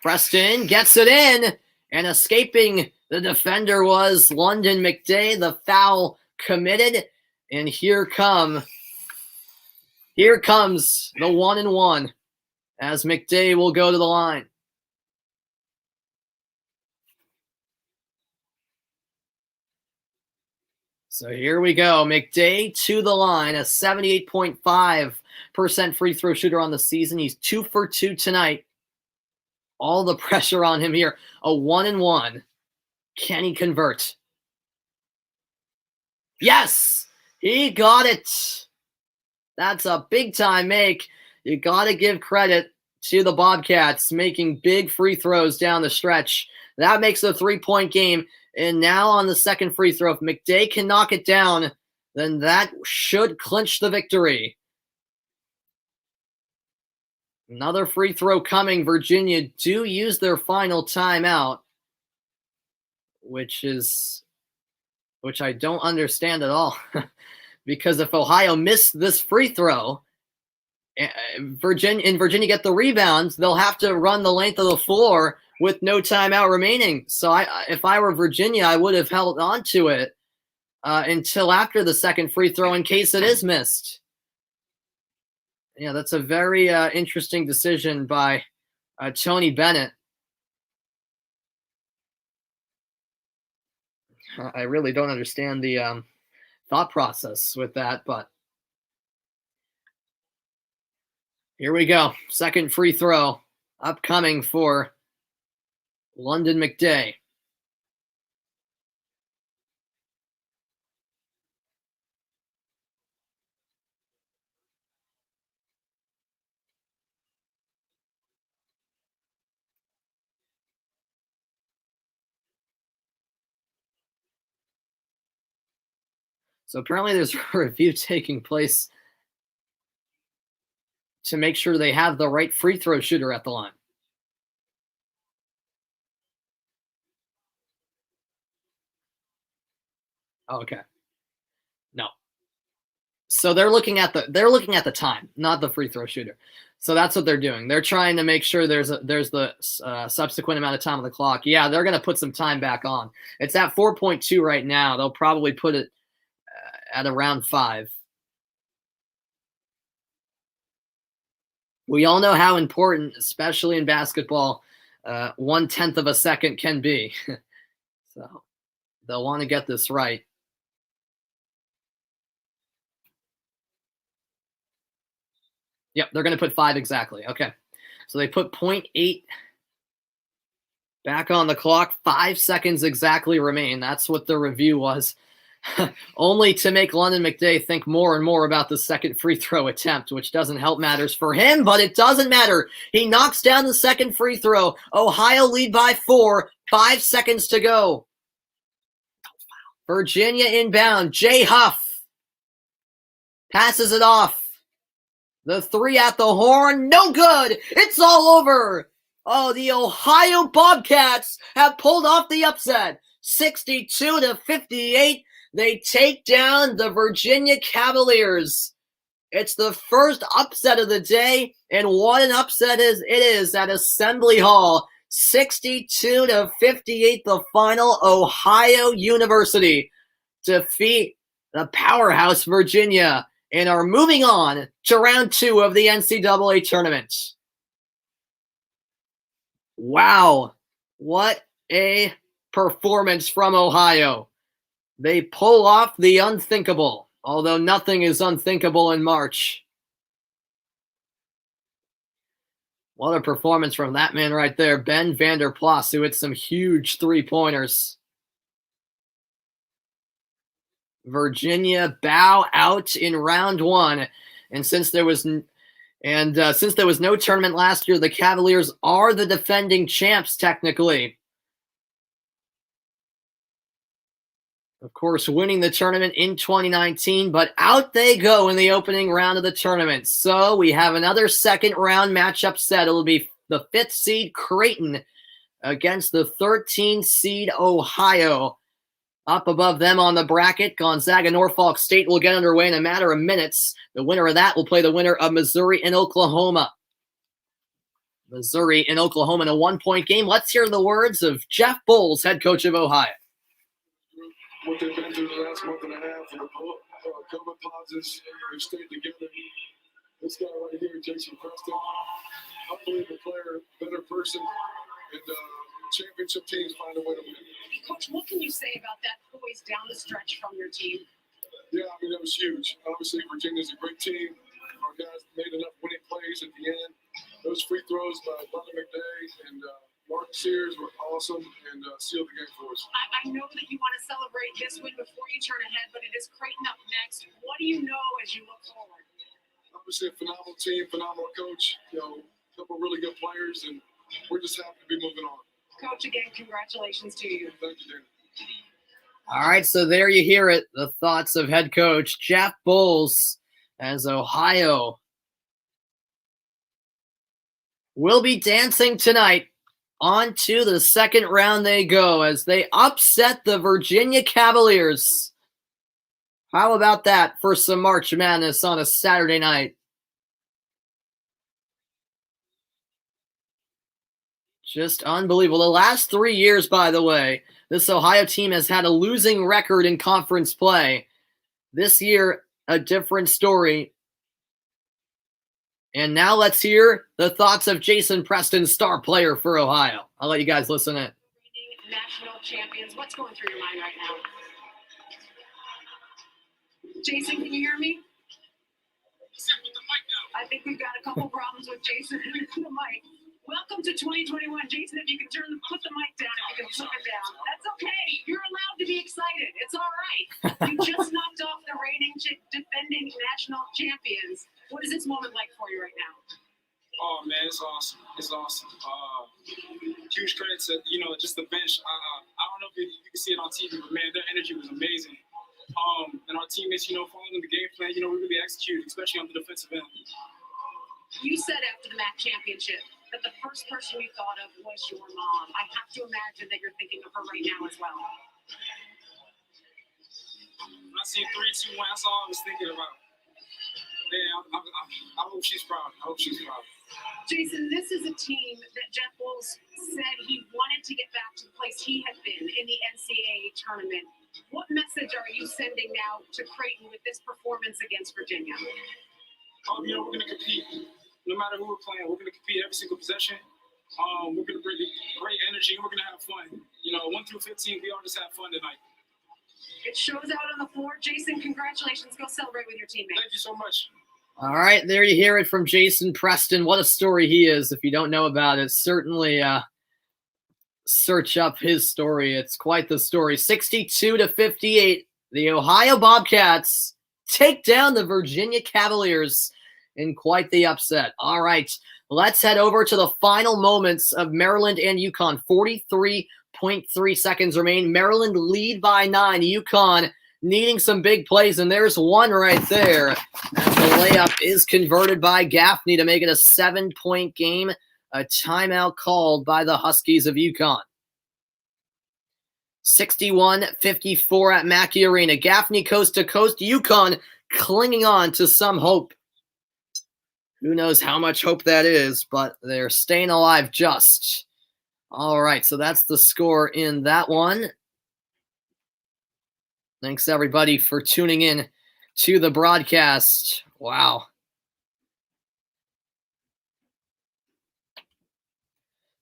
Preston gets it in, and escaping the defender was London McDay. The foul committed, and here comes the 1-and-1. as McDay will go to the line. So here we go. McDay to the line, a 78.5% free throw shooter on the season. He's 2 for 2 tonight. All the pressure on him here. A 1-and-1. Can he convert? Yes! He got it. That's a big-time make. You got to give credit to the Bobcats making big free throws down the stretch. That makes a 3-point game. And now on the second free throw, if McDay can knock it down, then that should clinch the victory. Another free throw coming. Virginia do use their final timeout, which I don't understand at all. Because if Ohio missed this free throw, Virginia get the rebounds, they'll have to run the length of the floor with no timeout remaining. So if I were Virginia, I would have held on to it until after the second free throw in case it is missed. Yeah, that's a very interesting decision by Tony Bennett. I really don't understand the thought process with that, but here we go. Second free throw upcoming for London McDay. So apparently there's a review taking place to make sure they have the right free throw shooter at the line. Oh, okay. No. So they're looking at the time, not the free throw shooter. So that's what they're doing. They're trying to make sure there's the subsequent amount of time on the clock. Yeah, they're going to put some time back on. It's at 4.2 right now. They'll probably put it at around 5. We all know how important, especially in basketball, 1/10 of a second can be. So they'll want to get this right. Yep, they're going to put 5 exactly. Okay. So they put 0.8 back on the clock. 5 seconds exactly remain. That's what the review was. Only to make London McDay think more and more about the second free throw attempt, which doesn't help matters for him, but it doesn't matter. He knocks down the second free throw. Ohio lead by 4. 5 seconds to go. Virginia inbound. Jay Huff passes it off. The 3 at the horn. No good. It's all over. Oh, the Ohio Bobcats have pulled off the upset. 62-58. They take down the Virginia Cavaliers. It's the first upset of the day, and what an upset it is at Assembly Hall. 62-58, the final. Ohio University defeat the powerhouse Virginia and are moving on to round 2 of the NCAA tournament. Wow, what a performance from Ohio. They pull off the unthinkable, although nothing is unthinkable in March. What a performance from that man right there, Ben Vander Plas, who hit some huge 3-pointers. Virginia bow out in round 1, and since there was no tournament last year, the Cavaliers are the defending champs technically. Of course, winning the tournament in 2019, but out they go in the opening round of the tournament. So we have another second round matchup set. It'll be the 5th seed Creighton against the 13th seed Ohio. Up above them on the bracket, Gonzaga Norfolk State will get underway in a matter of minutes. The winner of that will play the winner of Missouri and Oklahoma. Missouri and Oklahoma in a 1-point game. Let's hear the words of Jeff Bowles, head coach of Ohio. What they've been through the last month and a half, and COVID pauses, they've stayed together. This guy right here, Jason Preston, unbelievable player, better person, and championship teams find a way to win. Coach, what can you say about that poise down the stretch from your team? Yeah, I mean, that was huge. Obviously, Virginia's a great team. Our guys made enough winning plays at the end. Those free throws by Butler McDay and Mark Sears were awesome and sealed the game for us. I know that you want to celebrate this win before you turn ahead, but it is Creighton up next. What do you know as you look forward? Obviously, a phenomenal team, phenomenal coach, a couple really good players, and we're just happy to be moving on. Coach, again, congratulations to you. Thank you, Danny. All right, so there you hear it. The thoughts of head coach Jeff Bowles as Ohio will be dancing tonight. On to the second round they go as they upset the Virginia Cavaliers. How about that for some March Madness on a Saturday night? Just unbelievable. The last 3 years, by the way, this Ohio team has had a losing record in conference play. This year, a different story. And now let's hear the thoughts of Jason Preston, star player for Ohio. I'll let you guys listen in. National champions, what's going through your mind right now? Jason, can you hear me? I think we've got a couple problems with Jason and the mic. Welcome to 2021. Jason, if you can put the mic down, if you can flip it down. That's okay. You're allowed to be excited. It's all right. You just knocked off the reigning defending national champions. What is this moment like for you right now? Oh man, it's awesome. It's awesome. Huge credit to just the bench. I don't know if you can see it on TV, but man, their energy was amazing. And our teammates, following the game plan, we really executed, especially on the defensive end. You said after the MAC championship that the first person you thought of was your mom. I have to imagine that you're thinking of her right now as well. When I see 3, 2, 1, that's all I was thinking about. Man, I hope she's proud. I hope she's proud. Jason, this is a team that Jeff Bowles said he wanted to get back to the place he had been in the NCAA tournament. What message are you sending now to Creighton with this performance against Virginia? We're going to compete. No matter who we're playing, we're going to compete every single possession. We're going to bring great energy, and we're going to have fun. 1 through 15, we all just have fun tonight. It shows out on the floor. Jason, congratulations. Go celebrate with your teammates. Thank you so much. All right, there you hear it from Jason Preston. What a story he is. If you don't know about it, certainly search up his story. It's quite the story. 62-58, the Ohio Bobcats take down the Virginia Cavaliers in quite the upset. All right, let's head over to the final moments of Maryland and UConn. 43.3 seconds remain. Maryland lead by 9. UConn needing some big plays, and there's one right there. As the layup is converted by Gaffney to make it a 7-point game. A timeout called by the Huskies of UConn. 61-54 at Mackey Arena. Gaffney coast to coast. UConn clinging on to some hope. Who knows how much hope that is, but they're staying alive just. All right, so that's the score in that one. Thanks, everybody, for tuning in to the broadcast. Wow.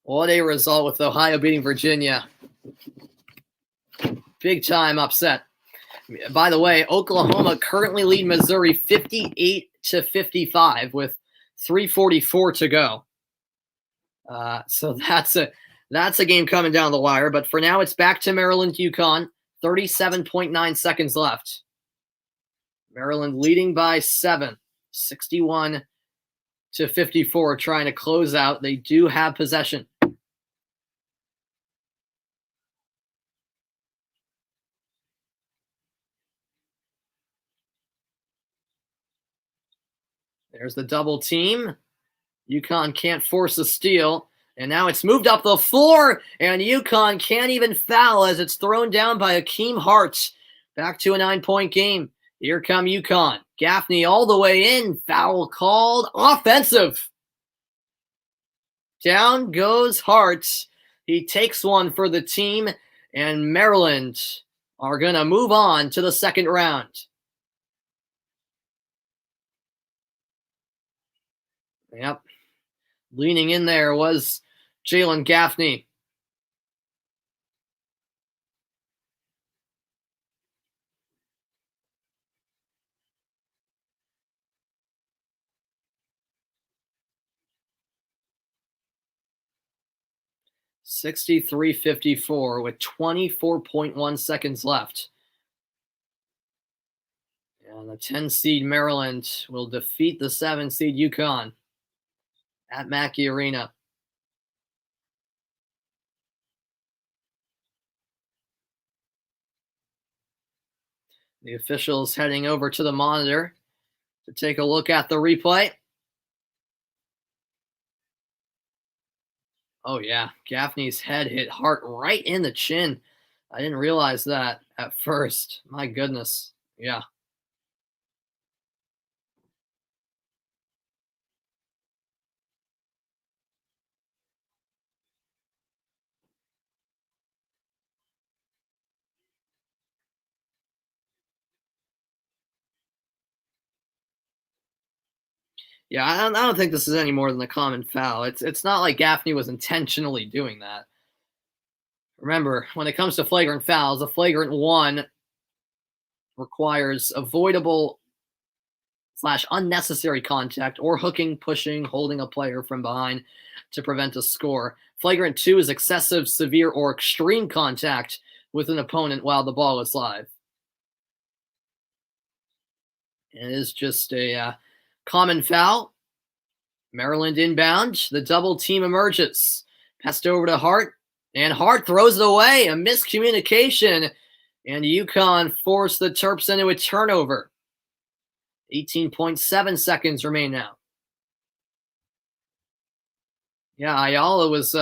What a result with Ohio beating Virginia. Big time upset. By the way, Oklahoma currently lead Missouri 58-55 with 3:44 to go. So that's a game coming down the wire. But for now, it's back to Maryland, UConn. 37.9 seconds left. Maryland leading by 7. 61-54, trying to close out. They do have possession. There's the double team. UConn can't force a steal. And now it's moved up the floor, and UConn can't even foul as it's thrown down by Akeem Hart. Back to a 9-point game. Here come UConn. Gaffney all the way in. Foul called. Offensive. Down goes Hart. He takes one for the team, and Maryland are going to move on to the second round. Yep. Leaning in there was Jalen Gaffney. (63-54) with 24.1 seconds left. And the 10 seed Maryland will defeat the 7 seed UConn at Mackey Arena. The officials heading over to the monitor to take a look at the replay. Oh, yeah. Gaffney's head hit Hart right in the chin. I didn't realize that at first. My goodness. Yeah. Yeah, I don't think this is any more than a common foul. It's not like Gaffney was intentionally doing that. Remember, when it comes to flagrant fouls, a flagrant one requires avoidable / unnecessary contact or hooking, pushing, holding a player from behind to prevent a score. Flagrant 2 is excessive, severe, or extreme contact with an opponent while the ball is live. It is just a common foul. Maryland inbound. The double team emerges. Passed over to Hart, and Hart throws it away. A miscommunication, and UConn forced the Terps into a turnover. 18.7 seconds remain now. Yeah, Ayala was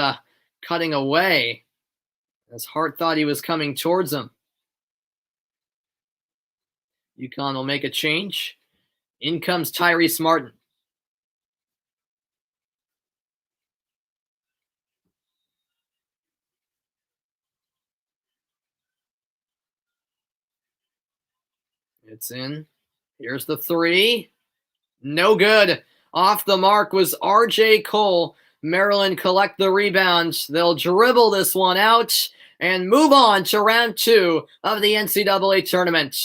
cutting away as Hart thought he was coming towards him. UConn will make a change. In comes Tyrese Martin. It's in. Here's the three. No good. Off the mark was R.J. Cole. Maryland collect the rebound. They'll dribble this one out and move on to round 2 of the NCAA tournament.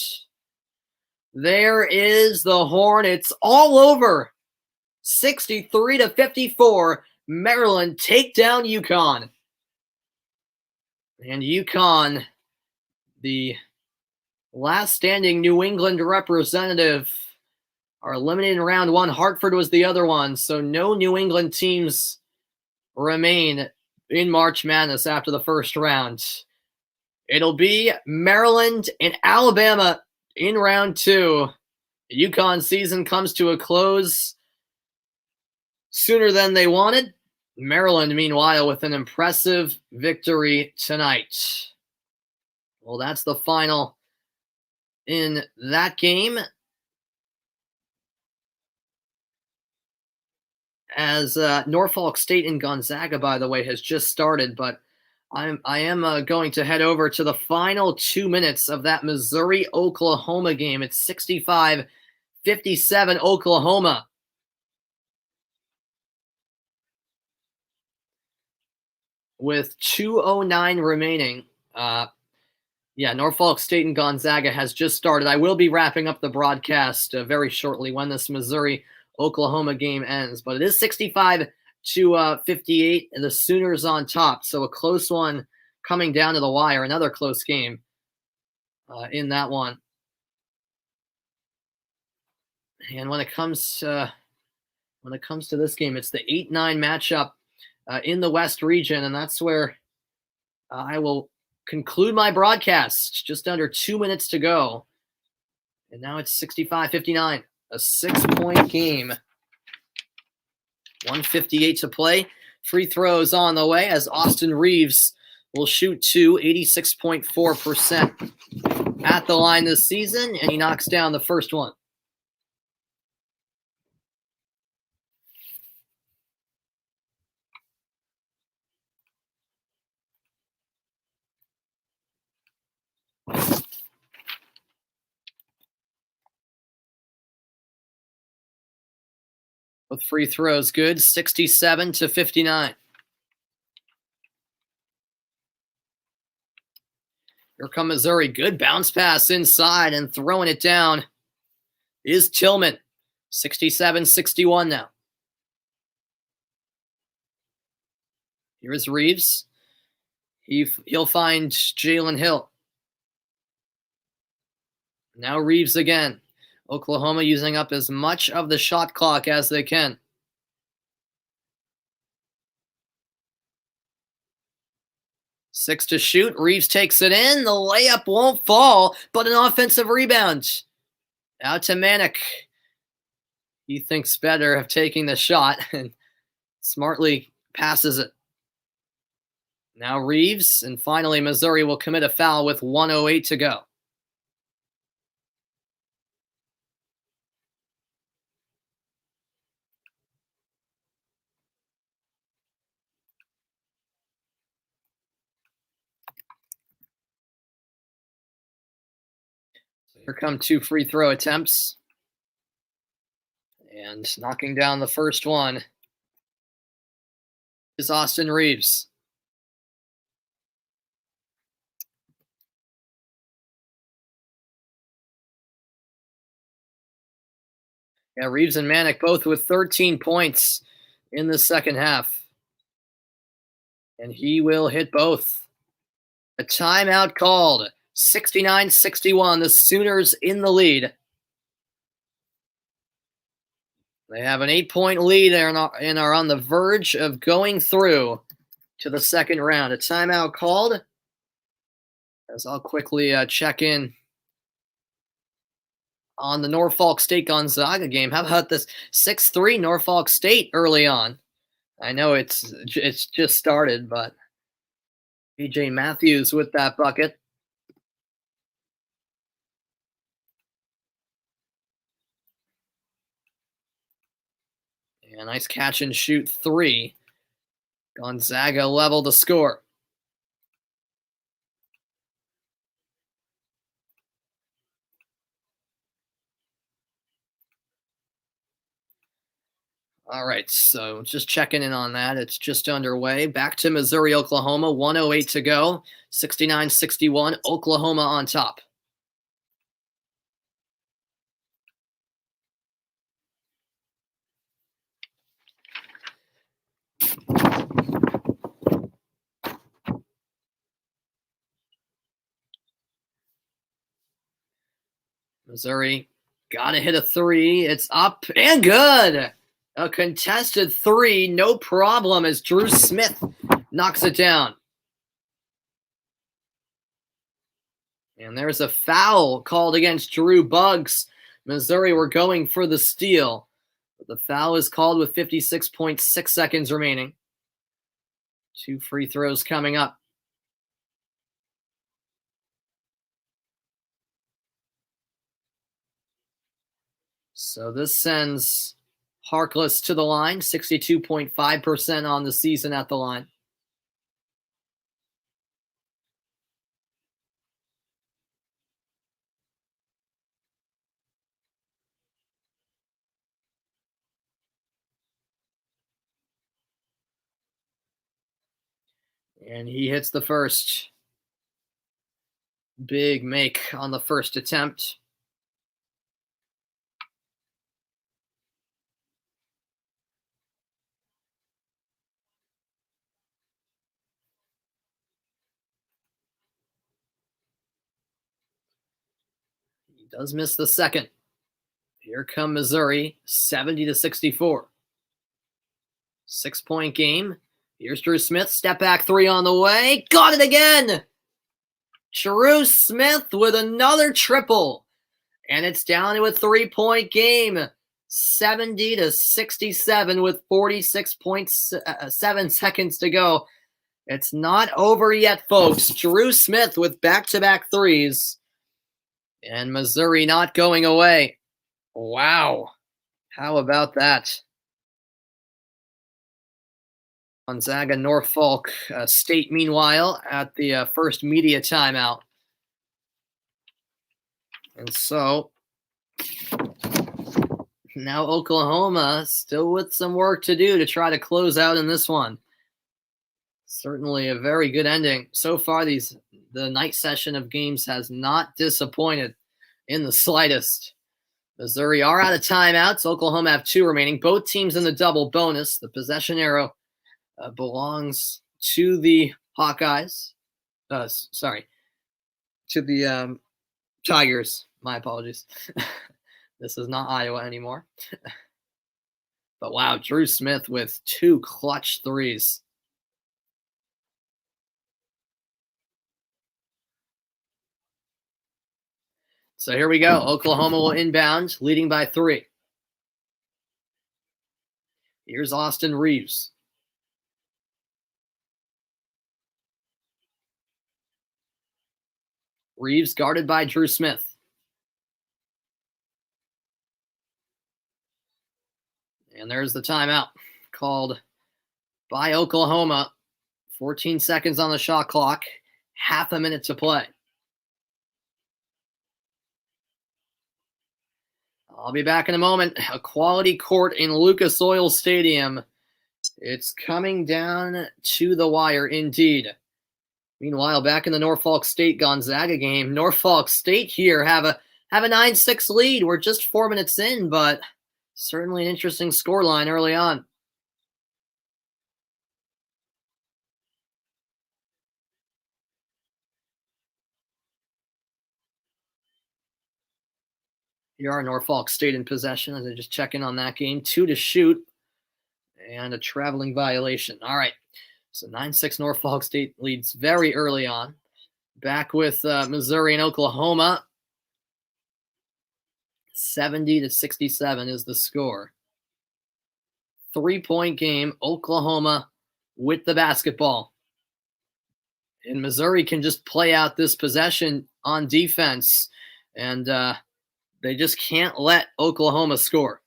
There is the horn. It's all over. 63-54. Maryland take down UConn. And UConn, the last standing New England representative, are eliminated in round 1. Hartford was the other one, so no New England teams remain in March Madness after the first round. It'll be Maryland and Alabama in round 2. The UConn season comes to a close sooner than they wanted. Maryland, meanwhile, with an impressive victory tonight. Well, that's the final in that game. As Norfolk State and Gonzaga, by the way, has just started, but I am going to head over to the final 2 minutes of that Missouri-Oklahoma game. It's 65-57 Oklahoma. With 2:09 remaining. Norfolk State and Gonzaga has just started. I will be wrapping up the broadcast very shortly when this Missouri-Oklahoma game ends. But it is 65-58, and the Sooners on top. So a close one coming down to the wire. Another close game in that one. And when it comes to this game, it's the 8-9 matchup in the West region, and that's where I will conclude my broadcast. Just under 2 minutes to go. And now it's 65-59, a 6-point game. 1:58 to play. Free throws on the way as Austin Reeves will shoot 86.4% at the line this season, and he knocks down the first one. Both free throws good, 67-59. Here come Missouri. Good bounce pass inside, and throwing it down is Tillman. 67-61 now. Here is Reeves. He'll find Jalen Hill. Now Reeves again. Oklahoma using up as much of the shot clock as they can. Six to shoot. Reeves takes it in. The layup won't fall, but an offensive rebound. Out to Manick. He thinks better of taking the shot and smartly passes it. Now Reeves, and finally Missouri will commit a foul with 1:08 to go. Here come two free throw attempts. And knocking down the first one is Austin Reeves. Yeah, Reeves and Manick both with 13 points in the second half. And he will hit both. A timeout called. 69-61. The Sooners in the lead. They have an 8-point lead and are on the verge of going through to the second round. A timeout called. As I'll quickly check in on the Norfolk State-Gonzaga game. How about this 6-3 Norfolk State early on? I know it's just started, but PJ Matthews with that bucket. A nice catch and shoot three. Gonzaga leveled the score. All right, so just checking in on that. It's just underway. Back to Missouri, Oklahoma. 1:08 to go. 69-61. Oklahoma on top. Missouri got to hit a three. It's up and good. A contested three, no problem, as Drew Smith knocks it down. And there's a foul called against Drew Buggs. Missouri were going for the steal. But the foul is called with 56.6 seconds remaining. Two free throws coming up. So this sends Harkless to the line, 62.5% on the season at the line. And he hits the first. Big make on the first attempt. He does miss the second. Here come Missouri, 70-64. 6-point game. Here's Drew Smith, step back three on the way. Got it again! Drew Smith with another triple. And it's down to a 3-point game. 70-67 with 46.7 seconds to go. It's not over yet, folks. Drew Smith with back-to-back threes. And Missouri not going away. Wow. How about that? Gonzaga, Norfolk State, meanwhile, at the first media timeout. And so Now Oklahoma still with some work to do to try to close out in this one. Certainly a very good ending. So far, the night session of games has not disappointed in the slightest. Missouri are out of timeouts. Oklahoma have 2 remaining. Both teams in the double bonus. The possession arrow belongs to the Hawkeyes. To the Tigers. My apologies. This is not Iowa anymore. But wow, Drew Smith with 2 clutch threes. So here we go. Oklahoma will inbound, leading by 3. Here's Austin Reeves. Reeves guarded by Drew Smith. And there's the timeout called by Oklahoma. 14 seconds on the shot clock. Half a minute to play. I'll be back in a moment. A quality court in Lucas Oil Stadium. It's coming down to the wire indeed. Meanwhile, back in the Norfolk State Gonzaga game, Norfolk State here have a 9-6 lead. We're just 4 minutes in, but certainly an interesting scoreline early on. Here are Norfolk State in possession as they just check in on that game. 2 to shoot and a traveling violation. All right, so 9-6 Norfolk State leads very early on. Back with Missouri and Oklahoma. 70-67 is the score. 3-point game, Oklahoma with the basketball. And Missouri can just play out this possession on defense, and they just can't let Oklahoma score.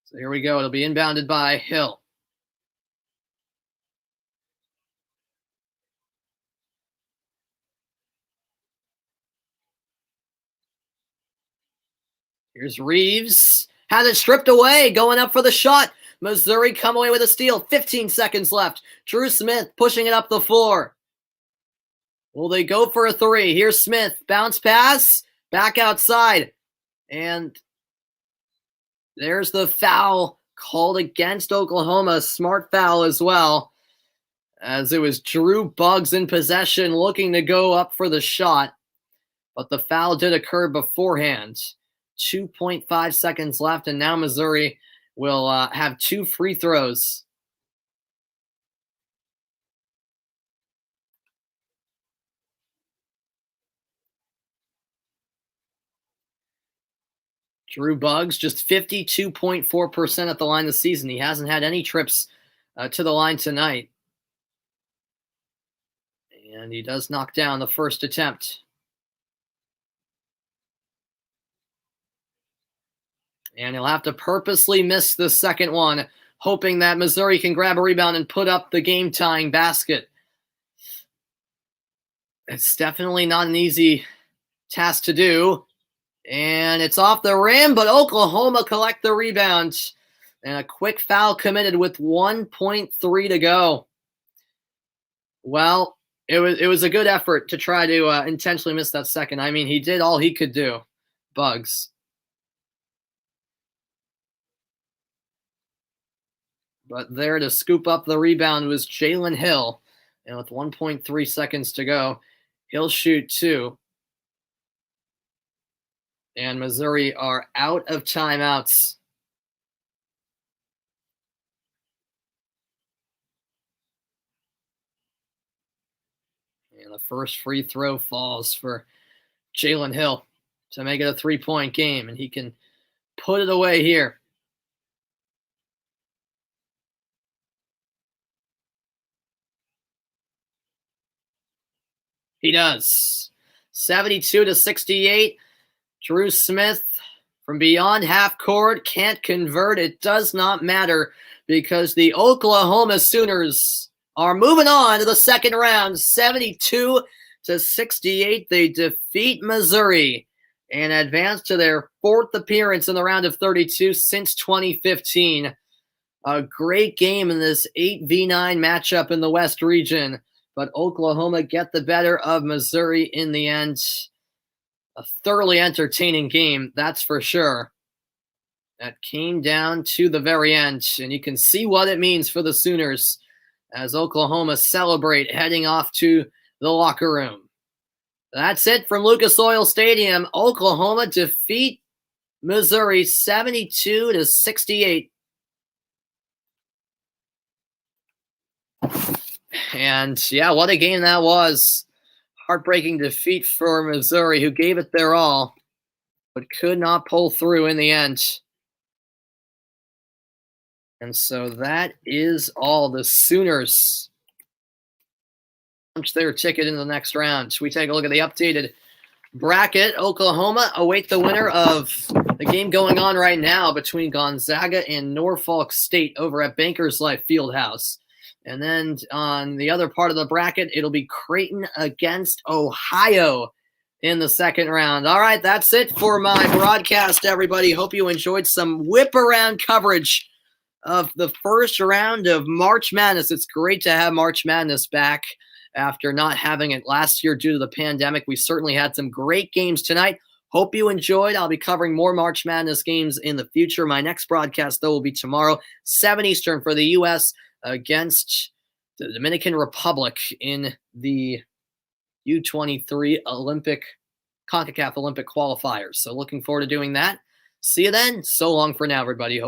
So here we go. It'll be inbounded by Hill. Here's Reeves. Has it stripped away. Going up for the shot. Missouri come away with a steal. 15 seconds left. Drew Smith pushing it up the floor. Will they go for a 3? Here's Smith. Bounce pass. Back outside. And there's the foul called against Oklahoma. Smart foul as well, as it was Drew Buggs in possession looking to go up for the shot. But the foul did occur beforehand. 2.5 seconds left, and now Missouri will have 2 free throws. Drew Buggs, just 52.4% at the line this season. He hasn't had any trips to the line tonight. And he does knock down the first attempt. And he'll have to purposely miss the second one, hoping that Missouri can grab a rebound and put up the game-tying basket. It's definitely not an easy task to do. And it's off the rim, but Oklahoma collect the rebound. And a quick foul committed with 1.3 to go. Well, it was a good effort to try to intentionally miss that second. I mean, he did all he could do, Buggs. But there to scoop up the rebound was Jalen Hill. And with 1.3 seconds to go, he'll shoot 2. And Missouri are out of timeouts. And the first free throw falls for Jalen Hill to make it a 3-point game. And he can put it away here. He does. 72-68. Drew Smith from beyond half court can't convert. It does not matter because the Oklahoma Sooners are moving on to the second round. 72-68. They defeat Missouri and advance to their fourth appearance in the round of 32 since 2015. A great game in this 8v9 matchup in the West region, but Oklahoma get the better of Missouri in the end. A thoroughly entertaining game, that's for sure. That came down to the very end, and you can see what it means for the Sooners as Oklahoma celebrate heading off to the locker room. That's it from Lucas Oil Stadium. Oklahoma defeat Missouri 72-68. And yeah, what a game that was. Heartbreaking defeat for Missouri, who gave it their all, but could not pull through in the end. And so that is all. The Sooners punch their ticket in the next round. We take a look at the updated bracket. Oklahoma await the winner of the game going on right now between Gonzaga and Norfolk State over at Bankers Life Fieldhouse. And then on the other part of the bracket, it'll be Creighton against Ohio in the second round. All right, that's it for my broadcast, everybody. Hope you enjoyed some whip-around coverage of the first round of March Madness. It's great to have March Madness back after not having it last year due to the pandemic. We certainly had some great games tonight. Hope you enjoyed. I'll be covering more March Madness games in the future. My next broadcast, though, will be tomorrow, 7 Eastern for the U.S., against the Dominican Republic in the U23 CONCACAF Olympic qualifiers. So looking forward to doing that. See you then. So long for now, everybody. Hope you